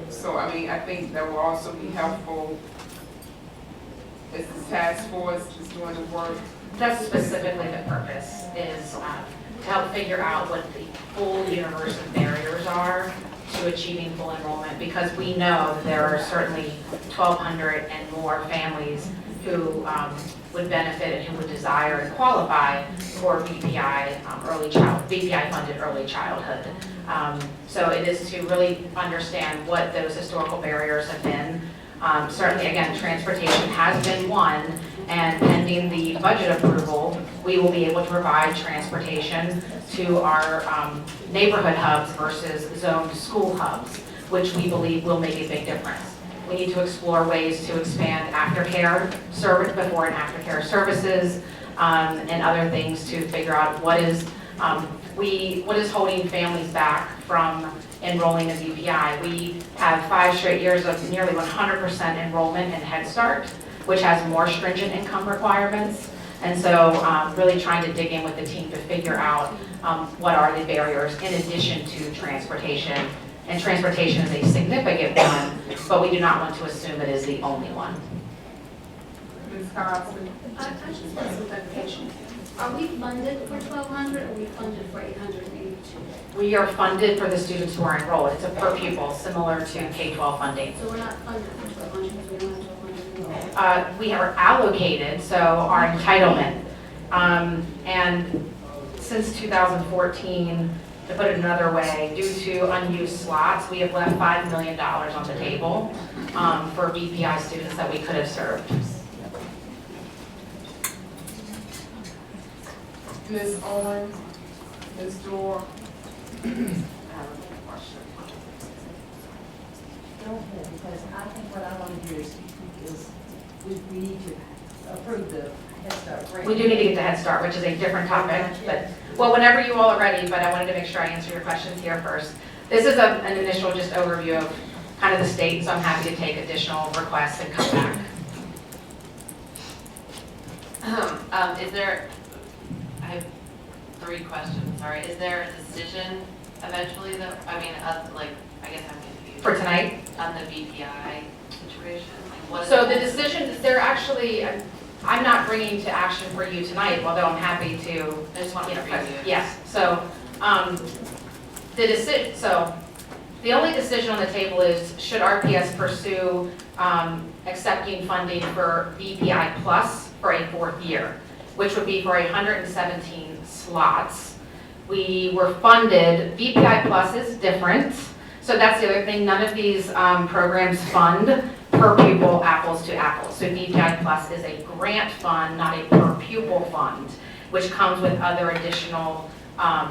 So I mean, I think that will also be helpful as the task force is doing the work. That's specifically the purpose, is to help figure out what the full universe of barriers are to achieving full enrollment, because we know that there are certainly 1,200 and more families who would benefit and who would desire and qualify for BPI BPI funded early childhood. So it is to really understand what those historical barriers have been. Certainly, again, transportation has been one, and pending the budget approval, we will be able to provide transportation to our neighborhood hubs versus zoned school hubs, which we believe will make a big difference. We need to explore ways to expand aftercare service, before and aftercare services, and other things to figure out what is holding families back from enrolling in BPI. We have 5 straight years of nearly 100% enrollment in Head Start, which has more stringent income requirements. And so really trying to dig in with the team to figure out what are the barriers in addition to transportation. And transportation is a significant one, but we do not want to assume it is the only one. Ms. Carlson? I just want some clarification. Are we funded for 1,200 or are we funded for 882? We are funded for the students who are enrolled. It's a per pupil, similar to K-12 funding. So we're not funded for 1,200 because we don't have 1,200 enrolled. We are allocated, so our entitlement. And since 2014, to put it another way, due to unused slots, we have left $5 million on the table for BPI students that we could have served. Ms. Owens, Ms. Dorr. Go ahead, because I think what I want to do is we need to approve the Head Start grant. We do need to get to Head Start, which is a different topic, but, well, whenever you all are ready, but I wanted to make sure I answer your questions here first. This is an initial just overview of kind of the state, so I'm happy to take additional requests and come back. I have 3 questions, sorry. Is there a decision eventually that, I mean, I guess I'm confused. For tonight? On the VPI situation? Like what? So the decisions, they're actually, I'm not bringing to action for you tonight, although I'm happy to. I just want to preview. Yes, so, the only decision on the table is, should RPS pursue accepting funding for VPI Plus for a 4th year, which would be for 117 slots. We were funded, VPI Plus is different, so that's the other thing, none of these programs fund per pupil, apples to apples. So VPI Plus is a grant fund, not a per pupil fund, which comes with other additional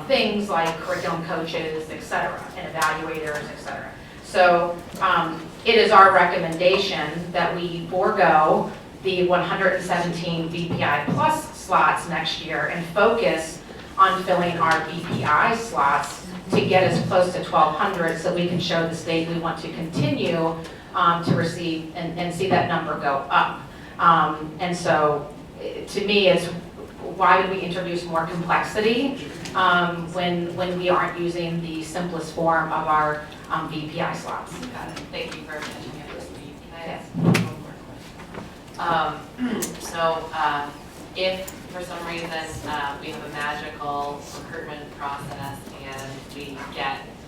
things like curriculum coaches, et cetera, and evaluators, et cetera. So it is our recommendation that we forego the 117 VPI Plus slots next year and focus on filling our VPI slots to get us close to 1,200 so we can show the state we want to continue to receive and see that number go up. And so to me, it's why would we introduce more complexity when we aren't using the simplest form of our VPI slots? Got it. Thank you for mentioning it. Can I ask Yes. one more question? If for some reason we have a magical recruitment process and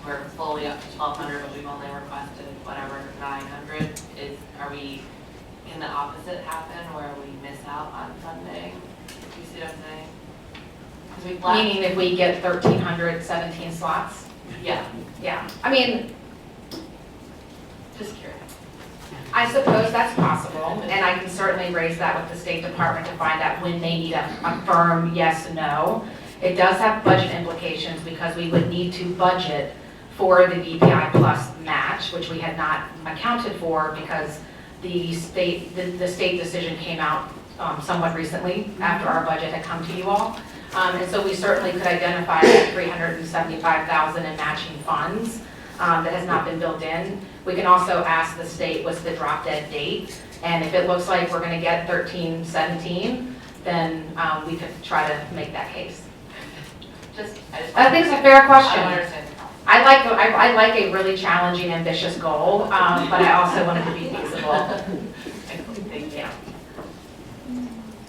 we're fully up to 1,200, but we've only requested whatever 900, can the opposite happen where we miss out on funding? You see what I'm saying? 'Cause we've left. Meaning if we get 1,317 slots? Yeah. Yeah, I mean, Just curious. I suppose that's possible, and I can certainly raise that with the State Department to find out when they need a firm yes, no. It does have budget implications because we would need to budget for the VPI Plus match, which we had not accounted for because the state decision came out somewhat recently after our budget had come to you all. And so we certainly could identify that 375,000 in matching funds that has not been built in. We can also ask the state what's the drop dead date, and if it looks like we're going to get 1317, then we could try to make that case. I think it's a fair question. I don't understand. I like a really challenging, ambitious goal, but I also want it to be feasible. Thank you.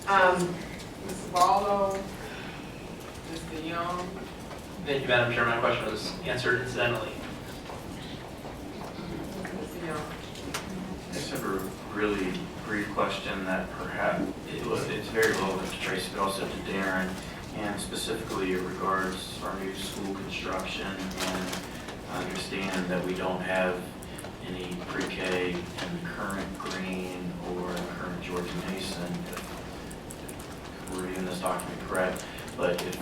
Mr. Barlow, Mr. Young. Thank you, Madam Chair. My question was answered incidentally. Mr. Young. I just have a really brief question that perhaps it's very relevant to Tracy, but also to Darren, and specifically it regards our new school construction. And I understand that we don't have any pre-K in the current Green or the current George Mason, if we're reading this document correct, but if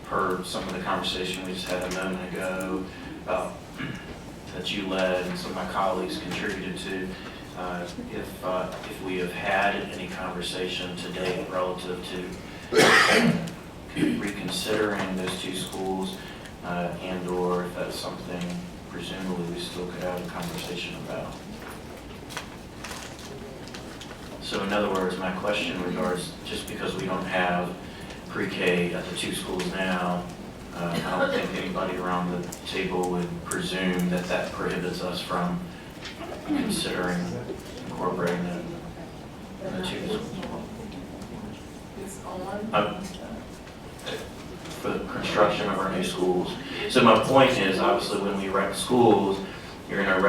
per some of the conversation we just had a moment ago that you led and some of my colleagues contributed to, if we have had any conversation today relative to reconsidering those two schools, and or if that's something presumably we still could have a conversation about. So in other words, my question regards, just because we don't have pre-K at the two schools now, I don't think anybody around the table would presume that that prohibits us from considering incorporating the two schools. It's on. For the construction of our new schools. So my point is, obviously, when we erect schools, you're going to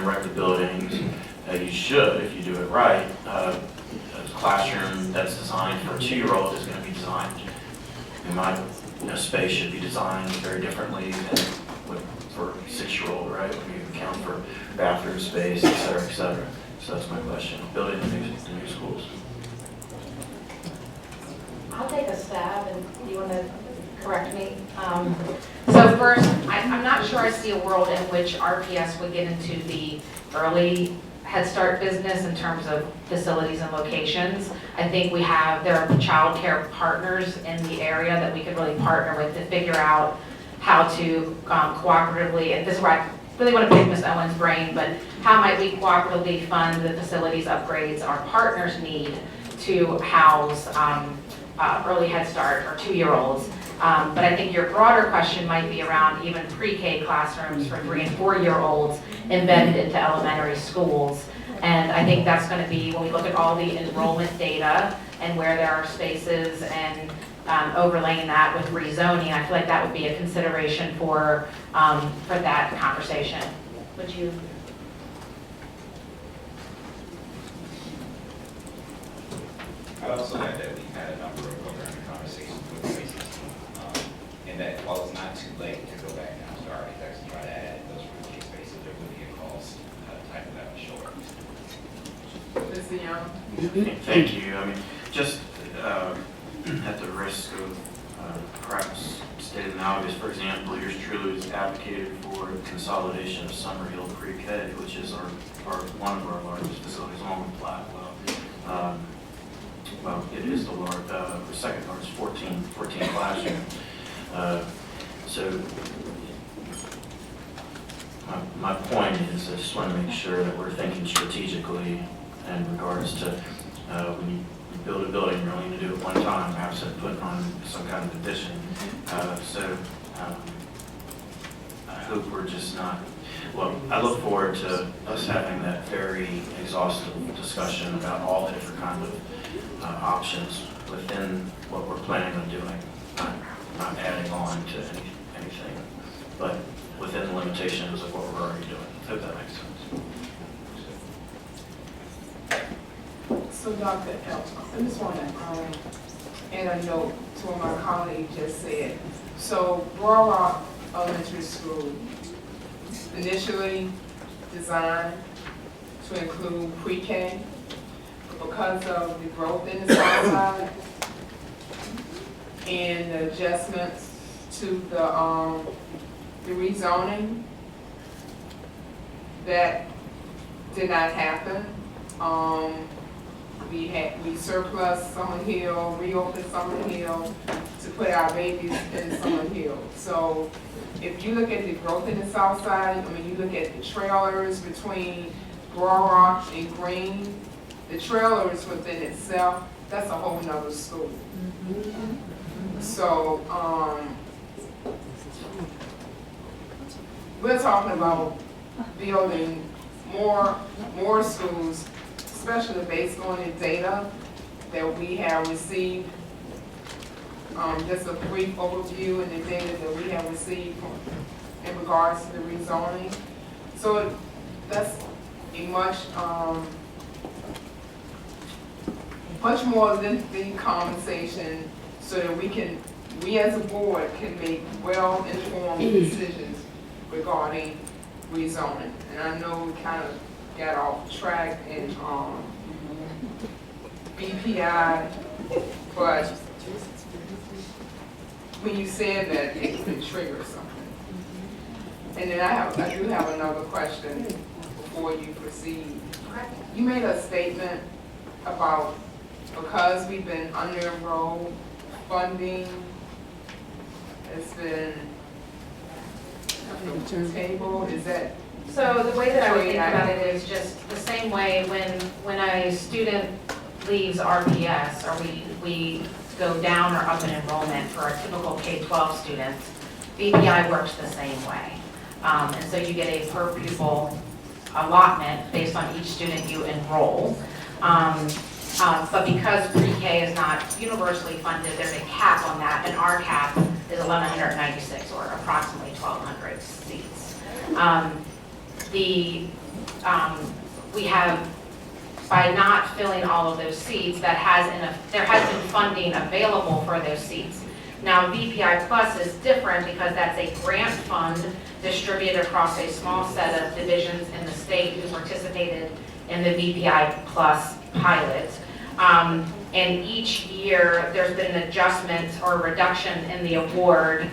erect the buildings. You should, if you do it right. A classroom that's designed for a 2-year-old is going to be designed. Space should be designed very differently than for a 6-year-old, right? When you account for bathroom space, et cetera, et cetera. So that's my question. Building the new schools. I'll take a stab, and you want to correct me? So first, I'm not sure I see a world in which RPS would get into the early Head Start business in terms of facilities and locations. I think there are child care partners in the area that we could really partner with to figure out how to cooperatively, and this is where I really want to pick Ms. Owen's brain, but how might we cooperatively fund the facilities upgrades our partners need to house early Head Start or 2-year-olds But I think your broader question might be around even pre-K classrooms for 3- and 4-year-olds embedded into elementary schools. And I think that's going to be, when we look at all the enrollment data and where there are spaces and overlaying that with rezoning, I feel like that would be a consideration for that conversation. Would you? I'd also add that we've had a number of other conversations with places, and that while it's not too late to go back now to architects and try to add those pre-K spaces, there would be a cost type of that, sure. Mr. Young? Thank you. I mean, just at the risk of perhaps stating the obvious, for example, yours truly has advocated for consolidation of Summerhill Pre-K, which is one of our largest facilities along the Blackwell. Well, it is the second largest, 14 classrooms. So my point is I just want to make sure that we're thinking strategically in regards to when you build a building, you're only going to do it one time, perhaps putting on some kind of addition. I hope we're just not, well, I look forward to us having that very exhaustive discussion about all the different kinds of options within what we're planning on doing, not adding on to anything, but within the limitations of what we're already doing. I hope that makes sense. So Dr. Elton, I just want to add a note to what my colleague just said. So Royal Rock Elementary School initially designed to include pre-K, but because of the growth in the south side and the adjustments to the rezoning, that did not happen. We surplus Summerhill, reopened Summerhill to put our babies in Summerhill. So if you look at the growth in the south side, I mean, you look at the trailers between Royal Rock and Green, the trailers within itself, that's a whole nother school. So we're talking about building more schools, especially based on the data that we have received. Just a brief overview in the data that we have received in regards to the rezoning. So that's a much more lengthy conversation so that we as a board can make well-informed decisions regarding rezoning. And I know we kind of got off track in BPI, but when you said that, it could trigger something. And then I do have another question before you proceed. You made a statement about because we've been under-enrolled, funding has been table, is that? So the way that I would think about it is just the same way when a student leaves RPS, or we go down or up in enrollment for our typical K-12 students, BPI works the same way. And so you get a per pupil allotment based on each student you enroll. But because pre-K is not universally funded, there's a cap on that, and our cap is 1,196, or approximately 1,200 seats. We have, by not filling all of those seats, there has been funding available for those seats. Now, BPI Plus is different because that's a grant fund distributed across a small set of divisions in the state who participated in the BPI Plus pilot. And each year, there's been an adjustment or reduction in the award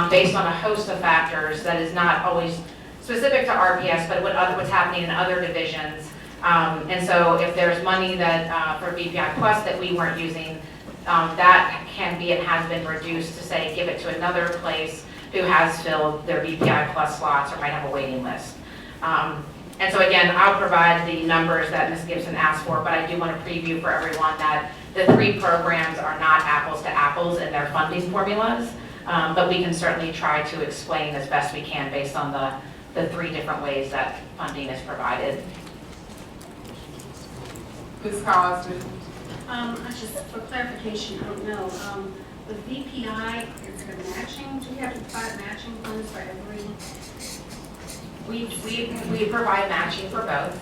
based on a host of factors that is not always specific to RPS, but what's happening in other divisions. And so if there's money that for BPI Plus that we weren't using, that can be and has been reduced to say give it to another place who has filled their BPI Plus slots or might have a waiting list. And so again, I'll provide the numbers that Ms. Gibson asked for, but I do want to preview for everyone that the three programs are not apples to apples in their funding formulas. But we can certainly try to explain as best we can based on the 3 different ways that funding is provided. Ms. Cosby? Just for clarification, I don't know, the VPI, is there matching, do we have to provide matching funds for every? We provide matching for both.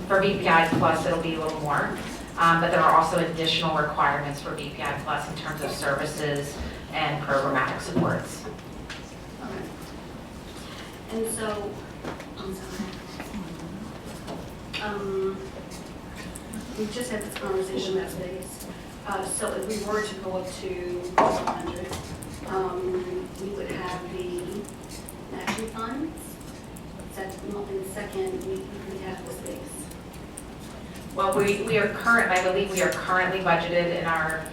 For VPI Plus, it'll be a little more. But there are also additional requirements for VPI Plus in terms of services and programmatic supports. Okay. And so, I'm sorry. We just had this conversation last Vegas. So if we were to go up to 100, we would have the matching funds. In the second, we have the space. Well, we are I believe we are currently budgeted in our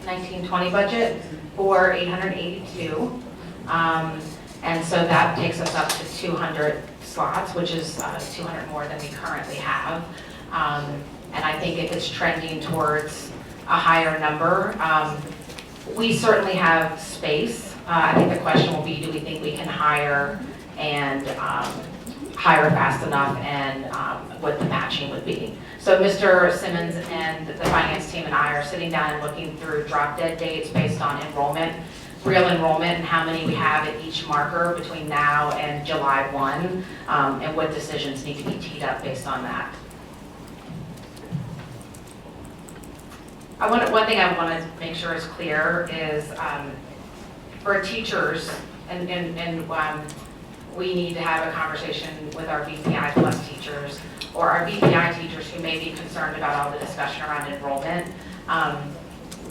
1920 budget for 882. And so that takes us up to 200 slots, which is 200 more than we currently have. And I think if it's trending towards a higher number, we certainly have space. I think the question will be, do we think we can hire and hire fast enough, and what the matching would be. So Mr. Simmons and the finance team and I are sitting down and looking through drop dead dates based on enrollment, real enrollment, and how many we have at each marker between now and July 1, and what decisions need to be teed up based on that. One thing I want to make sure is clear is for teachers, and we need to have a conversation with our VPI Plus teachers or our VPI teachers who may be concerned about all the discussion around enrollment.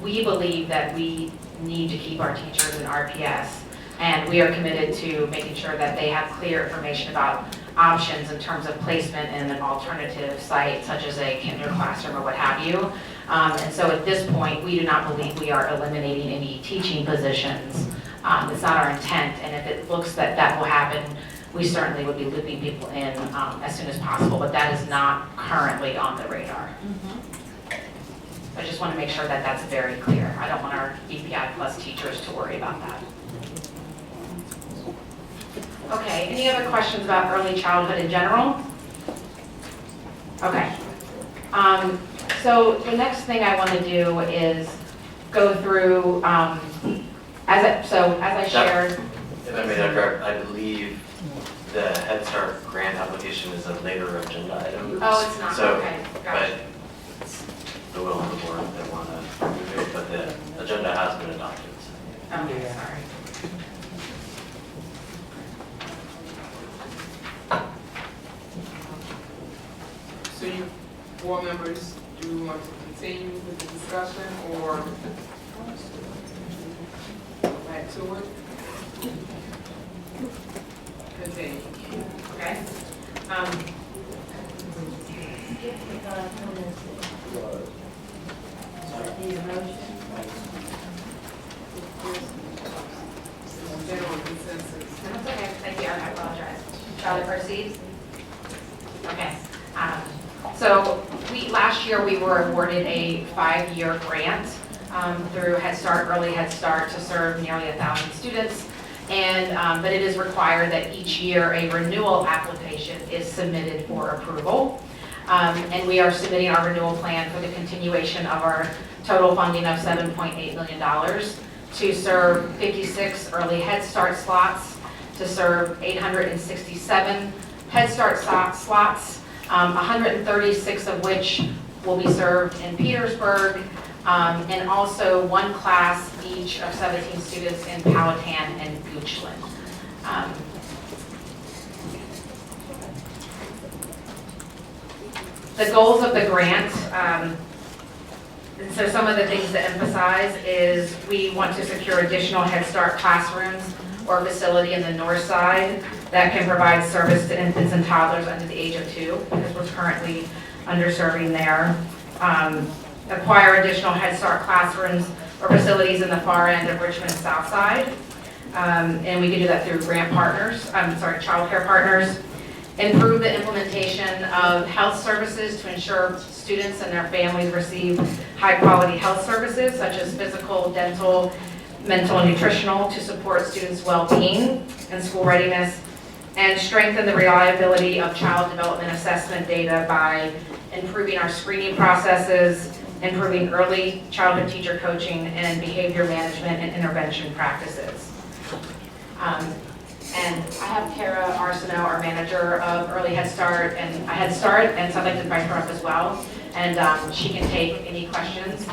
We believe that we need to keep our teachers in RPS, and we are committed to making sure that they have clear information about options in terms of placement in an alternative site, such as a kinder classroom or what have you. And so at this point, we do not believe we are eliminating any teaching positions. It's not our intent, and if it looks that that will happen, we certainly would be looping people in as soon as possible, but that is not currently on the radar. I just want to make sure that that's very clear. I don't want our VPI Plus teachers to worry about that. Okay, any other questions about early childhood in general? Okay. So the next thing I want to do is go through, as I shared. If I may interrupt, I believe the Head Start grant application is a later agenda item. Oh, it's not, So, okay, gotcha. but it's the will of the board if they want to move it, but the agenda has been adopted. So. Okay, sorry. So you, board members, do you want to continue with the discussion or go back to it? Continue. Okay. General consensus. That's okay, thank you, I apologize. Shall I proceed? Okay. So last year we were awarded a 5-year grant through Head Start, Early Head Start, to serve nearly 1,000 students. And, but it is required that each year a renewal application is submitted for approval. And we are submitting our renewal plan for the continuation of our total funding of $7.8 million to serve 56 early Head Start slots, to serve 867 Head Start slots, 136 of which will be served in Petersburg, and also 1 class each of 17 students in Powhatan and Goochland. The goals of the grant, and so some of the things to emphasize is we want to secure additional Head Start classrooms or facility in the north side that can provide service to infants and toddlers under the age of 2, because we're currently underserving there. Acquire additional Head Start classrooms or facilities in the far end of Richmond South Side. And we can do that through grant partners, child care partners. Improve the implementation of health services to ensure students and their families receive high quality health services such as physical, dental, mental and nutritional to support students' well-being and school readiness, and strengthen the reliability of child development assessment data by improving our screening processes, improving early childhood teacher coaching, and behavior management and intervention practices. And I have Kara Arsenault, our manager of Early Head Start, and so I'd like to invite her up as well, and she can take any questions.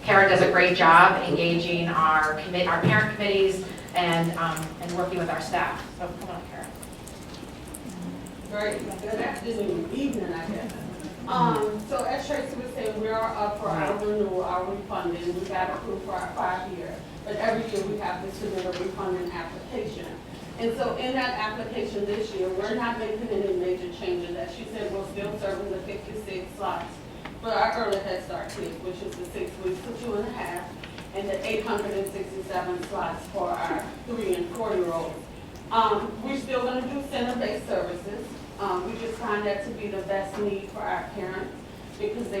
Kara does a great job engaging our parent committees and working with our staff. So come on, Kara. Great. Good afternoon, evening, I guess. So as Tracy was saying, we are up for our renewal, our refunding. We got approved for our 5-year, but every year we have to submit a refunding application. And so in that application this year, we're not making any major changes. As she said, we're still serving the 56 slots for our Early Head Start kids, which is the 6 weeks to 2.5, and the 867 slots for our 3 and 4-year-olds. We're still going to do center-based services. We just find that to be the best need for our parents because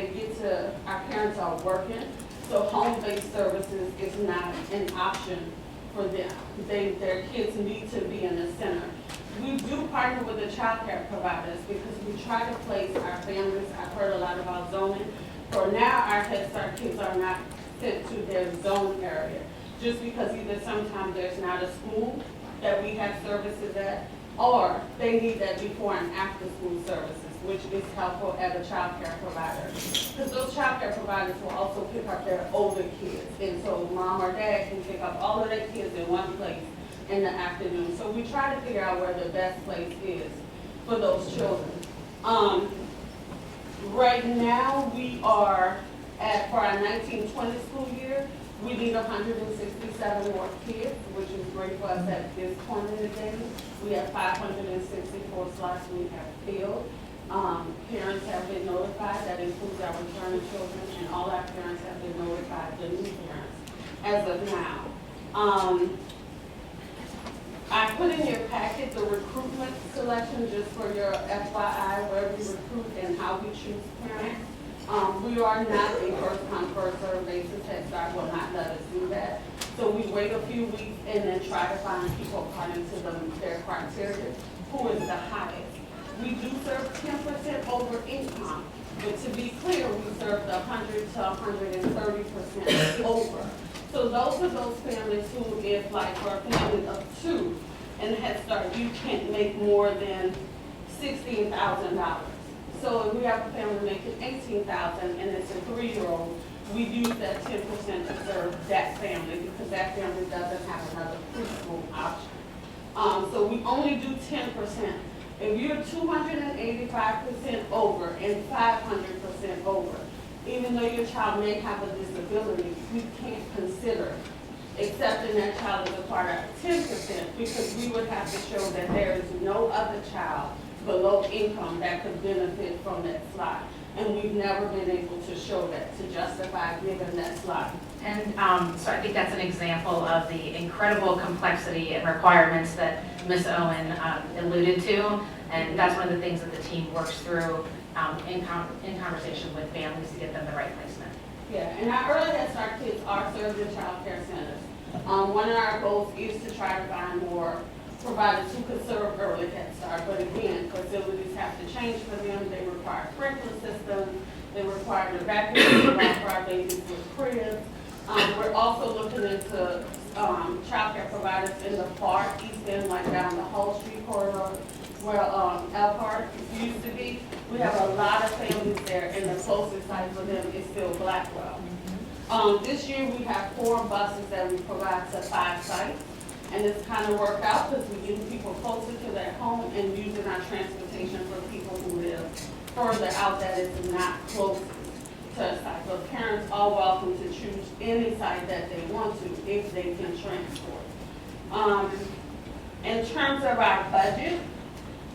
our parents are working, so home-based services is not an option for them. Their kids need to be in the center. We do partner with the child care providers because we try to place our families. I've heard a lot about zoning. For now, our Head Start kids are not sent to their zone area just because either sometimes there's not a school that we have services at, or they need that before and after school services, which is helpful as a child care provider. Because those child care providers will also pick up their older kids. And so mom or dad can pick up all of their kids in one place in the afternoon. So we try to figure out where the best place is for those children. Right now we are for our 1920 school year, we need 167 more kids, which is great for us at this point in the game. We have 564 slots we have filled. Parents have been notified, that includes our returning children, and all our parents have been notified, the new parents, as of now. I put in your packet the recruitment selection just for your FYI, where we recruit and how we choose parents. We are not a first-come, first-served basis. Head Start will not let us do that. So we wait a few weeks and then try to find people according to their criteria, who is the highest. We do serve 10% over income, but to be clear, we serve the 100 to 130% over. So those are those families who, if like for a family of 2 and Head Start, you can't make more than $16,000. So if we have a family making $18,000 and it's a 3-year-old, we use that 10% to serve that family because that family doesn't have another preschool option. So we only do 10%. If you're 285% over and 500% over, even though your child may have a disability, we can't consider accepting that child as a part of 10% because we would have to show that there is no other child below income that could benefit from that slot. And we've never been able to show that, to justify giving that slot. And so I think that's an example of the incredible complexity and requirements that Ms. Owen alluded to. And that's one of the things that the team works through in conversation with families to get them the right placement. Yeah, and our Early Head Start kids are served in child care centers. One of our goals is to try to find more providers who could serve Early Head Start, but again, facilities have to change for them. They require sprinkler systems. They require the vacuum for our babies with cribs. We're also looking into child care providers in the far east end, like down the Hull Street corridor, where Elkhart used to be. We have a lot of families there, and the closest site for them is still Blackwell. This year we have 4 buses that we provide to 5 sites. And it's kind of worked out because we're getting people closer to their home and using our transportation for people who live further out that is not close to a site. But parents are welcome to choose any site that they want to if they can transport. In terms of our budget,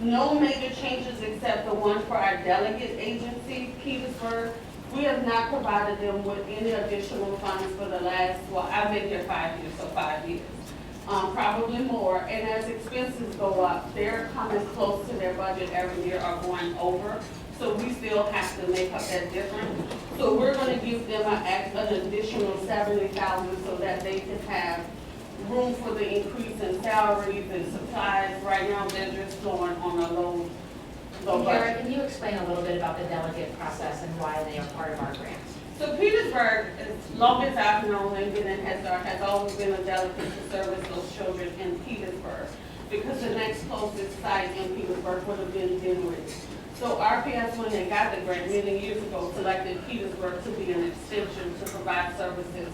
no major changes except the one for our delegate agency, Petersburg. We have not provided them with any additional funds for the last, well, I've been here 5 years, so 5 years. probably more. And as expenses go up, they're coming close to their budget every year or going over. So we still have to make up that difference. So we're gonna give them an additional $70,000 so that they can have room for the increase in salaries and supplies. Right now, they're just going on a low Kara, budget. can you explain a little bit about the delegate process and why they are part of our grants? So Petersburg, as long as I've known and been in Head Start, has always been a delegate to service those children in Petersburg, because the next closest site in Petersburg would have been Dinwiddie. So RPS, when they got the grant many years ago, selected Petersburg to be an extension to provide services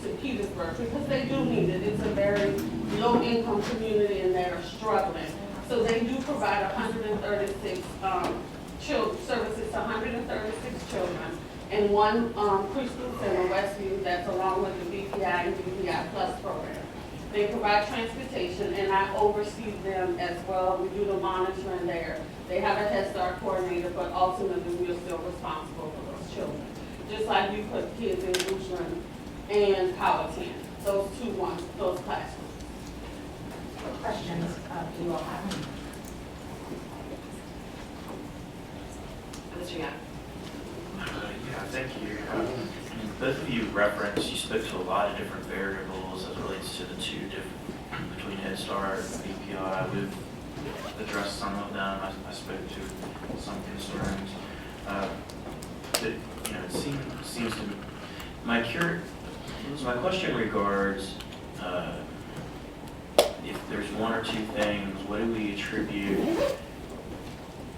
to Petersburg, because they do need it. It's a very low-income community and they're struggling. So they do provide 136 services to 136 children, and one preschool center, Westview, that's along with the BPI and BPI Plus program. They provide transportation, and I oversee them as well. We do the monitoring there. They have a Head Start coordinator, but ultimately we are still responsible for those children. Just like you put kids in Richmond and Powhatan, those classrooms. What questions do you all have? Mr. Young. Yeah, thank you. Both of you referenced, you spoke to a lot of different variables as it relates to the two different, between Head Start and BPI. We've addressed some of them. I spoke to some concerns. But, you know, it seems to me, my question regards if there's one or two things, what do we attribute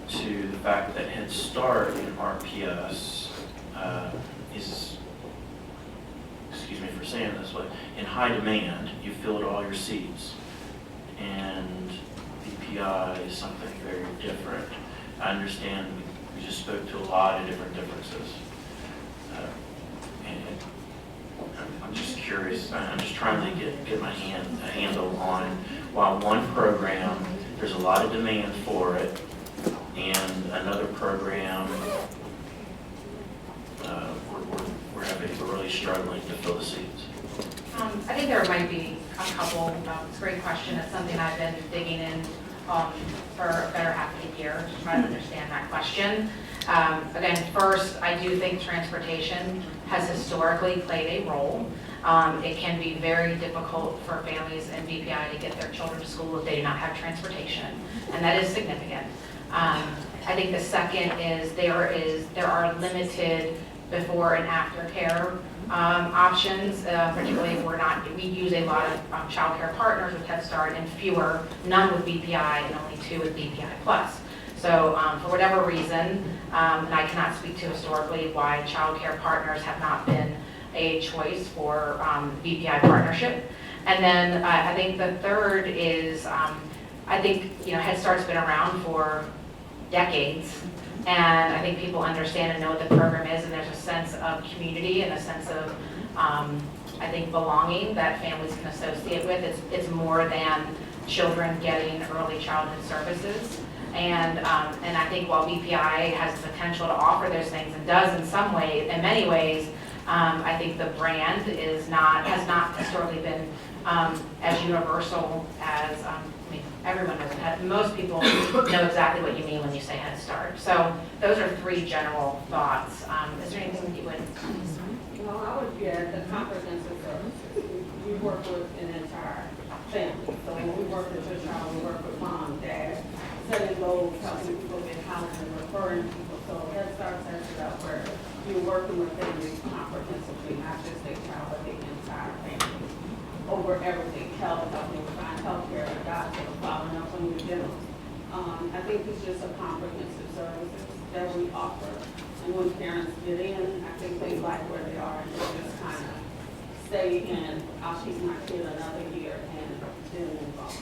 to the fact that Head Start in RPS is, excuse me for saying this, but in high demand, you filled all your seats, and BPI is something very different. I understand we just spoke to a lot of different differences. And I'm just curious, I'm just trying to get a handle on why one program, there's a lot of demand for it, and another program, we're really struggling to fill the seats. I think there might be a couple, it's a great question. It's something I've been digging in for a better half of a year to try to understand that question. Again, first, I do think transportation has historically played a role. It can be very difficult for families in BPI to get their children to school if they do not have transportation, and that is significant. I think the second is there are limited before and after care options, particularly if we use a lot of child care partners with Head Start and none with BPI and only 2 with BPI Plus. So for whatever reason, and I cannot speak to historically why child care partners have not been a choice for BPI partnership. And then I think the third is, I think Head Start's been around for decades, and I think people understand and know what the program is, and there's a sense of community and a sense of, I think, belonging that families can associate with. It's more than children getting early childhood services. And I think while BPI has the potential to offer those things and does in many ways, I think the brand has not historically been as universal as, everyone knows it. Most people know exactly what you mean when you say Head Start. So those are 3 general thoughts. Is there anything that you would? No, I would get the comprehensive services. We work with an entire family. So when we work with your child, we work with mom, dad, setting goals, helping people get housing, referring people. So Head Start sets it up where you're working with families comprehensively, not just a child, but the entire family. Over everything, health, helping find health care, the doctor, following up on your dental. I think it's just a comprehensive services that we offer. And when parents get in, I think they like where they are and they just kind of stay in, I'll keep my kid another year and then move on.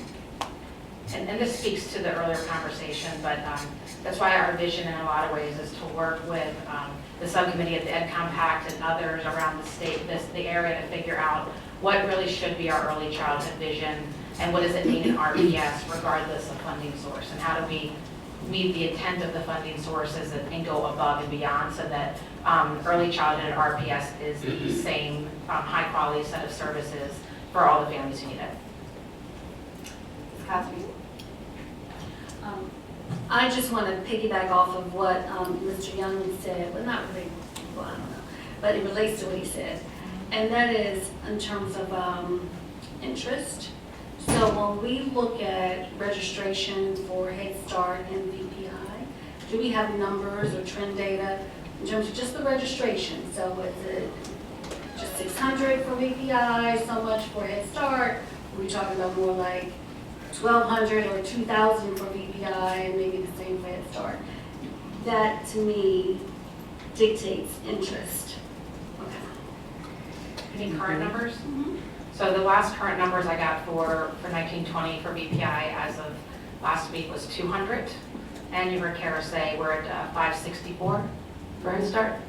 And this speaks to the earlier conversation, but that's why our vision in a lot of ways is to work with the subcommittee of the Ed Compact and others around the state, the area, to figure out what really should be our early childhood vision and what does it mean in RPS regardless of funding source, and how do we meet the intent of the funding sources and go above and beyond so that early childhood RPS is the same high quality set of services for all the families who need it. Cosby? I just want to piggyback off of what Mr. Young said, well, not really, well, I don't know, but it relates to what he said. And that is in terms of interest. So when we look at registration for Head Start and VPI, do we have numbers or trend data in terms of just the registration? So is it just 600 for VPI, so much for Head Start? Are we talking about more like 1,200 or 2,000 for VPI and maybe the same for Head Start? That to me dictates interest. Any current numbers? So the last current numbers I got for 1920 for VPI as of last week was 200. And you heard Kara say we're at 564 for Head Start.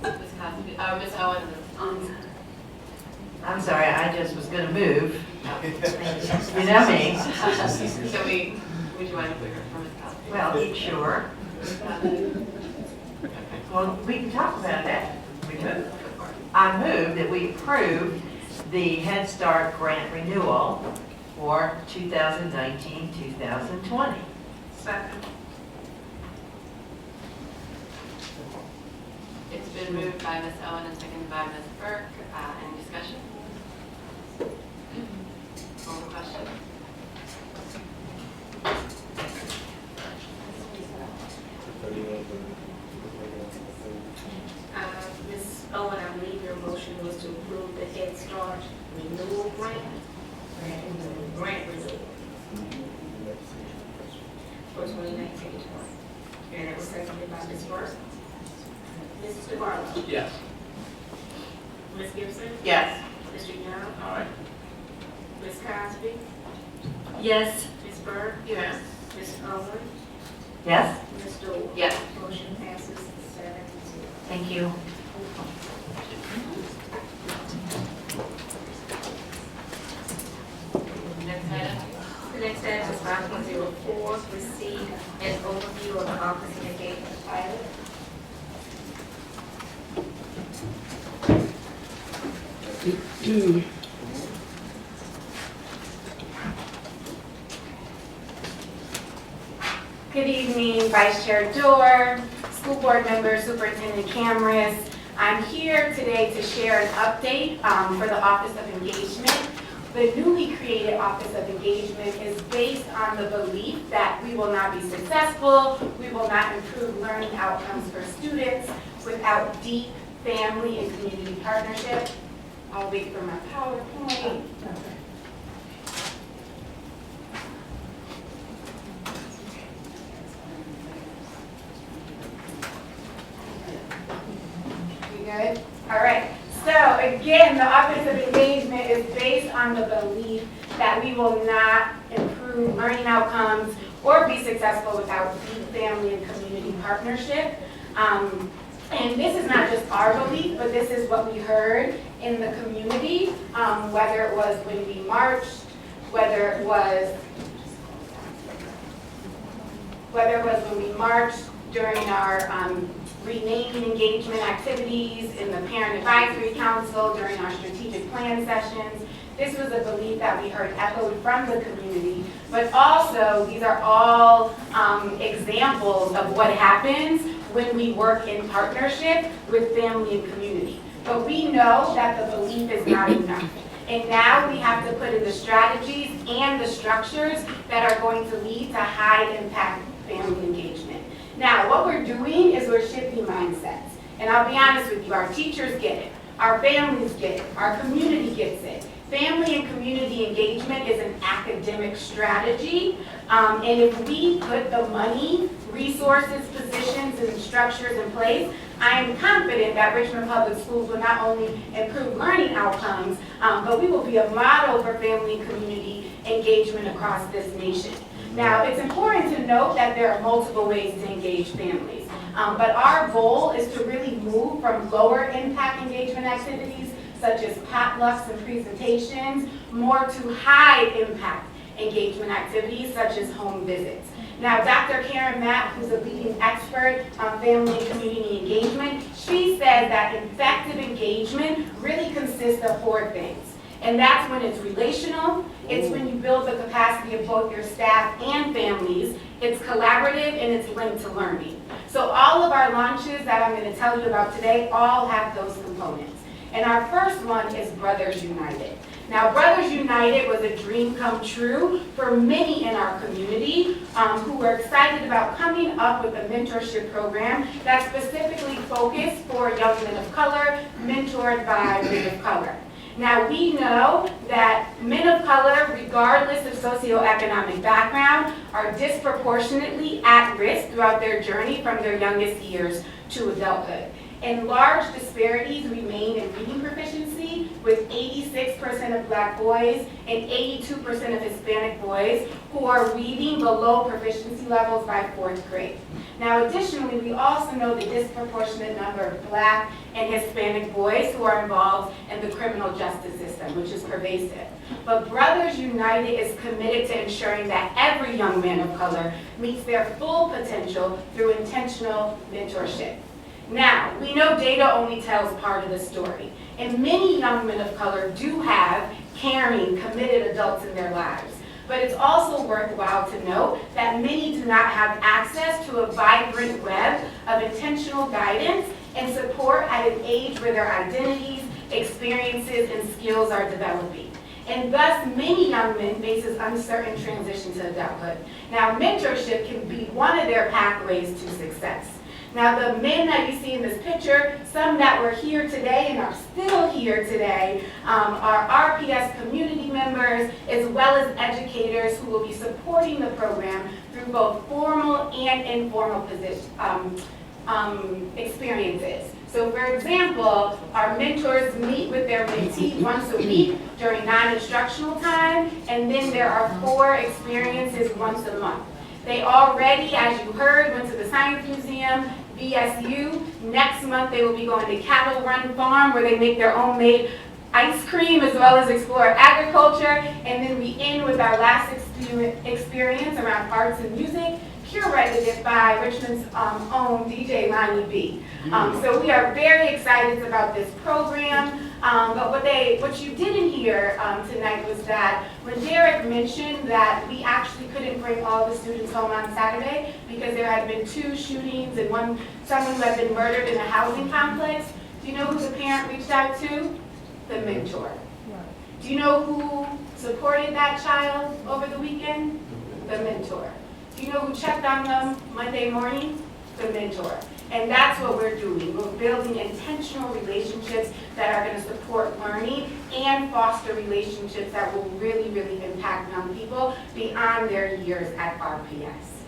Ms. Cosby, Ms. Owens. I'm sorry, I just was gonna move. You know me. So would you mind if we heard from Ms. Cosby? Well, sure. Well, we can talk about that. We can. I move that we approve the Head Start grant renewal for 2019-2020. Second. It's been moved by Ms. Owen and seconded by Ms. Burke. Any discussion? Call the question. Ms. Owen, I believe your motion was to approve the Head Start renewal grant. Grant renewal for 2019-20. And it was seconded by Ms. Burke. Mrs. DeBarlo. Yes. Ms. Gibson. Yes. Mr. Young. Aye. Ms. Cosby. Yes. Ms. Burke. Yes. Ms. Owen. Yes? Ms. Dole. Yes. Motion passes 7-0. Thank you. Next item. The next item is 5.04, receive an overview of the Office of Engagement pilot. Good evening, Vice Chair Dorr, school board members, Superintendent Cameras. I'm here today to share an update for the Office of Engagement. The newly created Office of Engagement is based on the belief that we will not be successful, we will not improve learning outcomes for students without deep family and community partnership. I'll wait for my PowerPoint. You good? All right. So again, the Office of Engagement is based on the belief that we will not improve learning outcomes or be successful without deep family and community partnership. And this is not just our belief, but this is what we heard in the community, whether it was when we marched, whether it was when we marched during our renaming engagement activities in the Parent Advisory Council, during our strategic plan sessions. This was a belief that we heard echoed from the community, but also these are all examples of what happens when we work in partnership with family and community. But we know that the belief is not enough. And now we have to put in the strategies and the structures that are going to lead to high impact family engagement. Now, what we're doing is we're shifting mindsets. And I'll be honest with you, our teachers get it, our families get it, our community gets it. Family and community engagement is an academic strategy. And if we put the money, resources, positions, and structures in place, I am confident that Richmond Public Schools will not only improve learning outcomes, but we will be a model for family and community engagement across this nation. Now, it's important to note that there are multiple ways to engage families, but our goal is to really move from lower impact engagement activities, such as potlucks and presentations, more to high impact engagement activities, such as home visits. Now, Dr. Karen Mapp, who's a leading expert on family and community engagement, she said that effective engagement really consists of 4 things. And that's when it's relational, it's when you build the capacity of both your staff and families, it's collaborative, and it's linked to learning. So all of our launches that I'm going to tell you about today all have those components. And our first one is Brothers United. Now, Brothers United was a dream come true for many in our community who were excited about coming up with a mentorship program that's specifically focused for young men of color, mentored by men of color. Now, we know that men of color, regardless of socioeconomic background, are disproportionately at risk throughout their journey from their youngest years to adulthood. And large disparities remain in reading proficiency, with 86% of Black boys and 82% of Hispanic boys who are reading below proficiency levels by 4th grade. Now, additionally, we also know the disproportionate number of Black and Hispanic boys who are involved in the criminal justice system, which is pervasive. But Brothers United is committed to ensuring that every young man of color meets their full potential through intentional mentorship. Now, we know data only tells part of the story, and many young men of color do have caring, committed adults in their lives. But it's also worthwhile to note that many do not have access to a vibrant web of intentional guidance and support at an age where their identities, experiences, and skills are developing. And thus, many young men face this uncertain transition to adulthood. Now, mentorship can be one of their pathways to success. Now, the men that you see in this picture, some that were here today and are still here today, are RPS community members as well as educators who will be supporting the program through both formal and informal experiences. So, for example, our mentors meet with their mentee once a week during non-instructional time, and then there are 4 experiences once a month. They already, as you heard, went to the Science Museum, VSU. Next month they will be going to Cattle Run Farm where they make their own made ice cream as well as explore agriculture. And then we end with our last experience around arts and music, curated by Richmond's own DJ Lonnie B. So we are very excited about this program. But what you didn't hear tonight was that when Derek mentioned that we actually couldn't bring all the students home on Saturday because there had been 2 shootings and someone who had been murdered in a housing complex, do you know who the parent reached out to? The mentor. Do you know who supported that child over the weekend? The mentor. Do you know who checked on them Monday morning? The mentor. And that's what we're doing. We're building intentional relationships that are going to support learning and foster relationships that will really, really impact young people beyond their years at RPS.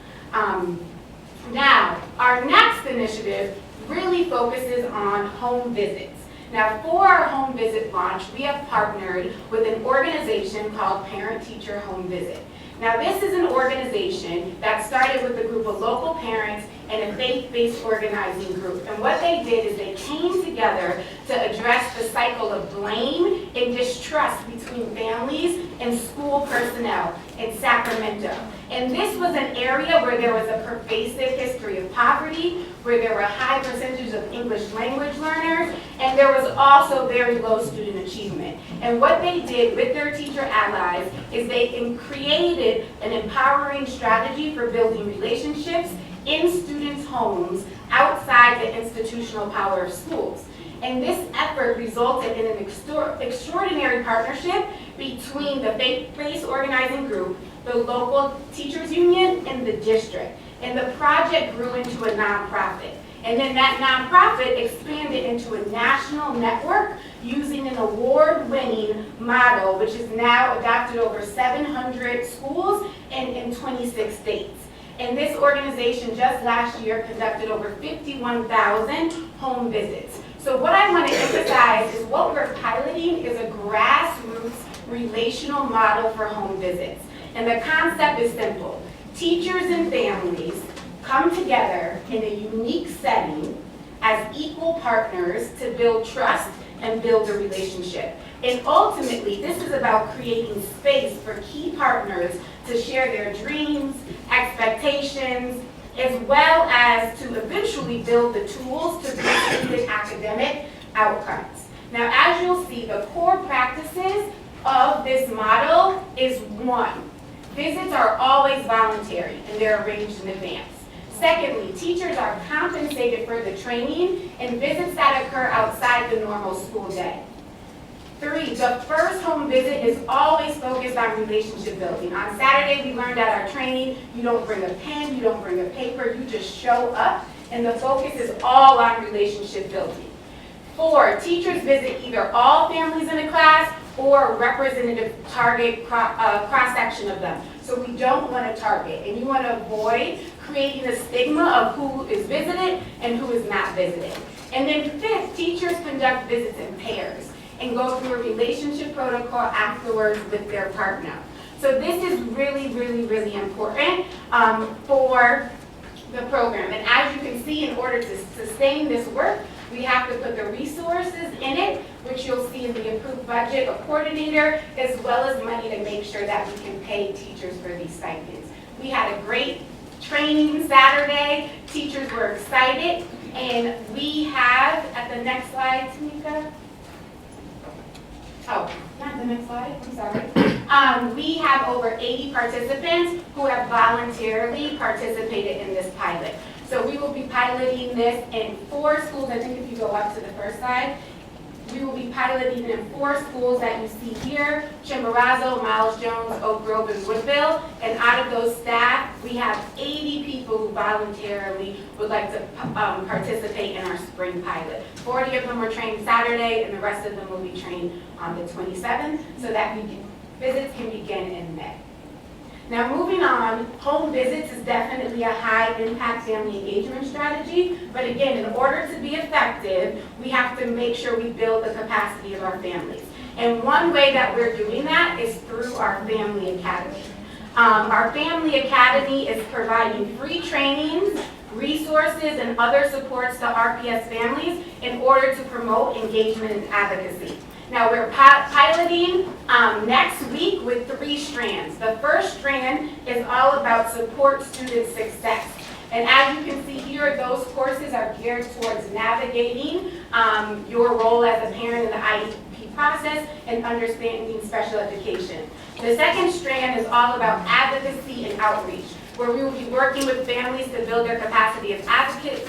Now, our next initiative really focuses on home visits. Now, for our home visit launch, we have partnered with an organization called Parent Teacher Home Visit. Now, this is an organization that started with a group of local parents and a faith-based organizing group. And what they did is they came together to address the cycle of blame and distrust between families and school personnel in Sacramento. And this was an area where there was a pervasive history of poverty, where there were high percentages of English language learners, and there was also very low student achievement. And what they did with their teacher allies is they created an empowering strategy for building relationships in students' homes outside the institutional power of schools. And this effort resulted in an extraordinary partnership between the faith-based organizing group, the local teachers union, and the district. And the project grew into a nonprofit. And then that nonprofit expanded into a national network using an award-winning model, which is now adopted over 700 schools and in 26 states. And this organization just last year conducted over 51,000 home visits. So what I want to emphasize is what we're piloting is a grassroots relational model for home visits. And the concept is simple. Teachers and families come together in a unique setting as equal partners to build trust and build a relationship. And ultimately, this is about creating space for key partners to share their dreams, expectations, as well as to eventually build the tools to boost academic outcomes. Now, as you'll see, the core practices of this model is one, visits are always voluntary and they're arranged in advance. Secondly, teachers are compensated for the training and visits that occur outside the normal school day. 3, the first home visit is always focused on relationship building. On Saturday, we learned at our training, you don't bring a pen, you don't bring a paper, you just show up, and the focus is all on relationship building. 4, teachers visit either all families in a class or a representative target cross-section of them. So we don't want to target, and you want to avoid creating a stigma of who is visited and who is not visited. And then 5th, teachers conduct visits in pairs and go through a relationship protocol afterwards with their partner. So this is really, really, really important for the program. And as you can see, in order to sustain this work, we have to put the resources in it, which you'll see in the approved budget, a coordinator, as well as money to make sure that we can pay teachers for these stipends. We had a great training Saturday. Teachers were excited. And we have, at the next slide, Tamika. Oh, not the next slide, I'm sorry. We have over 80 participants who have voluntarily participated in this pilot. So we will be piloting this in 4 schools. I think if you go up to the first slide, we will be piloting in 4 schools that you see here: Chimborazo, Miles Jones, Oak Grove, and Woodville. And out of those staff, we have 80 people who voluntarily would like to participate in our spring pilot. 40 of them were trained Saturday, and the rest of them will be trained on the 27th, so that visits can begin in May. Now moving on, home visits is definitely a high impact family engagement strategy, but again, in order to be effective, we have to make sure we build the capacity of our families. And one way that we're doing that is through our Family Academy. Our Family Academy is providing free trainings, resources, and other supports to RPS families in order to promote engagement and advocacy. Now we're piloting next week with 3 strands. The first strand is all about support student success. And as you can see here, those courses are geared towards navigating your role as a parent in the IEP process and understanding special education. The second strand is all about advocacy and outreach, where we will be working with families to build their capacity as advocates,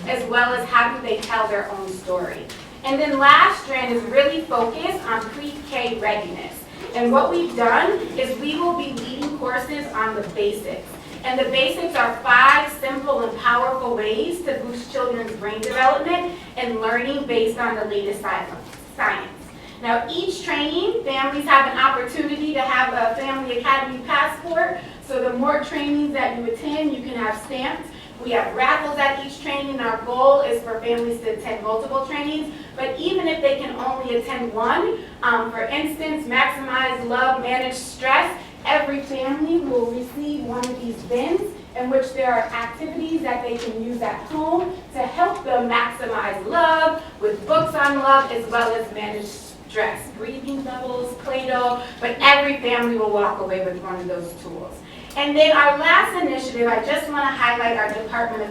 as well as how do they tell their own story. And then last strand is really focused on pre-K readiness. And what we've done is we will be leading courses on the basics. And the basics are 5 simple and powerful ways to boost children's brain development and learning based on the latest science. Now each training, families have an opportunity to have a Family Academy passport. So the more trainings that you attend, you can have stamps. We have raffles at each training. Our goal is for families to attend multiple trainings, but even if they can only attend one, for instance, Maximize Love, Manage Stress, every family will receive one of these bins in which there are activities that they can use at home to help them maximize love, with books on love, as well as manage stress, breathing bubbles, Play-Doh, but every family will walk away with one of those tools. And then our last initiative, I just want to highlight our Department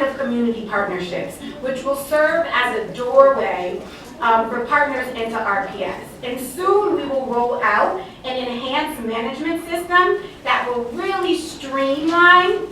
of Community Partnerships, which will serve as a doorway for partners into RPS. And soon we will roll out an enhanced management system that will really streamline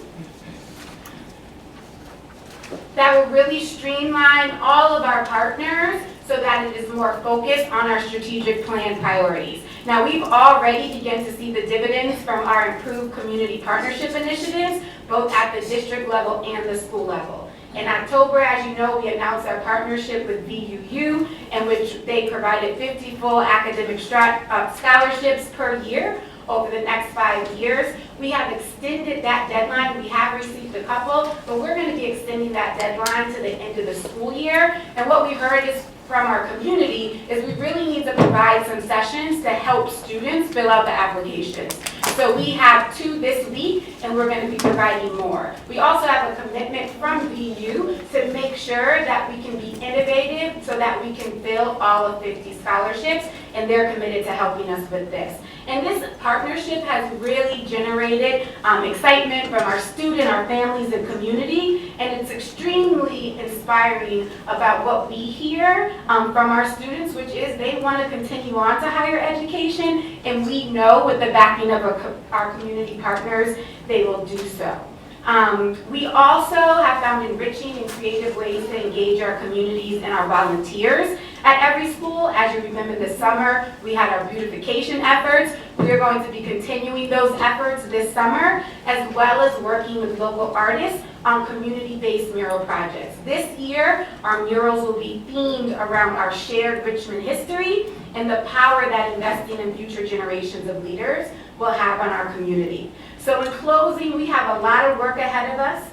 all of our partners so that it is more focused on our strategic plan priorities. Now, we've already begun to see the dividends from our improved community partnership initiatives, both at the district level and the school level. In October, as you know, we announced our partnership with VUU, in which they provided 50 full academic scholarships per year over the next 5 years. We have extended that deadline. We have received a couple, but we're going to be extending that deadline to the end of the school year. And what we heard is from our community is we really need to provide some sessions to help students fill out the applications. So we have 2 this week, and we're going to be providing more. We also have a commitment from VU to make sure that we can be innovative so that we can fill all of 50 scholarships. and they're committed to helping us with this. And this partnership has really generated excitement from our students, our families, and community, and it's extremely inspiring about what we hear from our students, which is they want to continue on to higher education, and we know with the backing of our community partners, they will do so. We also have found enriching and creative ways to engage our communities and our volunteers at every school. As you remember this summer, we had our beautification efforts. We are going to be continuing those efforts this summer, as well as working with local artists on community-based mural projects. This year, our murals will be themed around our shared Richmond history and the power that investing in future generations of leaders will have on our community. So in closing, we have a lot of work ahead of us.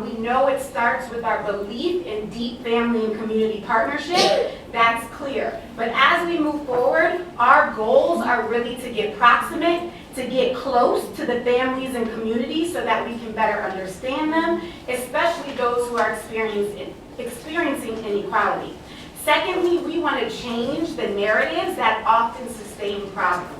We know it starts with our belief in deep family and community partnership. That's clear. But as we move forward, our goals are really to get proximate, to get close to the families and communities so that we can better understand them, especially those who are experiencing inequality. Secondly, we want to change the narratives that often sustain problems.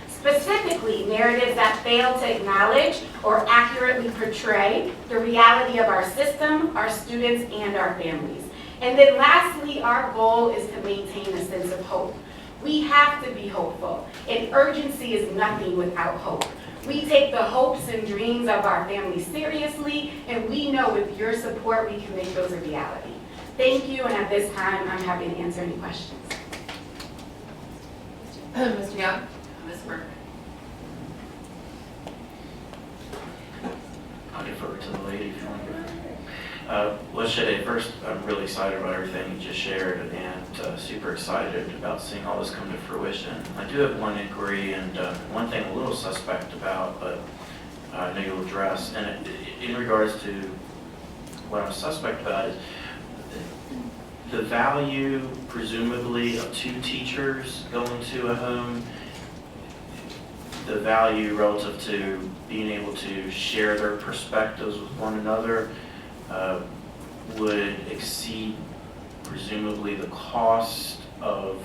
Specifically, narratives that fail to acknowledge or accurately portray the reality of our system, our students, and our families. And then lastly, our goal is to maintain a sense of hope. We have to be hopeful, and urgency is nothing without hope. We take the hopes and dreams of our families seriously, and we know with your support we can make those a reality. Thank you, and at this time, I'm happy to answer any questions. Mr. Young? Ms. Burke. I'll defer to the lady if you want to go. Well, Shade, first, I'm really excited about everything you just shared and super excited about seeing all this come to fruition. I do have one inquiry and one thing a little suspect about, but I know you'll address. And in regards to what I'm suspect about is the value, presumably, of 2 teachers going to a home, the value relative to being able to share their perspectives with one another would exceed, presumably, the cost of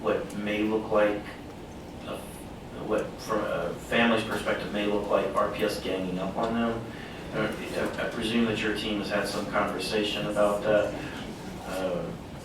what may look like, what from a family's perspective may look like RPS ganging up on them. I presume that your team has had some conversation about that.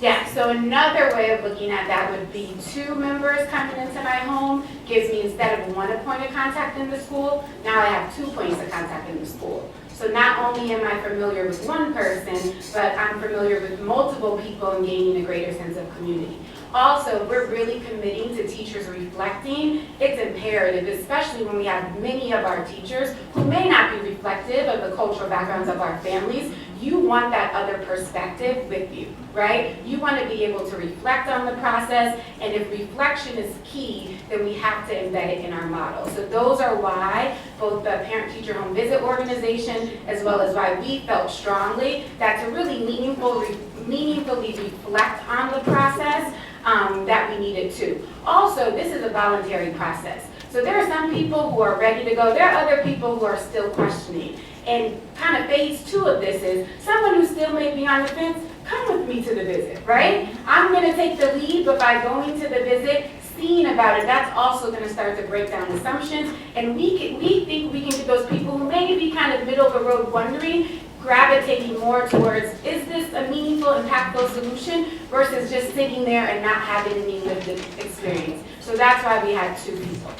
Yeah, so another way of looking at that would be 2 members coming into my home gives me, instead of 1 point of contact in the school, now I have 2 points of contact in the school. So not only am I familiar with 1 person, but I'm familiar with multiple people and gaining a greater sense of community. Also, we're really committing to teachers reflecting. It's imperative, especially when we have many of our teachers who may not be reflective of the cultural backgrounds of our families. You want that other perspective with you, right? You want to be able to reflect on the process, and if reflection is key, then we have to embed it in our model. So those are why both the parent-teacher home visit organization, as well as why we felt strongly that to really meaningfully reflect on the process, that we needed to. Also, this is a voluntary process. So there are some people who are ready to go. There are other people who are still questioning. And kind of phase 2 of this is someone who still may be on the fence, come with me to the visit, right? I'm going to take the lead, but by going to the visit, seeing about it, that's also going to start to break down assumptions. And we think we can get those people who may be kind of middle of the road wondering, gravitating more towards, is this a meaningful, impactful solution versus just sitting there and not having any lived experience. So that's why we had 2 people.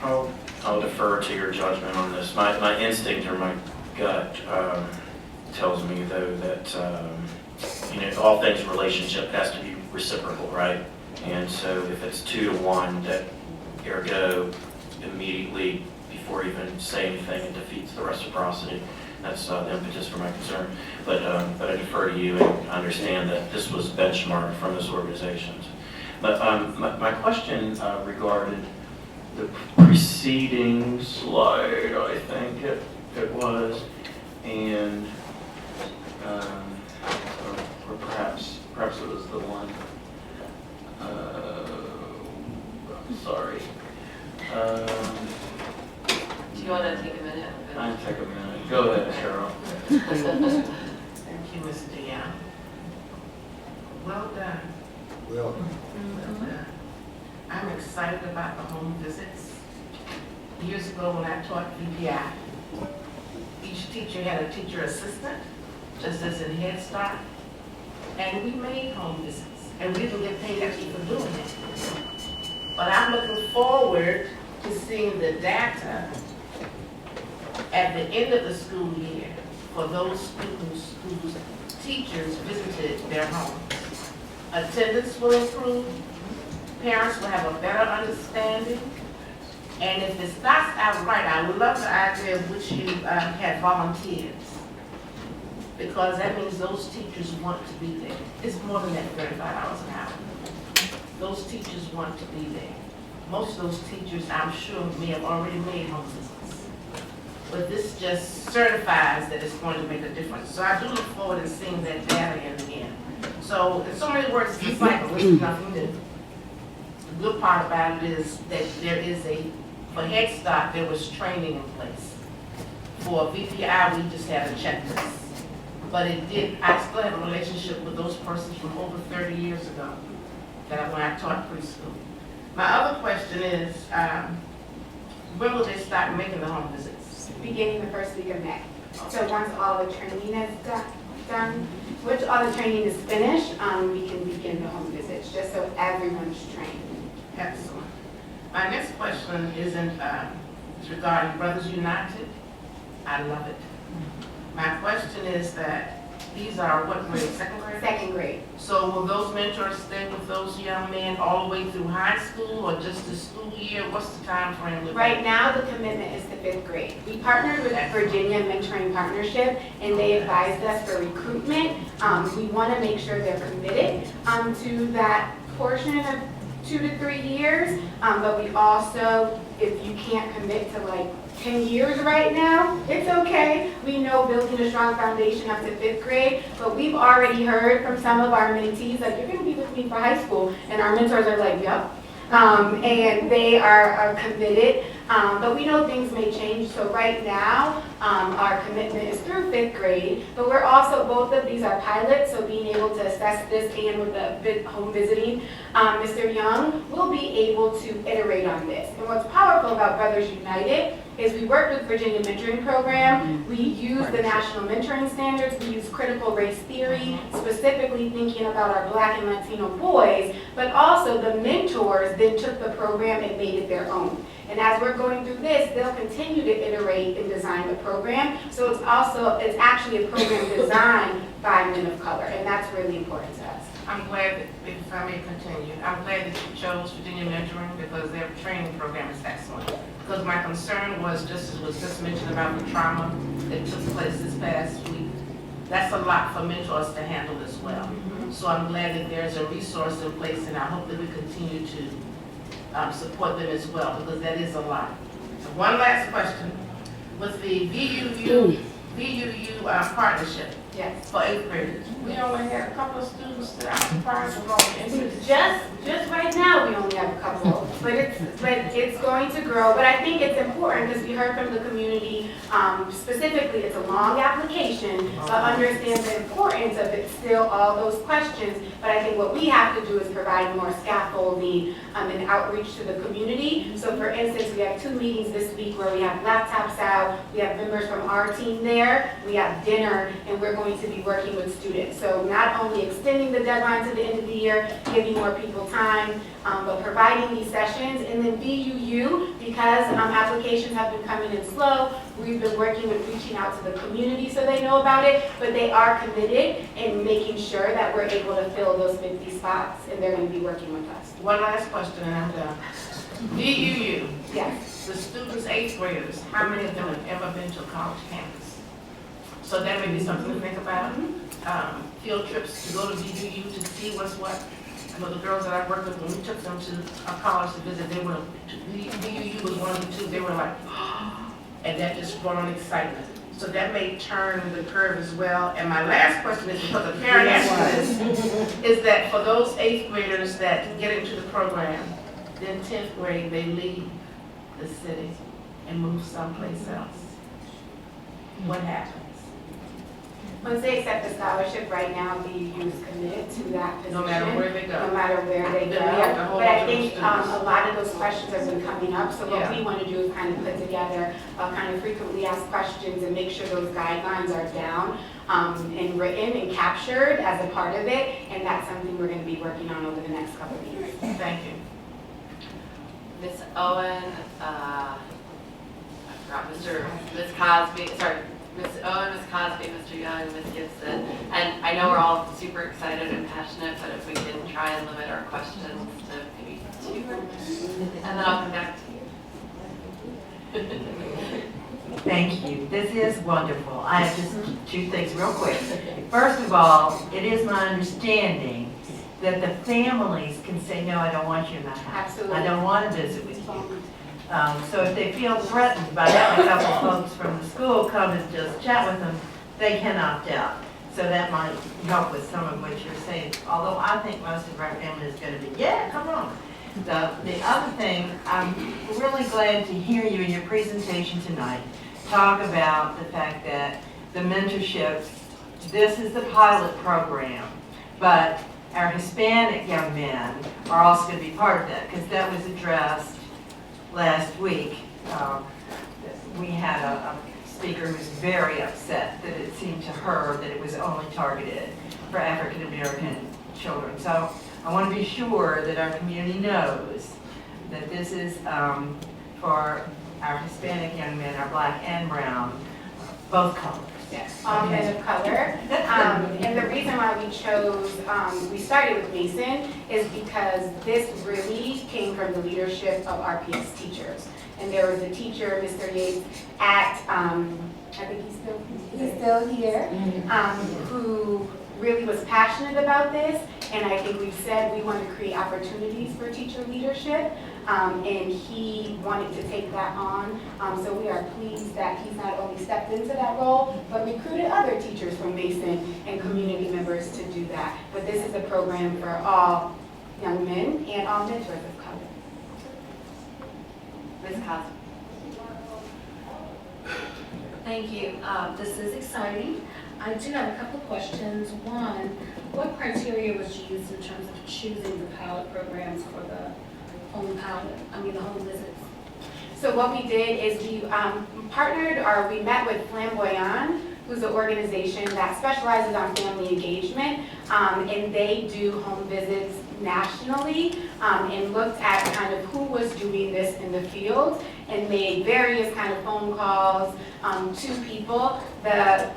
I'll defer to your judgment on this. My instinct or my gut tells me, though, that all things relationship has to be reciprocal, right? And so if it's 2 to 1, that ergo immediately, before even say anything, it defeats the reciprocity. That's the impetus for my concern. But I defer to you and understand that this was benchmarked from those organizations. But my question regarded the preceding slide, I think it was, and or perhaps it was the one. Sorry. Do you want to take a minute? I'll take a minute. Go ahead, Cheryl. Thank you, Mr. Young. Well done. Well. Well done. I'm excited about the home visits. Years ago when I taught VPI, each teacher had a teacher assistant, just as in Head Start, and we made home visits, and we didn't get paid extra for doing it. But I'm looking forward to seeing the data at the end of the school year for those students whose teachers visited their homes. Attendance will improve, parents will have a better understanding, and if it starts out right, I would love the idea of which you had volunteers, because that means those teachers want to be there. It's more than that $35 an hour. Those teachers want to be there. Most of those teachers, I'm sure, may have already made home visits. But this just certifies that it's going to make a difference. So I do look forward to seeing that data in the end. So in so many words, it's a cycle, which is nothing new. The good part about it is that there is for Head Start, there was training in place. For VPI, we just had a checklist. But I still have a relationship with those persons from over 30 years ago when I taught preschool. My other question is, when will they start making the home visits? Beginning the first week of May. So once all the training is done, once all the training is finished, we can begin the home visits, just so everyone's trained. Excellent. My next question is regarding Brothers United. I love it. My question is that these are what grade, second grade? Second grade. So will those mentors stay with those young men all the way through high school or just the school year? What's the time frame? Right now, the commitment is to 5th grade. We partnered with Virginia Mentoring Partnership, and they advised us for recruitment. We want to make sure they're committed to that portion of 2 to 3 years, but we also, if you can't commit to like 10 years right now, it's okay. We know building a strong foundation up to 5th grade, but we've already heard from some of our mentees, like, you're gonna be with me for high school, and our mentors are like, yep. And they are committed, but we know things may change, so right now, our commitment is through 5th grade, but we're also, both of these are pilots, so being able to assess this and with the home visiting, Mr. Young will be able to iterate on this. And what's powerful about Brothers United is we work with Virginia Mentoring Program, we use the National Mentoring Standards, we use critical race theory, specifically thinking about our Black and Latino boys, but also the mentors then took the program and made it their own. And as we're going through this, they'll continue to iterate and design the program. So it's actually a program designed by men of color, and that's really important to us. I'm glad that, if I may continue, I'm glad that you chose Virginia Mentoring because their training program is excellent. Because my concern was, just as was just mentioned about the trauma that took place this past week, that's a lot for mentors to handle as well. So I'm glad that there's a resource in place, and I hope that we continue to support them as well, because that is a lot. So one last question. With the VUU partnership, yes, for 8th graders, we only had a couple of students that are surprised with all the interest. Just right now, we only have a couple, but it's going to grow. But I think it's important because we heard from the community, specifically, it's a long application, but understand the importance of it still, all those questions. But I think what we have to do is provide more scaffolding and outreach to the community. So for instance, we have 2 meetings this week where we have laptops out, we have members from our team there, we have dinner, and we're going to be working with students. So not only extending the deadline to the end of the year, giving more people time, but providing these sessions. And then VUU, because applications have been coming in slow, we've been working with reaching out to the community so they know about it, but they are committed in making sure that we're able to fill those 50 spots, and they're going to be working with us. One last question and I'm done. VUU. Yes. The students, 8th graders, how many of them have ever been to a college campus? So that may be something to think about. Field trips to go to VUU to see what's what. I know the girls that I worked with, when we took them to a college to visit, they were, VUU was one of the 2, they were like, and that just brought on excitement. So that may turn the curve as well. And my last question is, because the parent answer this, is that for those 8th graders that get into the program, then 10th grade, they leave the city and move someplace else. What happens? Once they accept the scholarship, right now, BU is committed to that position. No matter where they go. No matter where they go. Then we have to hold But I on to think the students. a lot of those questions have been coming up, so what Yeah. we want to do is kind of put together kind of frequently asked questions and make sure those guidelines are down and written and captured as a part of it, and that's something we're going to be working on over the next couple of years. Thank you. Ms. Owen, I forgot, Ms. Cosby, sorry, Ms. Owen, Ms. Cosby, Mr. Young, Ms. Gibson. And I know we're all super excited and passionate, but if we can try and limit our questions to maybe 2, and then I'll come back to you. Thank you. This is wonderful. I have just 2 things real quick. First of all, it is my understanding that the families can say, no, I don't want you in my house. Absolutely. I don't want to visit with you. So if they feel threatened by having a couple folks from the school come and just chat with them, they can opt out. So that might help with some of what you're saying. Although I think most of our family is going to be, yeah, come on. The other thing, I'm really glad to hear you in your presentation tonight talk about the fact that the mentorships, this is the pilot program, but our Hispanic young men are also going to be part of that, because that was addressed last week. We had a speaker who was very upset that it seemed to her that it was only targeted for African American children. So I want to be sure that our community knows that this is for our Hispanic young men, our black and brown, both colors. Yes, all men of color. And the reason why we chose, we started with Mason is because this really came from the leadership of RPS teachers. And there was a teacher, Mr. Yates, at, I think he's still here, who really was passionate about this. And I think we've said we want to create opportunities for teacher leadership. And he wanted to take that on. So we are pleased that he's not only stepped into that role, but recruited other teachers from Mason and community members to do that. But this is a program for all young men and all mentors of color. Ms. Cosby. Thank you. This is exciting. I do have a couple of questions. One, what criteria was used in terms of choosing the pilot programs for the the home visits? So what we did is we partnered, or we met with Flamboyant, who's an organization that specializes on family engagement, and they do home visits nationally, and looked at kind of who was doing this in the field, and made various kind of phone calls to people. The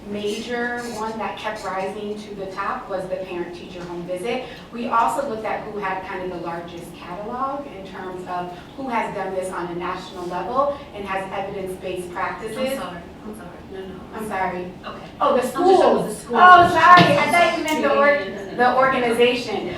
major one that kept rising to the top was the parent-teacher home visit. We also looked at who had kind of the largest catalog in terms of who has done this on a national level and has evidence-based practices. I'm sorry. No. I'm sorry. Okay. Oh, the I'm just schools. talking the schools. Oh, sorry. I thought you meant the organization.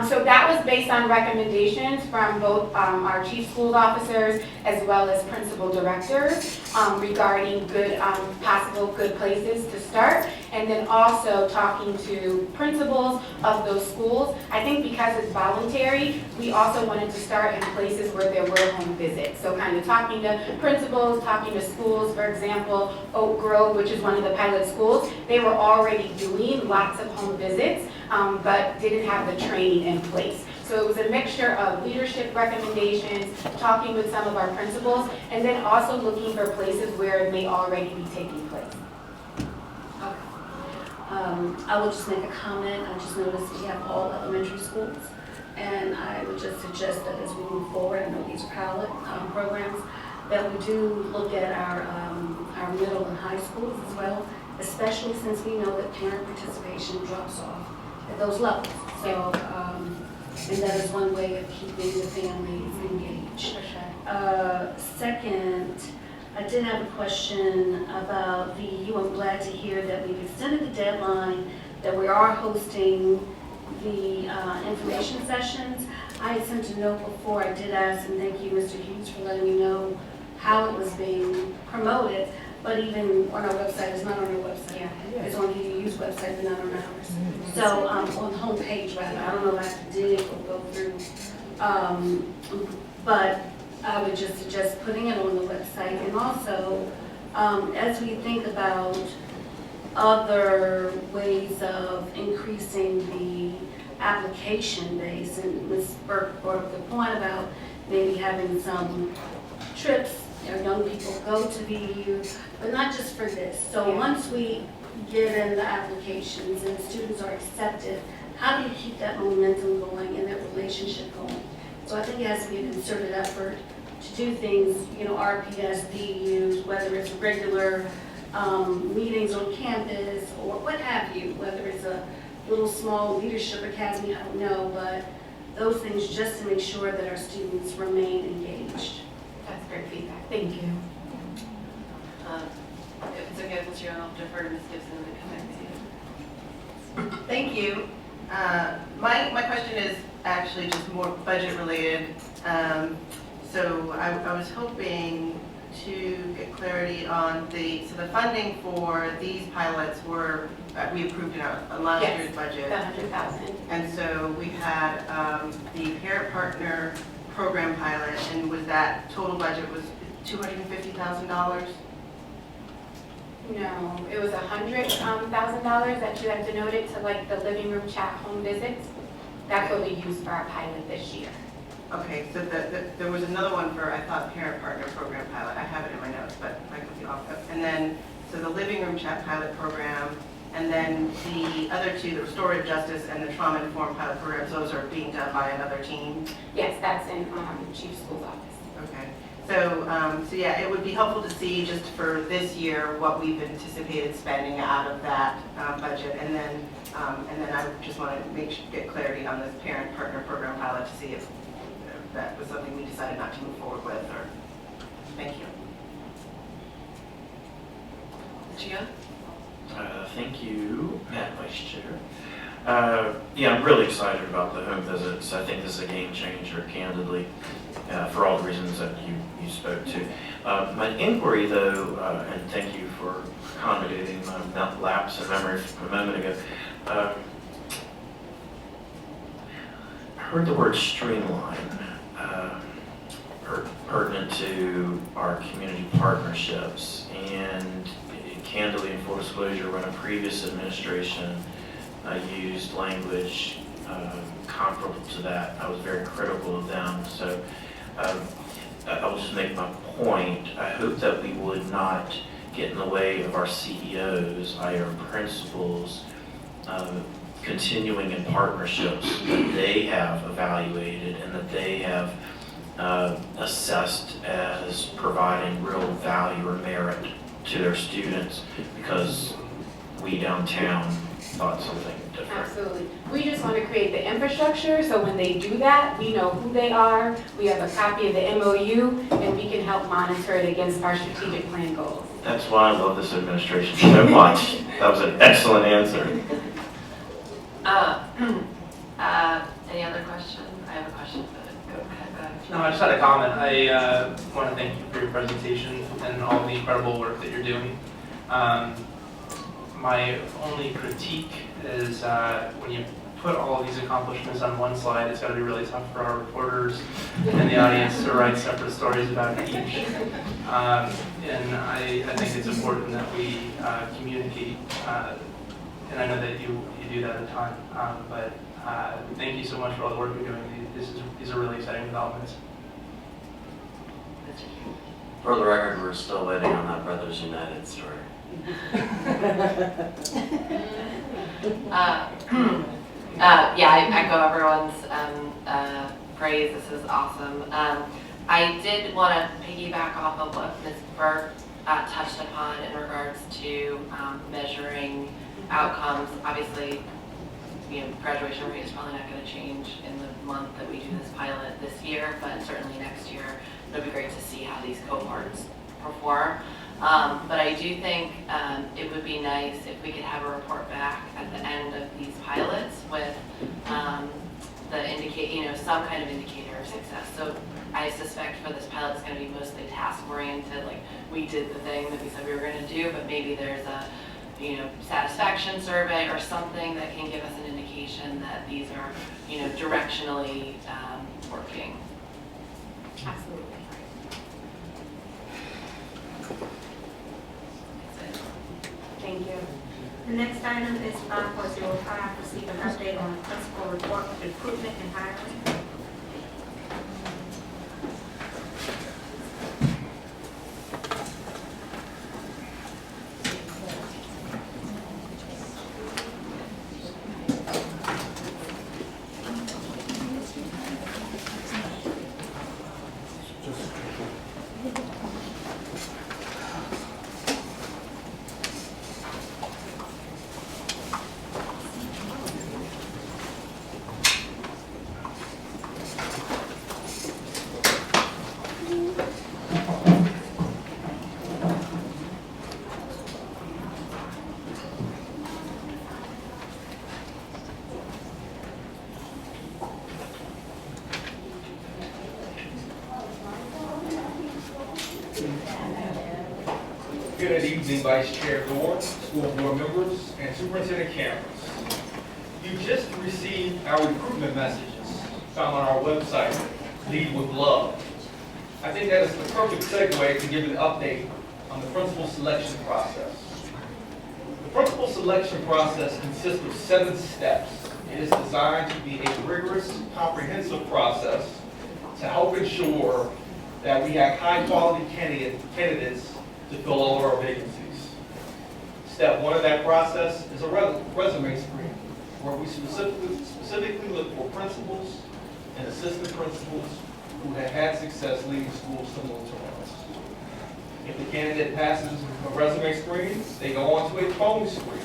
So that was based on recommendations from both our chief schools officers as well as principal directors regarding good, possible good places to start. And then also talking to principals of those schools. I think because it's voluntary, we also wanted to start in places where there were home visits. So kind of talking to principals, talking to schools, for example, Oak Grove, which is one of the pilot schools, they were already doing lots of home visits, but didn't have the training in place. So it was a mixture of leadership recommendations, talking with some of our principals, and then also looking for places where it may already be taking place. I will just make a comment. I just noticed we have all elementary schools, and I would just suggest that as we move forward, I know these are pilot programs, that we do look at our middle and high schools as well, especially since we know that parent participation drops off at those levels. So, and that is one way of keeping the families engaged. Second, I did have a question about VU. I'm glad to hear that we've extended the deadline, that we are hosting the information sessions. I had sent a note before. I did ask, and thank you, Mr. Hughes, for letting me know how it was being promoted. But even on our website, it's not on our website. Yeah. It's on the VU's website, but not on ours. So on the homepage, rather. I don't know if I have to dig or go through. But I would just suggest putting it on the website. And also, as we think about other ways of increasing the application base. And Ms. Burke brought up the point about maybe having some trips, young people go to VU, but not just for this. So once we get in the applications and students are accepted, how do you keep that momentum going and that relationship going? So I think it has to be a concerted effort to do things, RPS, DUs, whether it's regular meetings on campus or what have you, whether it's a little small leadership academy, I don't know, but those things just to make sure that our students remain engaged. That's great feedback. Thank you. If it's okay with you, I'll defer to Ms. Gibson to come back to you. Thank you. My question is actually just more budget related. So I was hoping to get clarity on the funding for these pilots were, we approved in on last year's budget. The 100,000. And so we had the parent partner program pilot, and was that total budget was $250,000? No, it was $100,000 that you had denoted to like the living room chat home visits. That's what we used for our pilot this year. Okay, so there was another one for, I thought, parent partner program pilot. I have it in my notes, but I could be off. And then, so the living room chat pilot program, and then the other two, the restorative justice and the trauma informed pilot programs, those are being done by another team? Yes, that's in Chief School's office. Okay. So yeah, it would be helpful to see just for this year what we've anticipated spending out of that budget, and then I would just want to get clarity on this parent partner program pilot to see if that was something we decided not to move forward with, or thank you. Gia? Thank you, Madam Vice Chair. Yeah, I'm really excited about the home visits. I think this is a game changer, candidly, for all the reasons that you spoke to. My inquiry, though, and thank you for accommodating my lapse in memory from a moment ago. I heard the word streamline pertinent to our community partnerships, and candidly, in full disclosure, when a previous administration used language comparable to that, I was very critical of them. So I will just make my point. I hope that we would not get in the way of our CEOs, our principals, continuing in partnerships that they have evaluated and that they have assessed as providing real value or merit to their students, because we downtown thought something different. Absolutely. We just want to create the infrastructure so when they do that, we know who they are, we have a copy of the MOU, and we can help monitor it against our strategic plan goals. That's why I love this administration so much. That was an excellent answer. Any other question? I have a question, but go ahead. No, I just had a comment. I want to thank you for your presentation and all the incredible work that you're doing. My only critique is when you put all of these accomplishments on one slide, it's got to be really tough for our reporters and the audience to write separate stories about each. And I think it's important that we communicate, and I know that you do that a ton, but thank you so much for all the work you're doing. These are really exciting developments. For the record, we're still waiting on that Brothers United story. Yeah, I echo everyone's praise. This is awesome. I did want to piggyback off of what Ms. Burke touched upon in regards to measuring outcomes. Obviously, graduation rate is probably not going to change in the month that we do this pilot this year, but certainly next year it'll be great to see how these cohorts perform. But I do think it would be nice if we could have a report back at the end of these pilots with some kind of indicator of success. So I suspect for this pilot it's going to be mostly task oriented, like we did the thing that we said we were going to do, but maybe there's a satisfaction survey or something that can give us an indication that these are directionally working. Absolutely. Thank you. The next item is 5.05, receive an update on principal report recruitment and hiring. Good evening, Vice Chair Dorr, school board members, and Superintendent Cameron. You just received our recruitment messages found on our website, Lead with Love. I think that is the perfect segue to give an update on the principal selection process. The principal selection process consists of 7 steps. It is designed to be a rigorous, comprehensive process to help ensure that we have high-quality candidates to fill all of our vacancies. Step 1 of that process is a resume screen, where we specifically look for principals and assistant principals who have had success leading schools similar to ours. If the candidate passes a resume screen, they go on to a phone screen,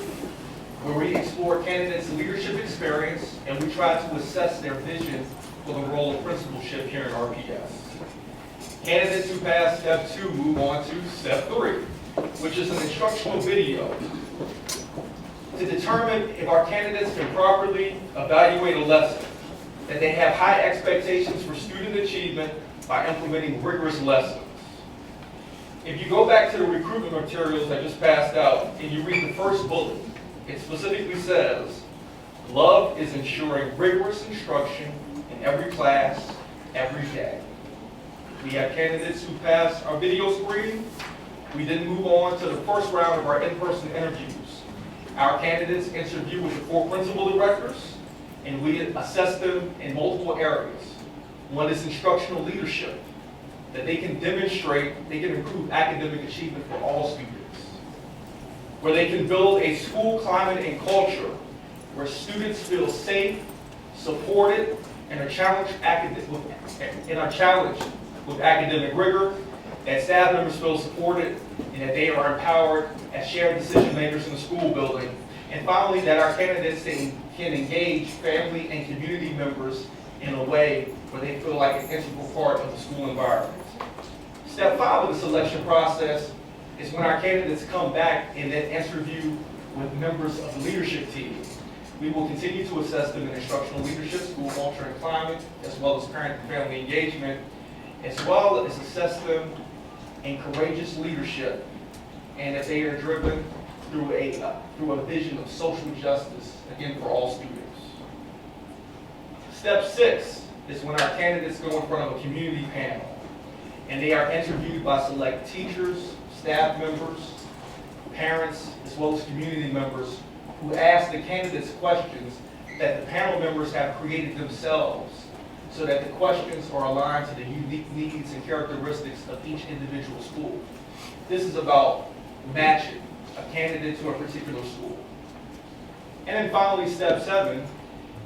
where we explore candidates' leadership experience and we try to assess their vision for the role of principalship here in RPS. Candidates who pass step 2 move on to step 3, which is an instructional video to determine if our candidates can properly evaluate a lesson, that they have high expectations for student achievement by implementing rigorous lessons. If you go back to the recruitment materials I just passed out and you read the first bullet, it specifically says, love is ensuring rigorous instruction in every class, every day. We have candidates who pass our video screen. We then move on to the first round of our in-person interviews. Our candidates interview with the 4 principal directors, and we assess them in multiple areas. One is instructional leadership, that they can demonstrate they can improve academic achievement for all students. Where they can build a school climate and culture where students feel safe, supported, and are challenged with academic rigor, that staff members feel supported, and that they are empowered as shared decision makers in the school building. And finally, that our candidates can engage family and community members in a way where they feel like an integral part of the school environment. Step 5 of the selection process is when our candidates come back and then interview with members of the leadership team. We will continue to assess them in instructional leadership, school culture and climate, as well as parent and family engagement, as well as assess them in courageous leadership, and that they are driven through a vision of social justice, again, for all students. Step 6 is when our candidates go in front of a community panel, and they are interviewed by select teachers, staff members, parents, as well as community members who ask the candidates questions that the panel members have created themselves, so that the questions are aligned to the unique needs and characteristics of each individual school. This is about matching a candidate to a particular school. And then finally, step 7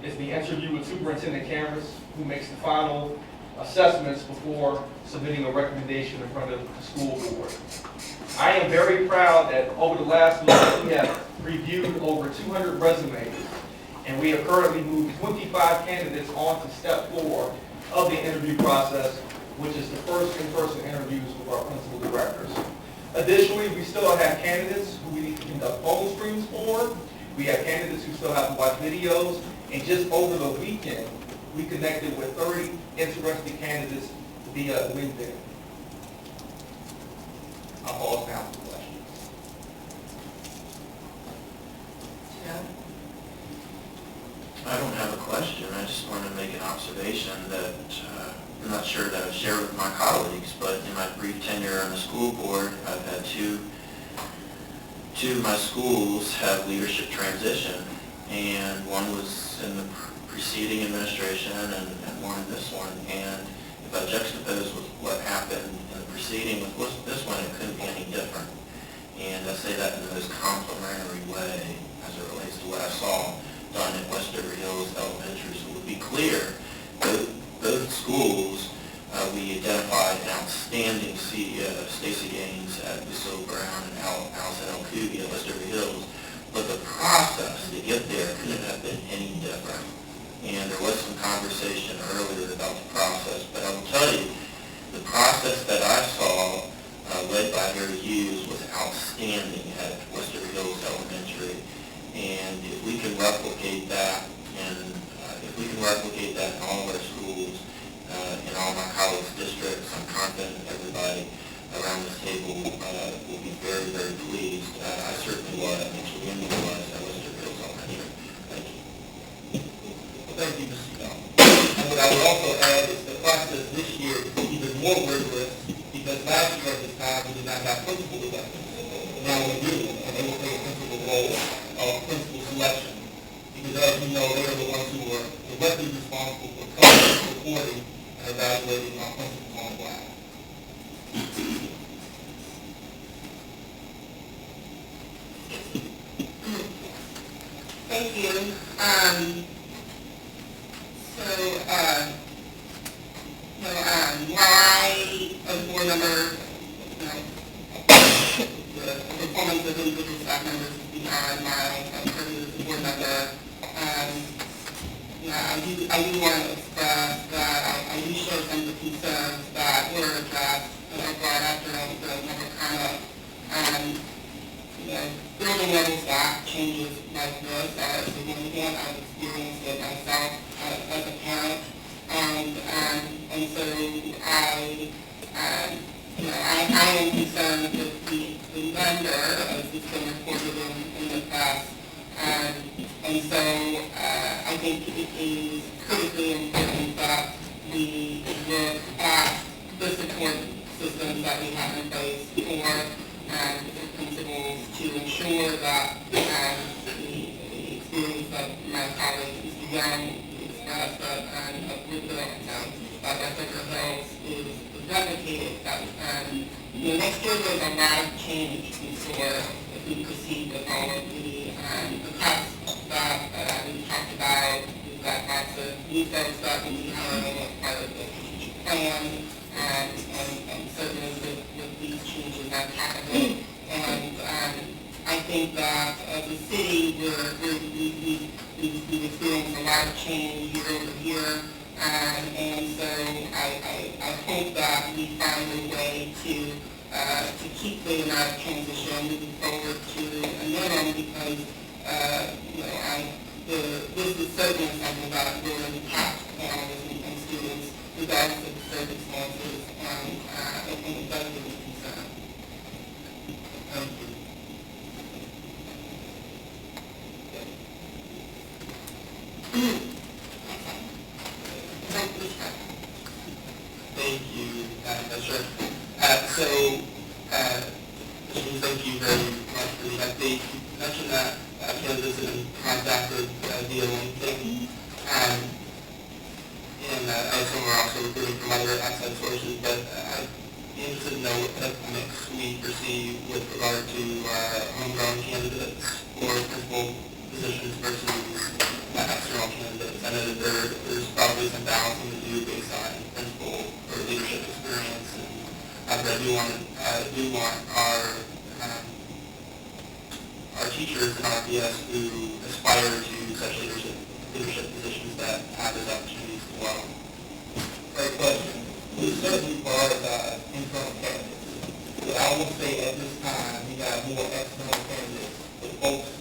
is the interview with Superintendent Cameron, who makes the final assessments before submitting a recommendation in front of the school board. I am very proud that over the last month we have reviewed over 200 resumes, and we have currently moved 25 candidates on to step 4 of the interview process, which is the first in-person interviews with our principal directors. Additionally, we still have candidates who we need to conduct phone screens for. We have candidates who still have to watch videos, and just over the weekend, we connected with 30 interested candidates via LinkedIn. I'll pause now for questions. I don't have a question. I just wanted to make an observation that I'm not sure that I've shared with my colleagues, but in my brief tenure on the school board, I've had two two of my schools have leadership transition, and one was in the preceding administration and one in this one. And if I juxtapose with what happened in the preceding with this one, it couldn't be any different. And I say that in the most complimentary way as it relates to what I saw done at Westover Hills Elementary. So to be clear, both schools, we identified an outstanding CEO, Stacy Gaines at Lucille Brown and Allison Alcubi at Westover Hills, but the process to get there couldn't have been any different. And there was some conversation earlier about the process, but I will tell you, the process that I saw led by Harry Hughes was outstanding at Westover Hills Elementary. And if we can replicate that, and if we can replicate that in all of our schools, in all my college districts, I'm confident everybody around this table will be very, very pleased. I certainly was, and extremely was at Westover Hills Elementary. Thank you. Well, thank you, Mr. Bell. And what I would also add is the process this year is even more rigorous because last year at this time we did not have principal elections. Now we do, and they will play a principal role of principal selection. Because as you know, they are the ones who are directly responsible for covering, reporting, and evaluating our principals on the ground. Thank you. While I, as a board member, the performance of individual staff members is beyond my purview as a board member, I do want to express that I do share some of the concerns that were addressed and are brought up during the member comment. Building level staff changes like this are significant. I've experienced it myself as a parent, and so I am concerned with the vendor, as it's been reported in the past, and so I think it is critically important that we look at the support systems that we have in place for the principals to ensure that the experience that my colleague Mr. Young expressed and with the Westover Hills is replicated. Next year there's a lot of change in store if we proceed with all of the cuts that we talked about. We've got lots of new folks that we need hiring as part of the strategic plan. And certainly with these changes that happened. And I think that as a city, we've experienced a lot of change year over year. And so I hope that we find a way to keep the amount of transition moving forward to a minimum because this is certainly something that will impact families and students regardless of the circumstances, and it does give me concern. Thank you. Thank you, Sure. Thank you very much for the update. You mentioned that candidates have been contacted via LinkedIn. And some are also recruiting from other outside sources, but I'd be interested to know what type of mix we perceive with regard to homegrown candidates for principal positions versus external candidates. I know that there's probably some balancing to do based on principal or leadership experience, but I do want our teachers and RPS who aspire to such leadership positions that have those opportunities as well. Great question. We certainly prioritize internal candidates. But I will say at this time, we got more external candidates with folks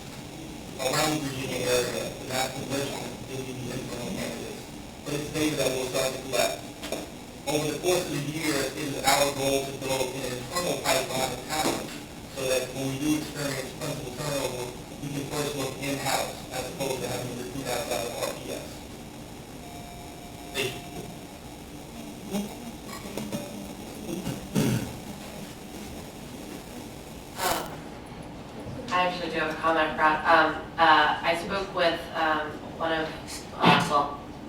around the Virginia area, but not from Richmond, than we need internal candidates. But it's data that we'll start to collect. Over the course of the year, it is our goal to build an internal pipeline of talent so that when we do experience principal turnover, we can first look in-house as opposed to having to recruit outside of RPS. Thank you. I I actually do have a comment, Brad. I spoke with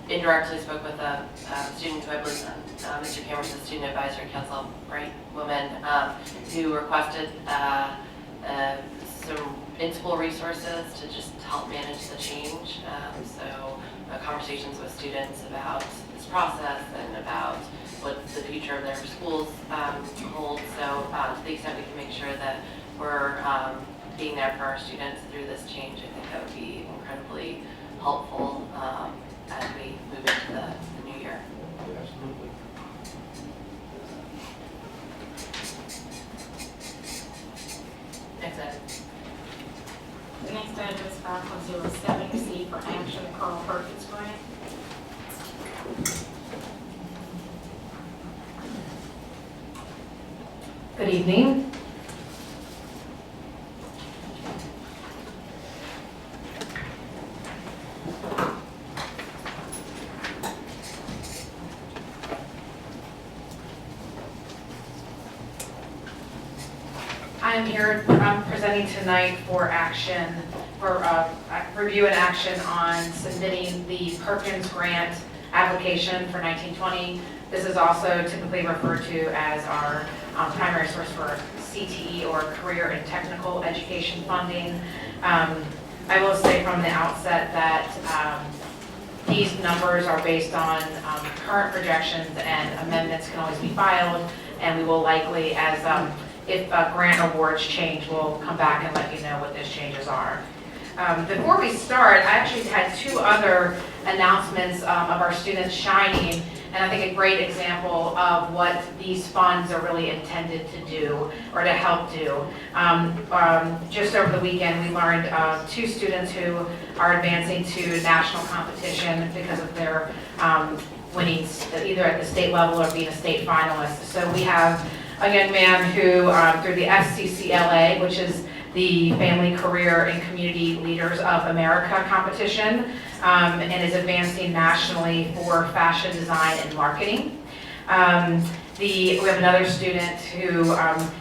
indirectly spoke with a student who I believe Mr. Cameron's a student advisory council, bright woman, who requested some in-school resources to just help manage the change. So conversations with students about this process and about what the future of their schools hold. So to the extent we can make sure that we're being there for our students through this change, I think that would be incredibly helpful as we move into the new year. Absolutely. Next item. The next item is 5.07, receive for action the Carl Perkins grant. Good evening. I am here presenting tonight for action, for review and action on submitting the Perkins Grant application for 1920. This is also typically referred to as our primary source for CTE, or Career and Technical Education funding. I will say from the outset that these numbers are based on current projections, and amendments can always be filed, and we will likely, as if grant awards change, we'll come back and let you know what those changes are. Before we start, I actually had two other announcements of our students shining, and I think a great example of what these funds are really intended to do, or to help do. Just over the weekend, we learned of two students who are advancing to national competition because of their winning either at the state level or being a state finalist. So we have a young man who, through the FCCLA, which is the Family, Career, and Community Leaders of America competition, and is advancing nationally for fashion design and marketing. We have another student who,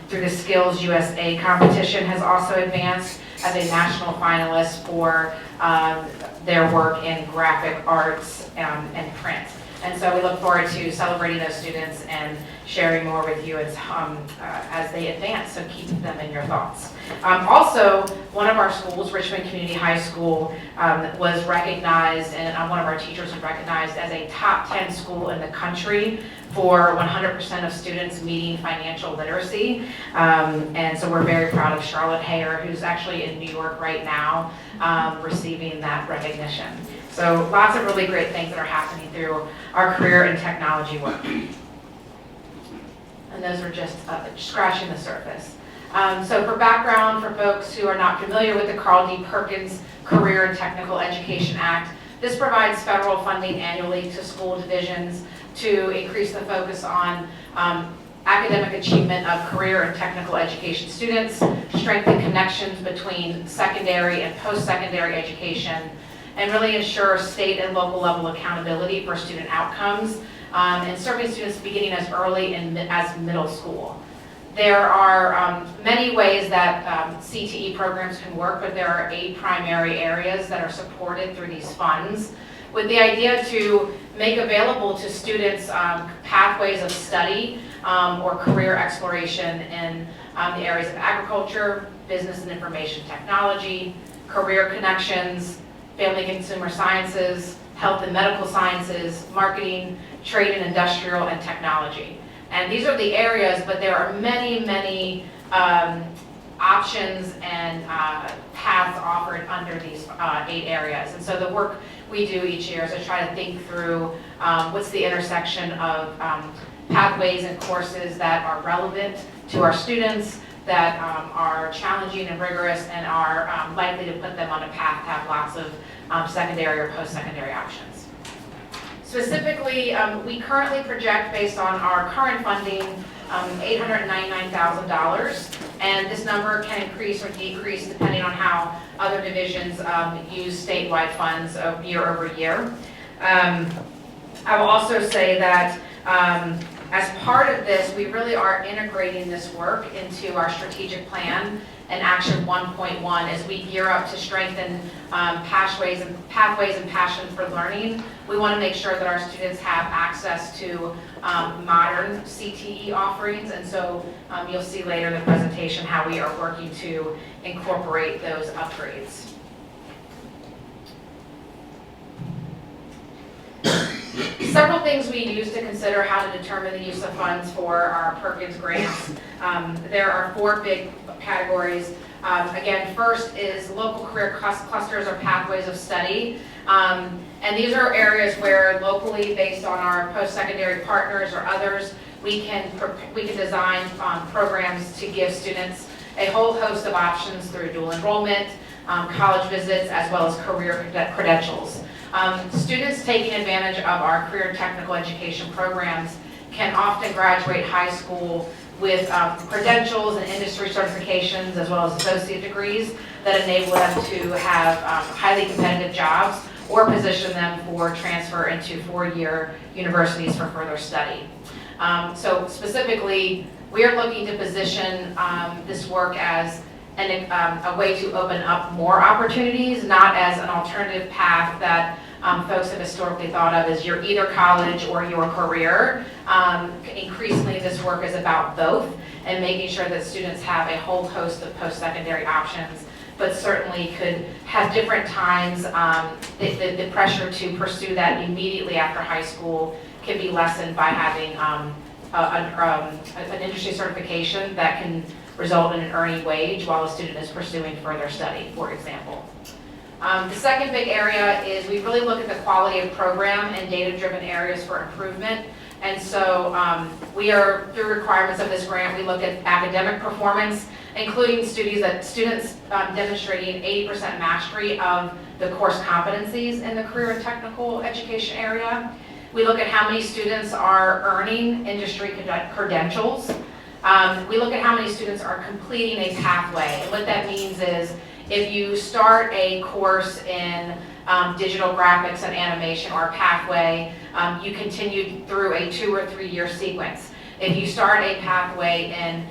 through the Skills USA competition, has also advanced as a national finalist for their work in graphic arts and print. And so we look forward to celebrating those students and sharing more with you as they advance, so keep them in your thoughts. Also, one of our schools, Richmond Community High School, was recognized, and one of our teachers was recognized as a top 10 school in the country for 100% of students meeting financial literacy. And so we're very proud of Charlotte Hayer, who's actually in New York right now, receiving that recognition. So lots of really great things that are happening through our career and technology work. And those are just scratching the surface. So for background, for folks who are not familiar with the Carl D. Perkins Career and Technical Education Act, this provides federal funding annually to school divisions to increase the focus on academic achievement of career and technical education students, strengthen connections between secondary and post-secondary education, and really ensure state and local level accountability for student outcomes, and serving students beginning as early as middle school. There are many ways that CTE programs can work, but there are 8 primary areas that are supported through these funds, with the idea to make available to students pathways of study or career exploration in the areas of agriculture, business and information technology, career connections, family and consumer sciences, health and medical sciences, marketing, trade and industrial, and technology. And these are the areas, but there are many, many options and paths offered under these 8 areas. And so the work we do each year is to try to think through what's the intersection of pathways and courses that are relevant to our students, that are challenging and rigorous, and are likely to put them on a path to have lots of secondary or post-secondary options. Specifically, we currently project, based on our current funding, $899,000, and this number can increase or decrease depending on how other divisions use statewide funds year over year. I will also say that as part of this, we really are integrating this work into our strategic plan and Action 1.1 as we gear up to strengthen pathways and passion for learning. We want to make sure that our students have access to modern CTE offerings, and so you'll see later in the presentation how we are working to incorporate those upgrades. Several things we use to consider how to determine the use of funds for our Perkins grants. There are 4 big categories. Again, first is local career clusters or pathways of study. And these are areas where locally, based on our post-secondary partners or others, we can design programs to give students a whole host of options through dual enrollment, college visits, as well as career credentials. Students taking advantage of our career technical education programs can often graduate high school with credentials and industry certifications as well as associate degrees that enable them to have highly competitive jobs or position them for transfer into 4-year universities for further study. So specifically, we are looking to position this work as a way to open up more opportunities, not as an alternative path that folks have historically thought of as you're either college or your career. Increasingly, this work is about both and making sure that students have a whole host of post-secondary options, but certainly could have different times. The pressure to pursue that immediately after high school can be lessened by having an industry certification that can result in an earning wage while a student is pursuing further study, for example. The second big area is we really look at the quality of program and data-driven areas for improvement. And so we are, through requirements of this grant, we look at academic performance, including students demonstrating 80% mastery of the course competencies in the career and technical education area. We look at how many students are earning industry credentials. We look at how many students are completing a pathway. And what that means is if you start a course in digital graphics and animation or a pathway, you continue through a 2 or 3 year sequence. If you start a pathway in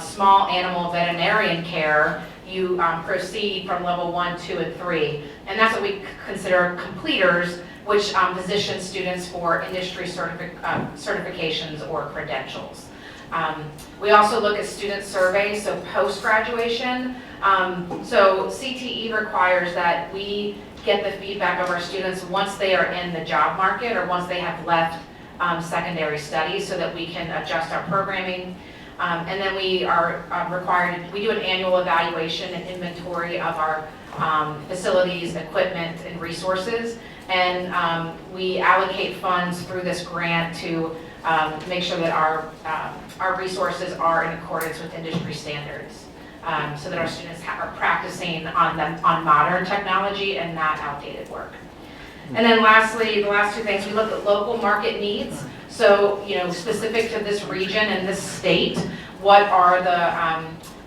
small animal veterinarian care, you proceed from level 1, 2, and 3. And that's what we consider completers, which position students for industry certifications or credentials. We also look at student surveys, so post-graduation. So CTE requires that we get the feedback of our students once they are in the job market or once they have left secondary studies so that we can adjust our programming. And then we are required, we do an annual evaluation and inventory of our facilities, equipment, and resources. And we allocate funds through this grant to make sure that our resources are in accordance with industry standards, so that our students are practicing on modern technology and not outdated work. And then lastly, the last 2 things, we look at local market needs. So, specific to this region and this state, what are the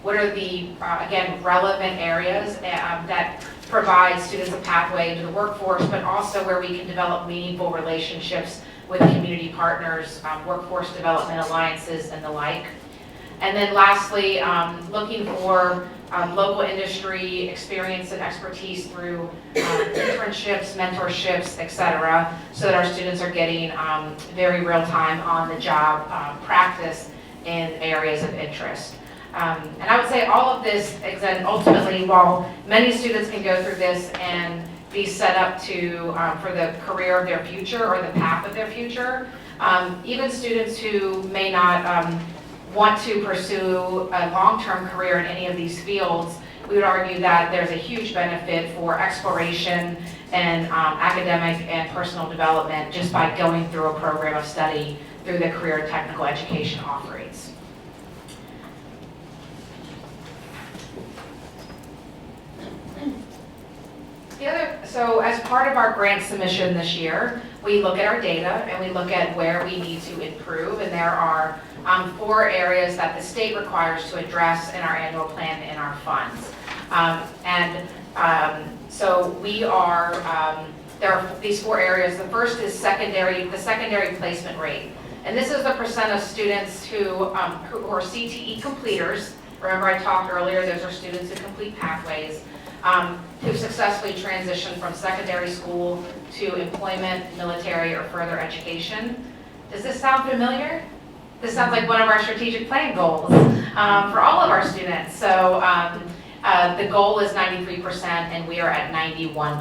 again, relevant areas that provide students a pathway into the workforce, but also where we can develop meaningful relationships with community partners, workforce development alliances, and the like. And then lastly, looking for local industry experience and expertise through internships, mentorships, et cetera, so that our students are getting very real-time on-the-job practice in areas of interest. And I would say all of this, again, ultimately, while many students can go through this and be set up to for the career of their future or the path of their future, even students who may not want to pursue a long-term career in any of these fields, we would argue that there's a huge benefit for exploration and academic and personal development just by going through a program of study through the career and technical education offerings. So as part of our grant submission this year, we look at our data and we look at where we need to improve, and there are 4 areas that the state requires to address in our annual plan and our funds. So we are, there are these 4 areas. The first is the secondary placement rate. And this is the percent of students who are CTE completers Remember I talked earlier, those are students who complete pathways, who successfully transition from secondary school to employment, military, or further education. Does this sound familiar? This sounds like one of our strategic plan goals for all of our students. So the goal is 93% and we are at 91%,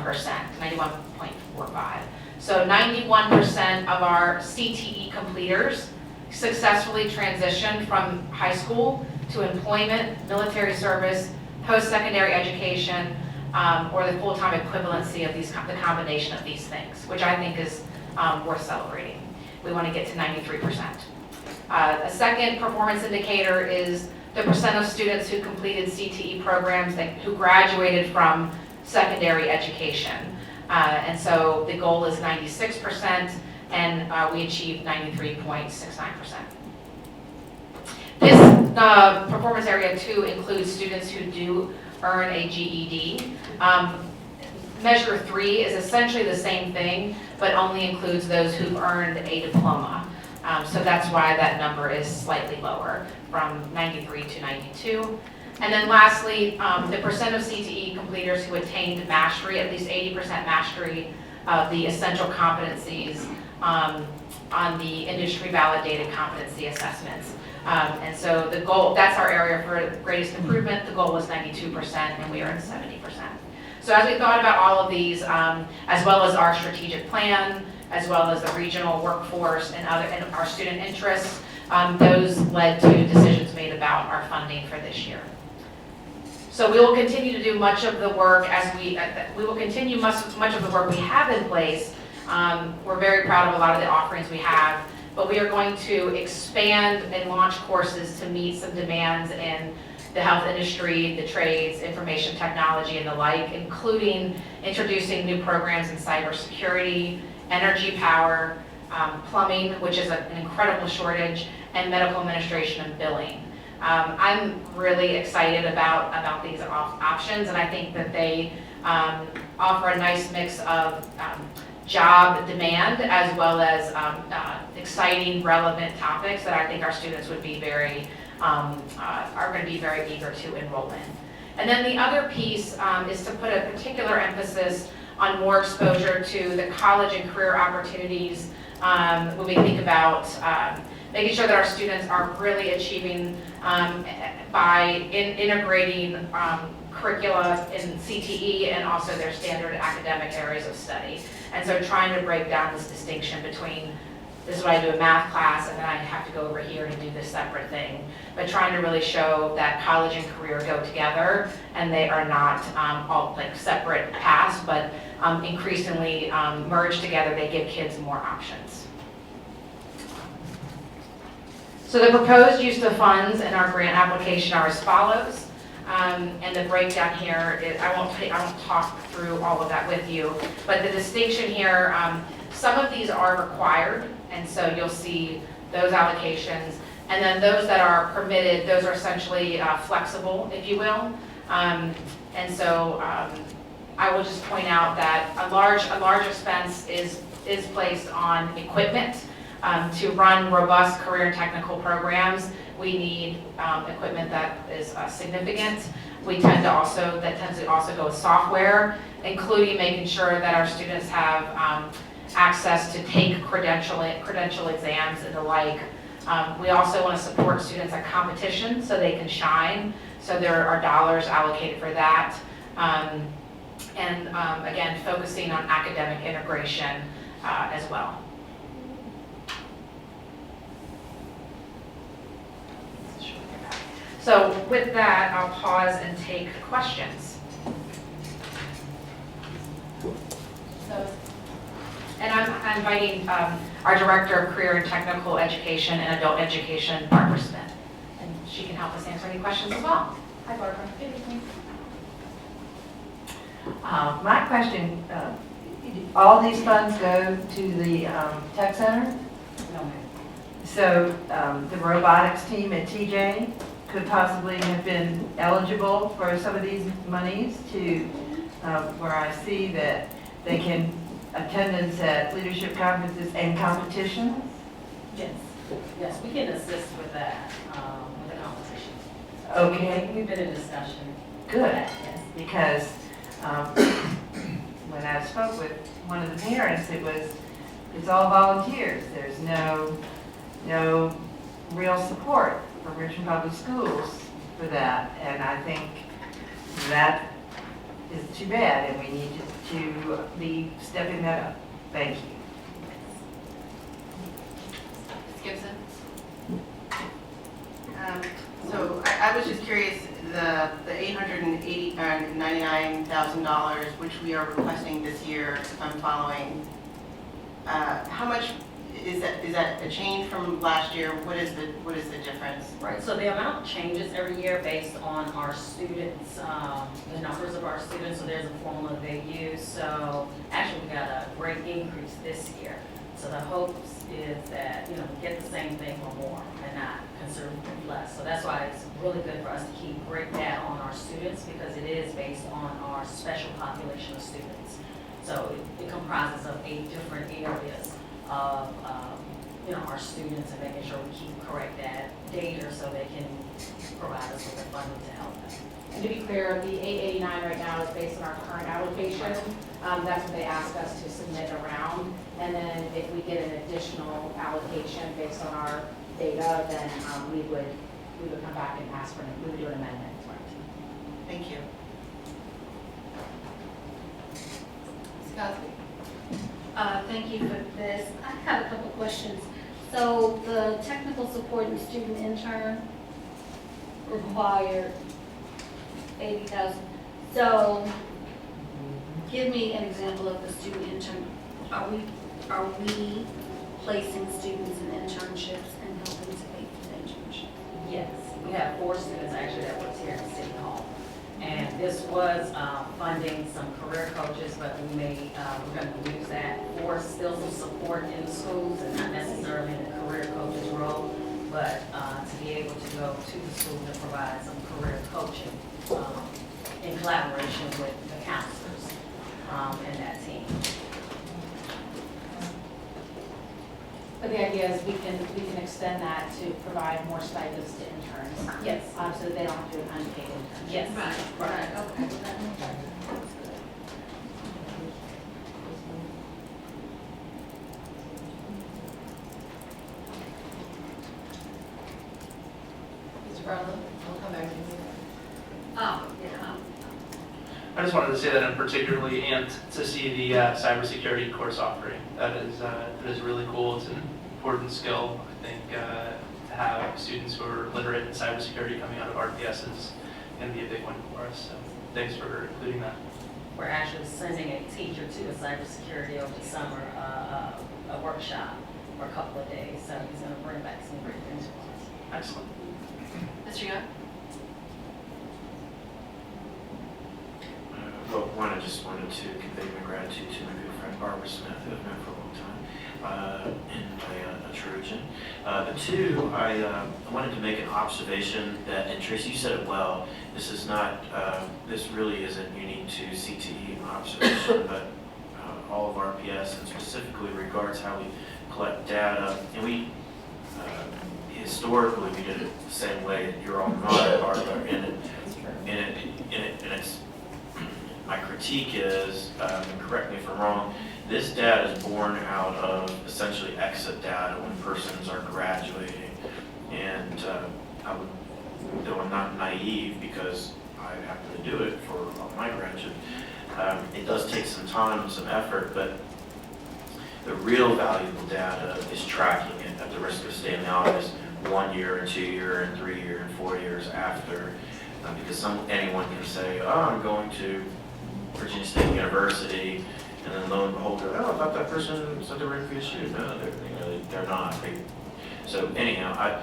91.45. So 91% of our CTE completers successfully transitioned from high school to employment, military service, post-secondary education, or the full-time equivalency of the combination of these things, which I think is worth celebrating. We want to get to 93%. A second performance indicator is the percent of students who completed CTE programs who graduated from secondary education. And so the goal is 96%, and we achieved 93.69%. This performance area 2 includes students who do earn a GED. Measure 3 is essentially the same thing, but only includes those who've earned a diploma. So that's why that number is slightly lower, from 93 to 92. And then lastly, the percent of CTE completers who attained mastery, at least 80% mastery of the essential competencies on the industry validated competency assessments. And so the goal, that's our area for greatest improvement. The goal was 92% and we are at 70%. So as we thought about all of these, as well as our strategic plan, as well as the regional workforce and our student interests, those led to decisions made about our funding for this year. So we will continue to do much of the work as we will continue much of the work we have in place. We're very proud of a lot of the offerings we have, but we are going to expand and launch courses to meet some demands in the health industry, the trades, information technology, and the like, including introducing new programs in cybersecurity, energy power, plumbing, which is an incredible shortage, and medical administration and billing. I'm really excited about these options, and I think that they offer a nice mix of job demand as well as exciting, relevant topics that I think our students would be are going to be very eager to enroll in. And then the other piece is to put a particular emphasis on more exposure to the college and career opportunities when we think about making sure that our students are really achieving by integrating curricula in CTE and also their standard academic areas of study. And so trying to break down this distinction between, this is what I do in math class, and then I have to go over here and do this separate thing. But trying to really show that college and career go together, and they are not all like separate paths, but increasingly merged together. They give kids more options. So the proposed use of funds in our grant application are as follows. And the breakdown here, I won't talk through all of that with you, but the distinction here, some of these are required, and so you'll see those allocations. And then those that are permitted, those are essentially flexible, if you will. And so I will just point out that a large expense is placed on equipment. To run robust career and technical programs, we need equipment that is significant. That tends to also go with software, including making sure that our students have access to take credential exams and the like. We also want to support students at competition so they can shine. So there are dollars allocated for that. And again, focusing on academic integration as well. So with that, I'll pause and take questions. And I'm inviting our Director of Career and Technical Education and Adult Education, Barbara Smith. And she can help us answer any questions as well. Hi, Barbara. Good evening. My question, all these funds go to the tech center? No. So the robotics team at TJ could possibly have been eligible for some of these monies to where I see that they can attendance at leadership conferences and competitions? Yes, we can assist with that, with the competition. So Okay, We've been in discussion. good, because when I spoke with one of the parents, it's all volunteers. There's no real support for Richmond Public Schools for that, and I think that is too bad, and we need to be stepping that up. Thank you. Ms. Gibson? So I was just curious, the $899,000, which we are requesting this year, if I'm following, how much is that a change from last year? What is the difference? Right, so the amount changes every year based on our students, the numbers of our students, so there's a formula they use. So actually we got a great increase this year. So the hopes is that, we get the same thing or more and not considerably less. So that's why it's really good for us to keep great data on our students, because it is based on our special population of students. So it comprises of 8 different areas of, our students, and making sure we keep correct data so they can provide us with the funding to help them. And to be clear, the 889 right now is based on our current allocation. That's what they asked us to submit around. And then if we get an additional allocation based on our data, then we would come back and ask for, we would do an amendment. Thank you. Ms. Cosby? Thank you for this. I have a couple of questions. So the technical support and student intern required 80,000. So give me an example of the student intern. Are we placing students in internships and helping to pay for the internships? Yes, we have 4 students actually that works here at City Hall. And this was funding some career coaches, but we're going to use that for still some support in the schools, and not necessarily in the career coaches role, but to be able to go to the school and provide some career coaching in collaboration with the counselors and that team. But the idea is we can extend that to provide more stipends to interns. Yes. So that they don't have to do an unpaid internship. Yes. Right, okay. Mr. Barlow, I'll come back to you. I just wanted to say that I'm particularly amped to see the cybersecurity course offering. That is really cool. It's an important skill. I think to have students who are literate in cybersecurity coming out of RPS is going to be a big one for us. So thanks for including that. We're actually sending a teacher to a cybersecurity over the summer, a workshop for a couple of days. So he's going to bring back some great things for us. Excellent. Mr. Young? Well, one, I just wanted to convey my gratitude to my good friend Barbara Smith, who I've known for a long time, and a Trojan. But 2, I wanted to make an observation that, and Tracy, you said it well, this is not, this really isn't unique to CTE observation, but all of RPS, and specifically regards how we collect data. And we, historically, we did it the same way at your alma mater, Barbara, and it's, my critique is, and correct me if I'm wrong, this data is born out of essentially exit data when persons are graduating. And though I'm not naive because I happen to do it for my graduate, it does take some time and some effort, but the real valuable data is tracking it at the risk of stating the obvious 1 year and 2 year and 3 year and 4 years after. Because anyone can say, oh, I'm going to Virginia State University, and then lo and behold, oh, I thought that person said they were in FSU. No, they're not. So anyhow,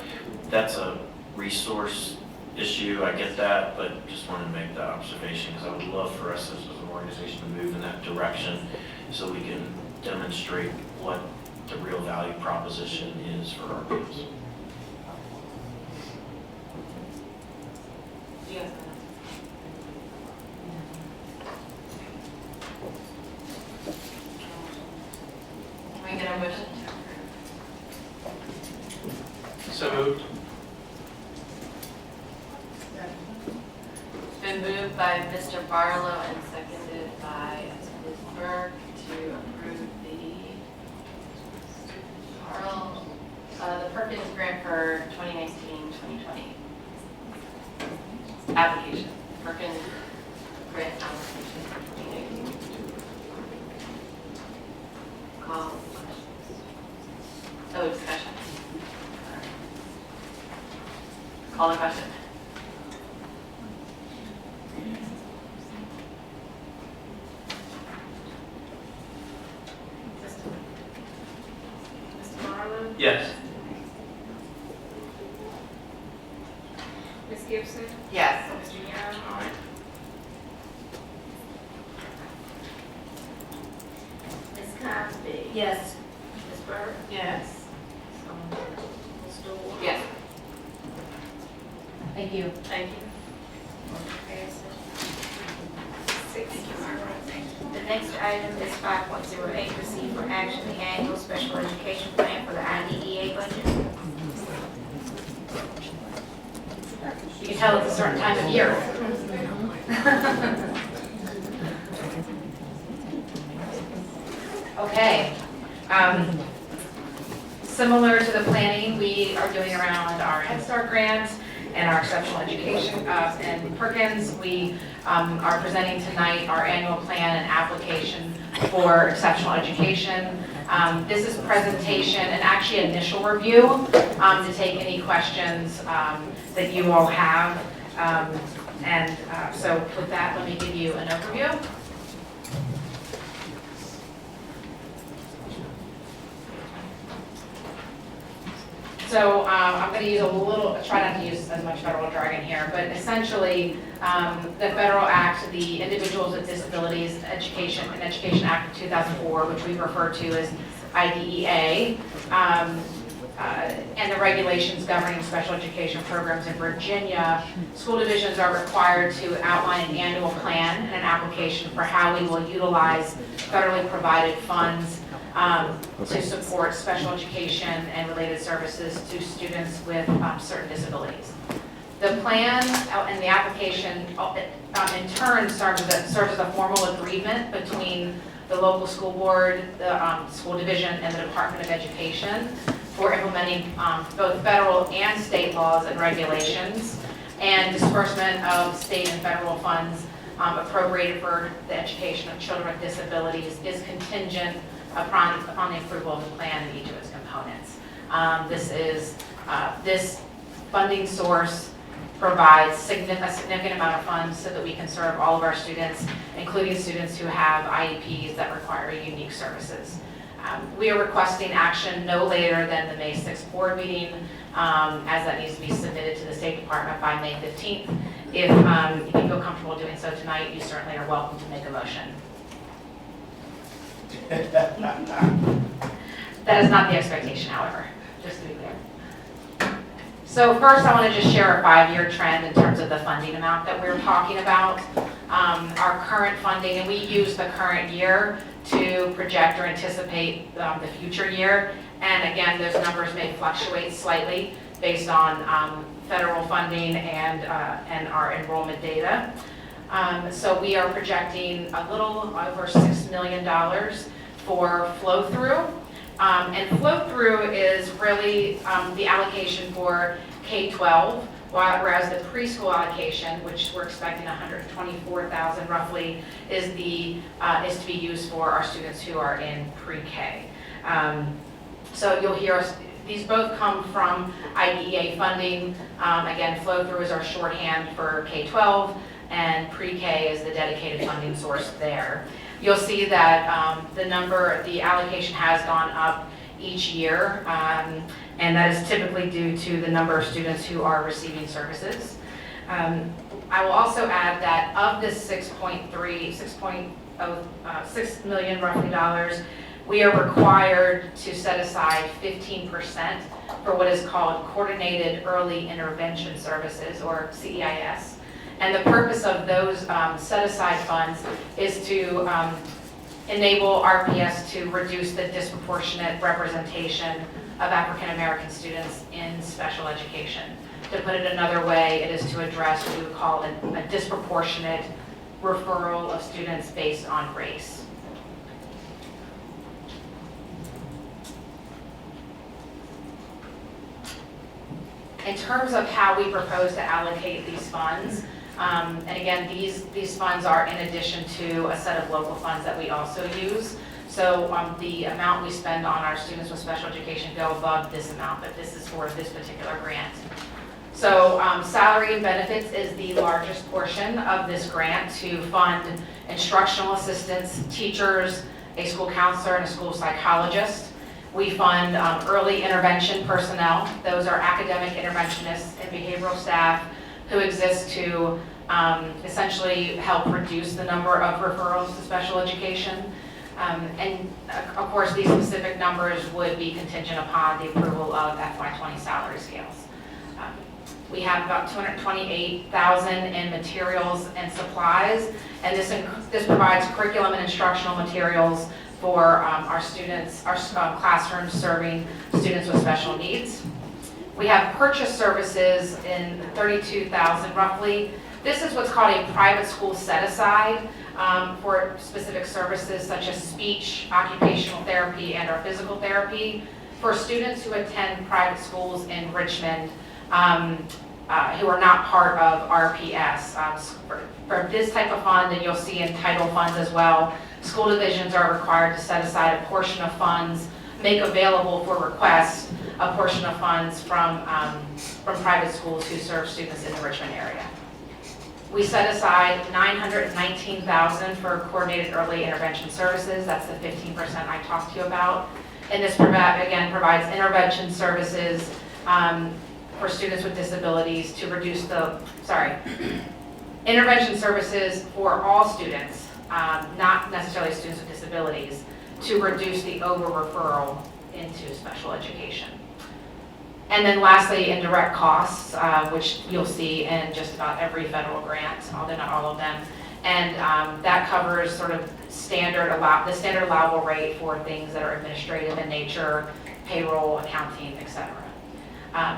that's a resource issue. I get that, but just wanted to make that observation because I would love for us as an organization to move in that direction so we can demonstrate what the real value proposition is for our kids. Yes. Can we get a motion? So moved. Mr. Barlow and seconded by Ms. Burke to approve the Perkins grant for 2019-2020 application. Perkins grant application for 2019. Call questions. Oh, discussion. Call the question. Mr. Marlowe? Yes. Ms. Gibson? Yes. Mr. Young? Aye. Ms. Cosby? Yes. Ms. Burke? Yes. Ms. Dorr? Yes. Thank you. Thank you. Motion passes. 6. The next item is 5.08, receive for action the annual special education plan for the IDEA budget. You can tell it's a certain time of year. Okay. Similar to the planning we are doing around our Head Start grants and our exceptional education and Perkins, we are presenting tonight our annual plan and application for exceptional education. This is presentation and actually initial review to take any questions that you all have. So with that, let me give you an overview. So I'm going to use try not to use as much federal jargon here, but essentially the Federal Act, the Individuals with Disabilities Education and Education Act of 2004, which we refer to as IDEA, and the regulations governing special education programs in Virginia, school divisions are required to outline an annual plan and an application for how we will utilize federally provided funds to support special education and related services to students with certain disabilities. The plan and the application in turn serves as a formal agreement between the local school board, the school division, and the Department of Education for implementing both federal and state laws and regulations, and disbursement of state and federal funds appropriated for the education of children with disabilities is contingent upon the approval of the plan in each of its components. This funding source provides a significant amount of funds so that we can serve all of our students, including students who have IEPs that require unique services. We are requesting action no later than the May 6th board meeting, as that needs to be submitted to the State Department by May 15th. If you feel comfortable doing so tonight, you certainly are welcome to make a motion. That is not the expectation, however, just to be clear. So first, I want to just share a 5-year trend in terms of the funding amount that we're talking about. Our current funding, and we use the current year to project or anticipate the future year. And again, those numbers may fluctuate slightly based on federal funding and our enrollment data. So we are projecting a little over $6 million for flow-through. And flow-through is really the allocation for K-12, whereas the preschool allocation, which we're expecting $124,000 roughly, is to be used for our students who are in pre-K. So you'll hear us, these both come from IDEA funding. Again, flow-through is our shorthand for K-12, and pre-K is the dedicated funding source there. You'll see that the allocation has gone up each year, and that is typically due to the number of students who are receiving services. I will also add that of this $6 million roughly dollars, we are required to set aside 15% for what is called Coordinated Early Intervention Services, or CEIS. And the purpose of those set-aside funds is to enable RPS to reduce the disproportionate representation of African American students in special education. To put it another way, it is to address what we would call a disproportionate referral of students based on race. In terms of how we propose to allocate these funds, and again, these funds are in addition to a set of local funds that we also use. So the amount we spend on our students with special education go above this amount, but this is for this particular grant. So salary and benefits is the largest portion of this grant to fund instructional assistants, teachers, a school counselor, and a school psychologist. We fund early intervention personnel. Those are academic interventionists and behavioral staff who exist to essentially help reduce the number of referrals to special education. And of course, these specific numbers would be contingent upon the approval of FY20 salary scales. We have about $228,000 in materials and supplies, and this provides curriculum and instructional materials for our students, our classrooms serving students with special needs. We have purchase services in $32,000 roughly. This is what's called a private school set-aside for specific services such as speech, occupational therapy, and or physical therapy for students who attend private schools in Richmond who are not part of RPS. For this type of fund, and you'll see in title funds as well, school divisions are required to set aside a portion of funds, make available for request a portion of funds from private schools who serve students in the Richmond area. We set aside $919,000 for coordinated early intervention services. That's the 15% I talked to you about. And this, again, provides intervention services for students with disabilities to reduce intervention services for all students, not necessarily students with disabilities, to reduce the over-referral into special education. And then lastly, indirect costs, which you'll see in just about every federal grant, although not all of them. And that covers sort of the standard allowable rate for things that are administrative in nature, payroll, accounting, etc.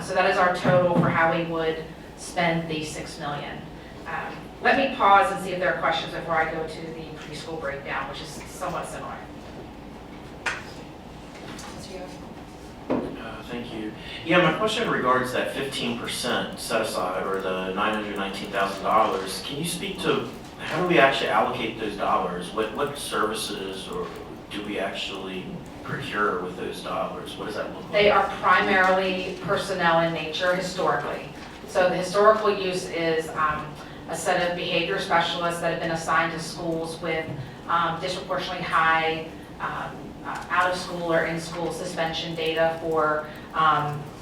So that is our total for how we would spend the $6 million. Let me pause and see if there are questions before I go to the preschool breakdown, which is somewhat similar. Thank you. Yeah, my question regards that 15% set aside, or the $919,000. Can you speak to how do we actually allocate those dollars? What services or do we actually procure with those dollars? What does that look like? They are primarily personnel in nature historically. So the historical use is a set of behavior specialists that have been assigned to schools with disproportionately high out of school or in school suspension data for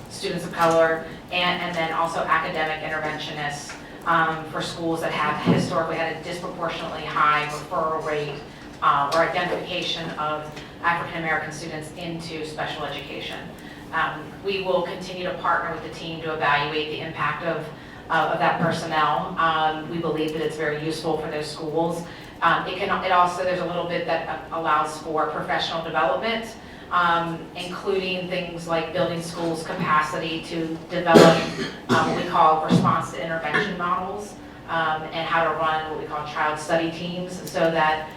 students of color, and then also academic interventionists for schools that have historically had a disproportionately high referral rate or identification of African American students into special education. We will continue to partner with the team to evaluate the impact of that personnel. We believe that it's very useful for those schools. It also, there's a little bit that allows for professional development, including things like building schools' capacity to develop what we call response to intervention models, and how to run what we call child study teams, so that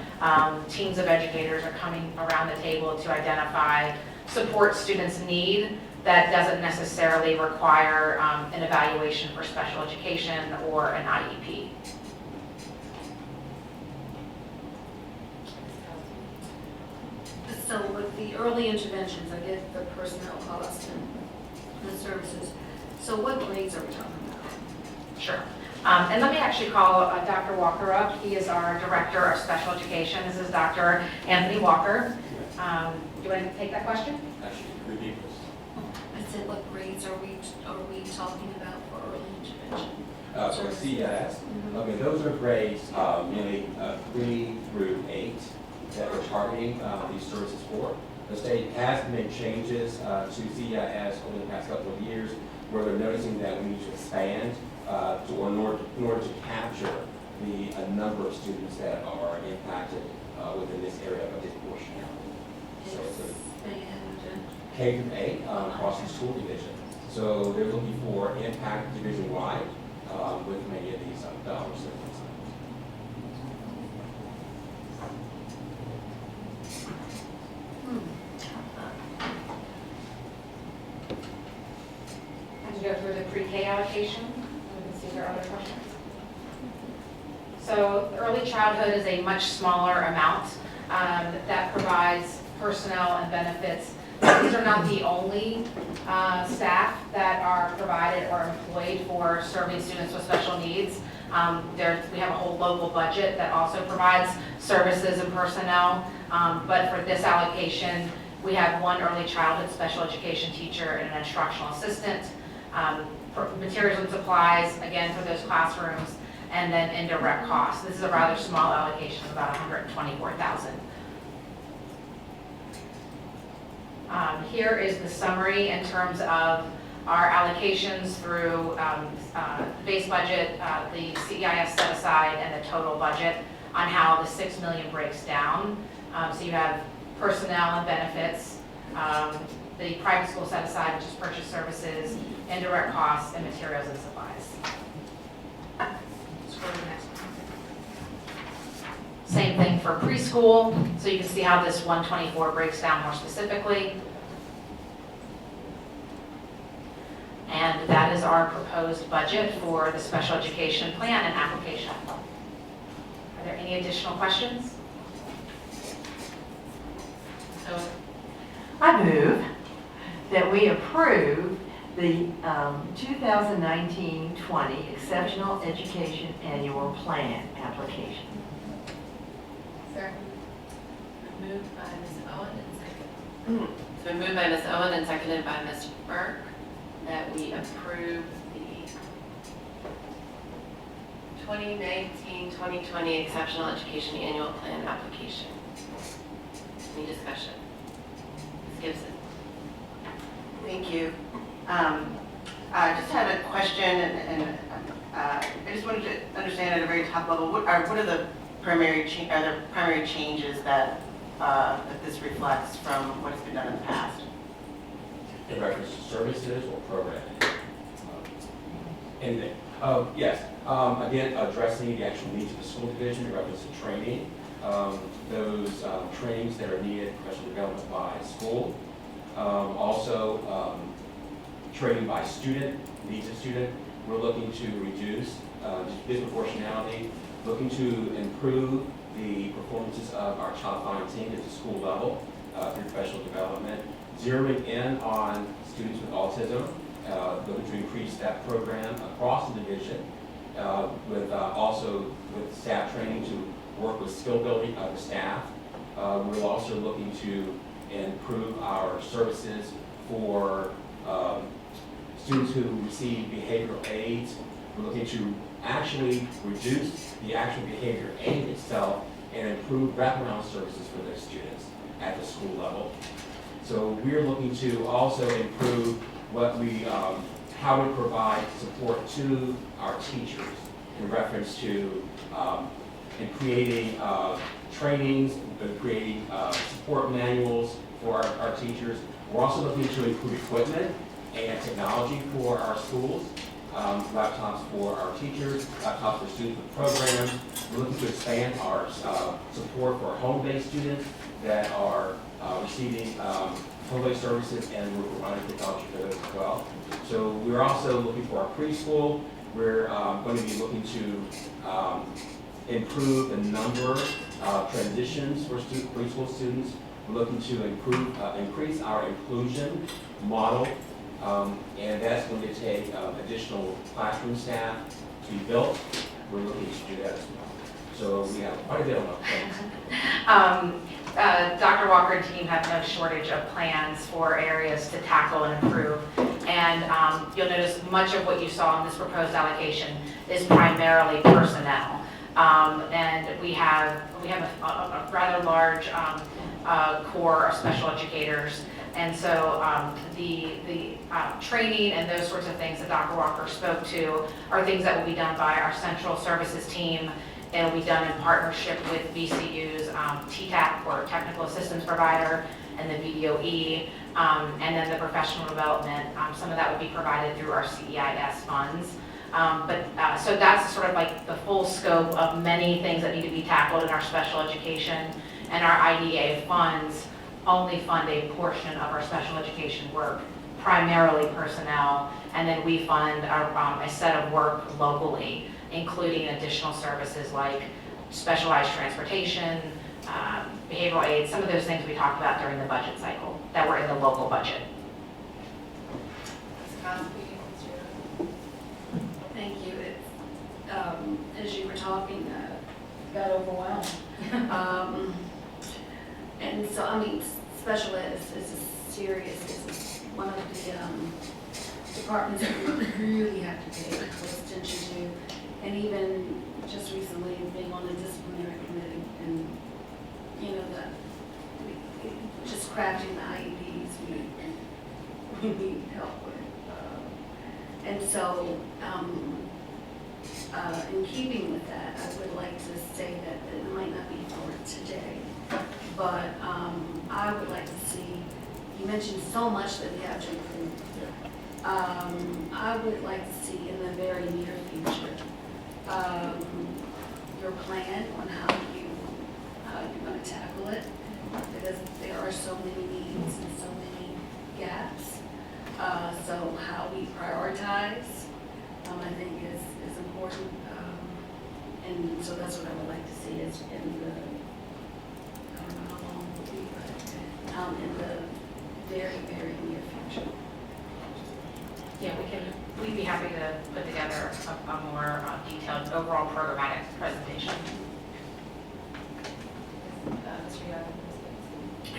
teams of educators are coming around the table to identify support students need that doesn't necessarily require an evaluation for special education or an IEP. So with the early interventions, I get the personnel costs and the services. So what grades are we talking about? Sure. And let me actually call Dr. Walker up. He is our Director of Special Education. This is Dr. Anthony Walker. Do you want to take that question? Actually, repeat this. I said, what grades are we talking about for early intervention? For CES, okay, those are grades mainly 3 through 8 that we're targeting these services for. The state has made changes to CES over the past couple of years where they're noticing that we need to expand in order to capture the number of students that are impacted within this area of disproportionality. So it's a K through 8 across the school division. So they're looking for impact division-wide with many of these dollars. allocation. We can see if there are other questions. So early childhood is a much smaller amount that provides personnel and benefits. These are not the only staff that are provided or employed for serving students with special needs. We have a whole local budget that also provides services and personnel. But for this allocation, we have one early childhood special education teacher and an instructional assistant, for materials and supplies, again, for those classrooms, and then indirect costs. This is a rather small allocation of about $124,000. Here is the summary in terms of our allocations through base budget, the CEIS set aside, and the total budget on how the $6 million breaks down. So you have personnel and benefits, the private school set aside, which is purchase services, indirect costs, and materials and supplies. Let's go to the next one. Same thing for preschool, so you can see how this 124 breaks down more specifically. And that is our proposed budget for the special education plan and application. Are there any additional questions? So, I move that we approve the 2019-20 Exceptional Education Annual Plan application. Second. Moved by Ms. Owen and seconded. It's been moved by Ms. Owen and seconded by Mr. Burke that we approve the 2019-2020 Exceptional Education Annual Plan application. Any discussion? Ms. Gibson. Thank you. I just had a question, and I just wanted to understand at a very top level, what are the primary changes that that this reflects from what has been done in the past? In reference to services or programming? Anything? Yes. Again, addressing the actual needs of the school division in reference to training. Those trainings that are needed, professional development by school. Also, training by student, needs of student. We're looking to reduce disproportionality, looking to improve the performances of our child find team at the school level through professional development, zeroing in on students with autism, looking to increase that program across the division, also with staff training to work with skill building of the staff. We're also looking to improve our services for students who receive behavioral aids. We're looking to actually reduce the actual behavior aid itself and improve wraparound services for those students at the school level. So we're looking to also improve what how we provide support to our teachers in reference to in creating trainings, creating support manuals for our teachers. We're also looking to improve equipment and technology for our schools, laptops for our teachers, laptops for students with programs. We're looking to expand our support for home-based students that are receiving home-based services, and we're providing technology for those as well. So we're also looking for our preschool. We're going to be looking to improve the number of transitions for preschool students. We're looking to increase our inclusion model, and that's going to take additional classroom staff to be built. We're looking to do that as well. So we have quite a bit on our plate. Dr. Walker and team have no shortage of plans for areas to tackle and improve. And you'll notice much of what you saw in this proposed allocation is primarily personnel. And we have a rather large core of special educators. And so the training and those sorts of things that Dr. Walker spoke to are things that will be done by our central services team. It'll be done in partnership with VCU's TTAP, or Technical Assistance Provider, and the VDOE, and then the professional development. Some of that will be provided through our CEIS funds. So that's sort of like the full scope of many things that need to be tackled in our special education, and our IDA funds only fund a portion of our special education work primarily personnel, and then we fund a set of work locally, including additional services like specialized transportation, behavioral aid, some of those things we talked about during the budget cycle that were in the local budget. Thank you. As you were talking, got overwhelmed. And so, I mean, special ed is serious. It's one of the departments that we really have to pay close attention to. And even just recently, being on the disciplinary committee, and you know, just crafting the IEPs, we need help with. And so, in keeping with that, I would like to say that it might not be for today, but I would like to see, you mentioned so much that we have to improve. I would like to see in the very near future your plan on how you're going to tackle it, because there are so many needs and so many gaps. So how we prioritize, I think is important. And so that's what I would like to see is in the, I don't know how long it will be, but in the very, very near future. Yeah, we'd be happy to put together a more detailed overall programmatic presentation.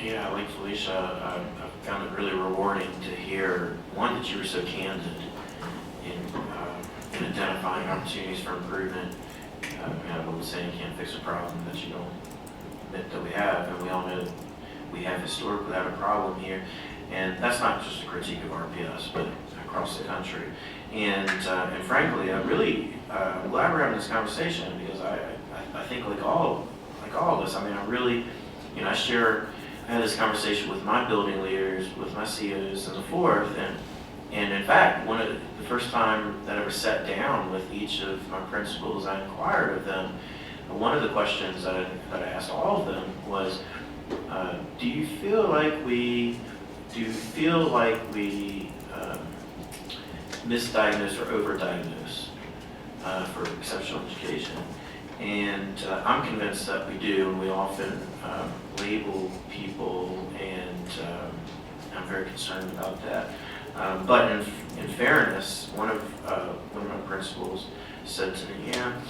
Yeah, like Felicia, I found it really rewarding to hear, one, that you were so candid in identifying opportunities for improvement. I wouldn't say you can't fix a problem that you don't admit that we have, and we all know that we have historically had a problem here. And that's not just a critique of RPS, but across the country. And frankly, I'm glad we're having this conversation, because I think like all of us, I mean, I had this conversation with my building leaders, with my COs and the fourth, and in fact, the first time that I ever sat down with each of my principals, I inquired of them. One of the questions that I asked all of them was, do you feel like we misdiagnose or overdiagnose for exceptional education? And I'm convinced that we do, and we often label people, and I'm very concerned about that. But in fairness, one of my principals said to me, yeah,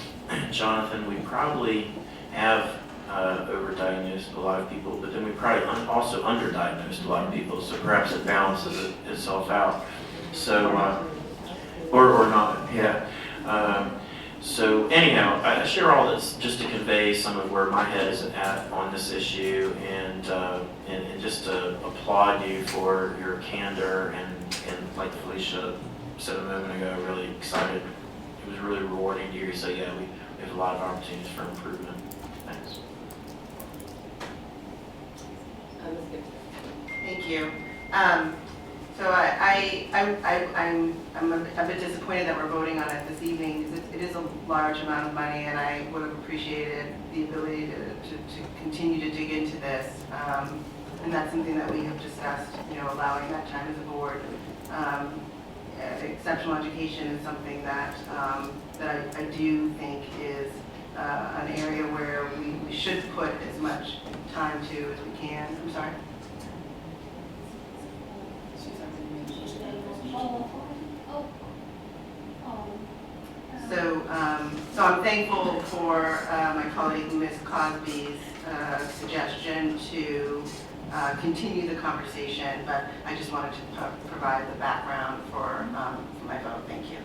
Jonathan, we probably have overdiagnosed a lot of people, but then we probably also underdiagnosed a lot of people, so perhaps it balances itself out. So, or not, yeah. So anyhow, I share all this just to convey some of where my head is at on this issue, and just to applaud you for your candor, and like Felicia said a moment ago, really excited. It was really rewarding to hear you say, yeah, we have a lot of opportunities for improvement. Thanks. Thank you. So I'm a bit disappointed that we're voting on it this evening, because it is a large amount of money, and I would have appreciated the ability to continue to dig into this. And that's something that we have discussed, allowing that time as a board. Exceptional education is something that I do think is an area where we should put as much time to as we can. I'm sorry? So I'm thankful for my colleague Ms. Cosby's suggestion to continue the conversation, but I just wanted to provide the background for my vote. Thank you.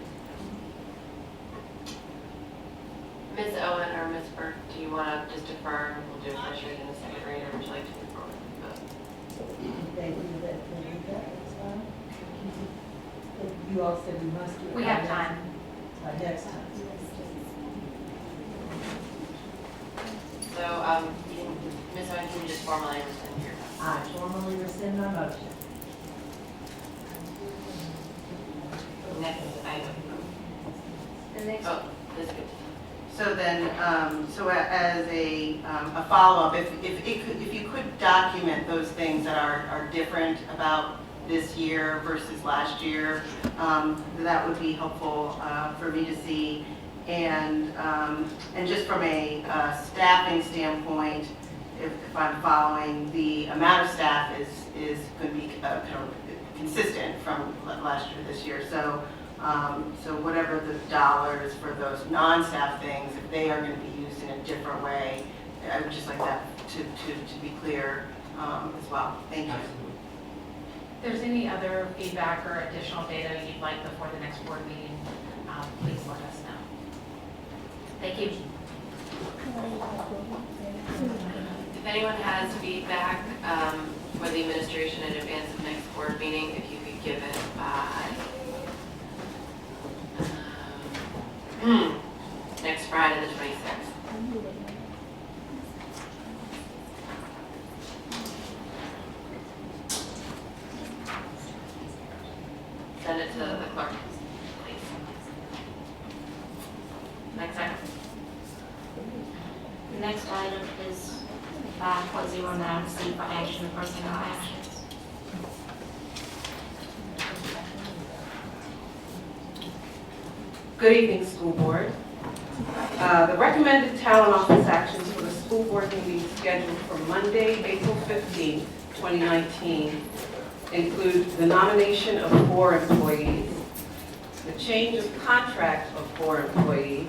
Ms. Owen or Ms. Burke, do you want to just defer? We'll do a first read and a second read, or would you like to move forward? You all said we must do it. We have time. Next time. So, Ms. Owen, can you just formally rescind your vote? I formally rescind my motion. Next item. The next. Oh, this is good. So then, so as a follow-up, if you could document those things that are different about this year versus last year. That would be helpful for me to see. And just from a staffing standpoint, if I'm following, the amount of staff is going to be kind of consistent from last year to this year. So whatever the dollars for those non-staff things, if they are going to be used in a different way, I would just like that to be clear as well. Thank you. If there's any other feedback or additional data you'd like before the next board meeting, please let us know. Thank you. If anyone has feedback for the administration in advance of next board meeting, if you could give it by next Friday, the 26th. Send it to the clerk, please. Next item. The next item is 5.09C for action and personnel actions. Good evening, school board. The recommended talent office actions for the school board meeting scheduled for Monday, April 15, 2019 include the nomination of 4 employees, the change of contract of 4 employees,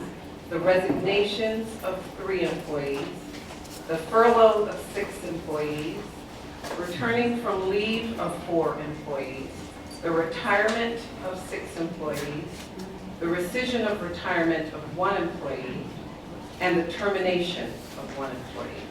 the resignations of 3 employees, the furlough of 6 employees, returning from leave of 4 employees, the retirement of 6 employees, the rescission of retirement of 1 employee, and the termination of 1 employee.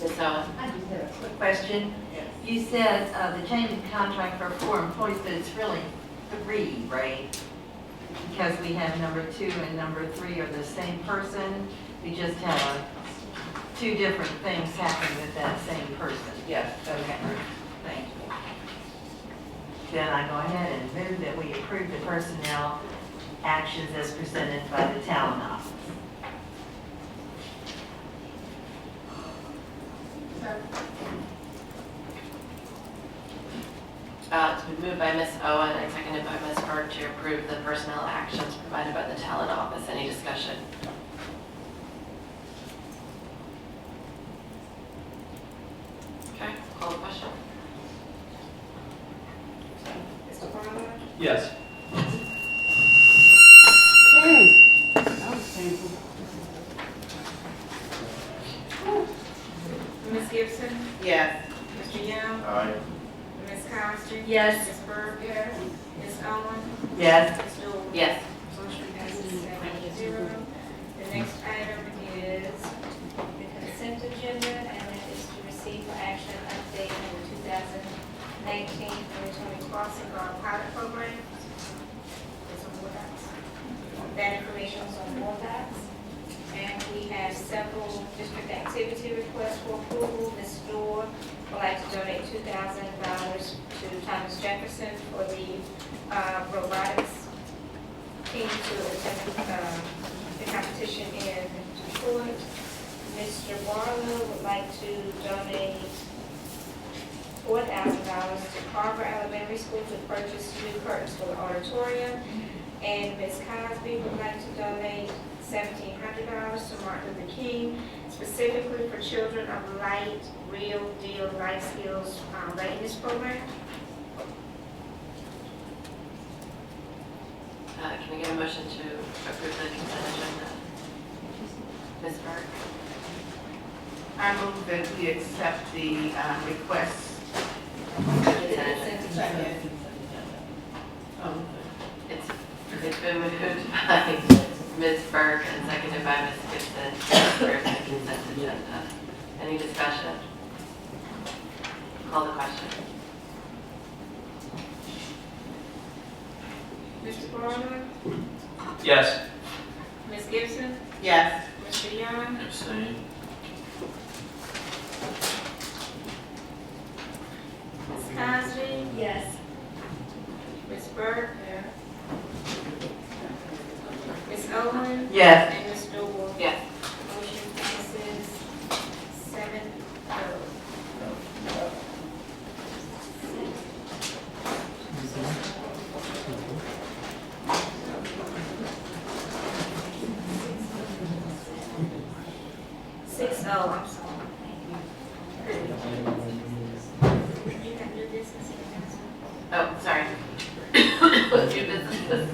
Ms. Owen? I just have a quick question. Yes. You said the change in contract for 4 employees, but it's really 3, right? Because we have number 2 and number 3 are the same person. We just have 2 different things happening with that same person. Yes. Okay. Thank you. Then I go ahead and move that we approve the personnel actions as presented by the talent office. It's been moved by Ms. Owen and seconded by Ms. Burke to approve the personnel actions provided by the talent office. Any discussion? Okay, call the question. Mr. Barlow? Yes. That was painful. Ms. Gibson? Yes. Mr. Young? Aye. Ms. Coster? Yes. Ms. Burke? Yes. Ms. Owen? Yes. Ms. Newell? Yes. Motion passes 7-0. The next item is the consent agenda, and that is to receive for action update on the 2019-2020 crossing guard pilot program. It's on board docs. That information is on board docs. And we have several district activity requests for approval. Ms. Dorr would like to donate $2,000 to Thomas Jefferson for the robotics team to attend the competition in Detroit. Mr. Barlow would like to donate $4,000 to Carver Elementary School to purchase new curtains for the auditorium. And Ms. Cosby would like to donate $1,700 to Martin Luther King, specifically for children of light, real deal life skills readiness program. Can we get a motion to approve the consent agenda? Ms. Burke? I move that we accept the request. It's been moved by Ms. Burke and seconded by Ms. Gibson to approve the consent agenda. Any discussion? Call the question. Mr. Barlow? Yes. Ms. Gibson? Yes. Mr. Young? Abstain. Ms. Cosby? Yes. Ms. Burke? Ms. Owen? Yes. And Ms. Noble? Yes. Motion passes Oh, I'm sorry. You have new business here, Oh, sorry. New business.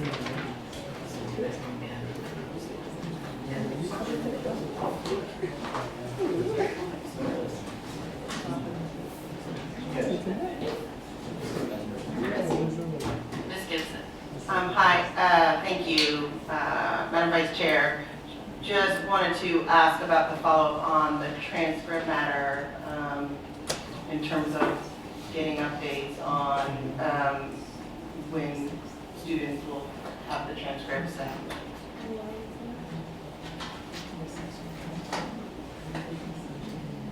Ms. Gibson. Hi, thank you, Madam Vice Chair. Just wanted to ask about the follow-up on the transcript matter in terms of getting updates on when students will have the transcripts.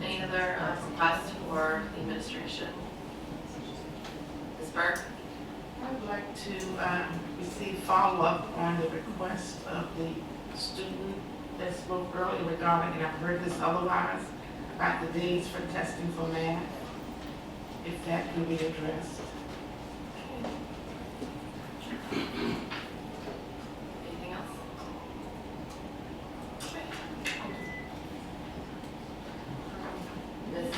Any other requests for the administration? Ms. Burke? I would like to receive follow-up on the request of the student that spoke earlier regarding, and I've heard this otherwise, about the days for testing for math, if that can be addressed. Anything else? Ms.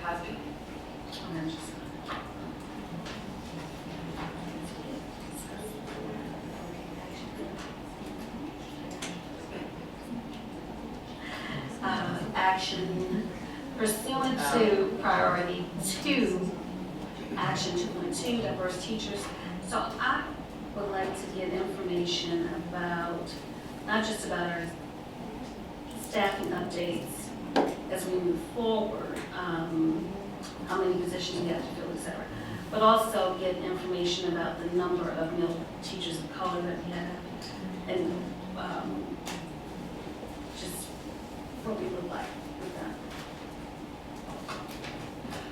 Cosby? Action pursuant to priority 2, action 2.2, diverse teachers. So I would like to get information about, not just about our staffing updates as we move forward, how many positions we have to fill, et cetera, but also get information about the number of male teachers of color that we have, and just what we would like with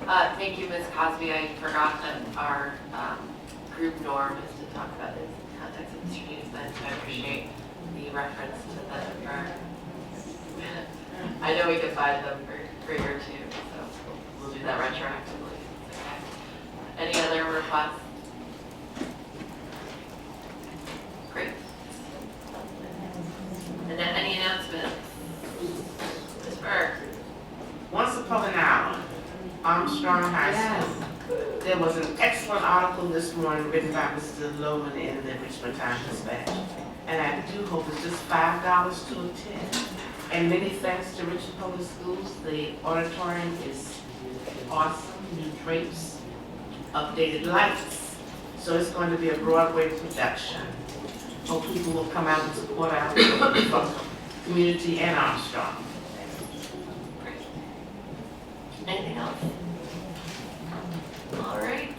that. Thank you, Ms. Cosby. I forgot that our group norm is to talk about this in context of the strategic plan, so I appreciate the reference to that. I know we defined them for year 2, so we'll do that retroactively. Okay. Any other requests? Great. And then any announcements? Ms. Burke? Once upon an hour, Armstrong High School, there was an excellent article this morning written by Mr. Loman in the Richmond Times-Dispatch. And I do hope it's just $5 to attend. And many thanks to Richmond Public Schools. The auditorium is awesome, new drapes, updated lights. So it's going to be a Broadway production. Hope people will come out and support our community and Armstrong. Anything else? All right.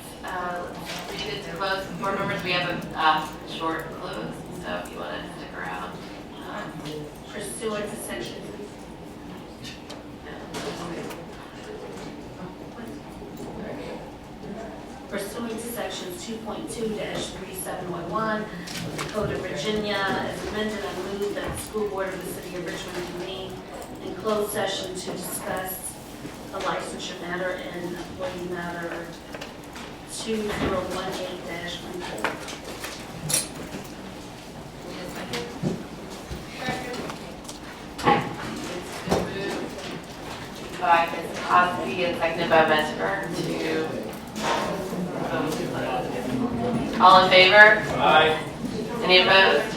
We needed to close. Board members, we have a short close, so if you want to stick around. Pursuant to section. Pursuant to sections 2.2-3711 of the Code of Virginia, as amended, I move that the school board of the city of Richmond convene in closed session to discuss a licensure matter and employee matter 2018-14. By Ms. Cosby and seconded by Messer to all in favor? Aye. Any opposed?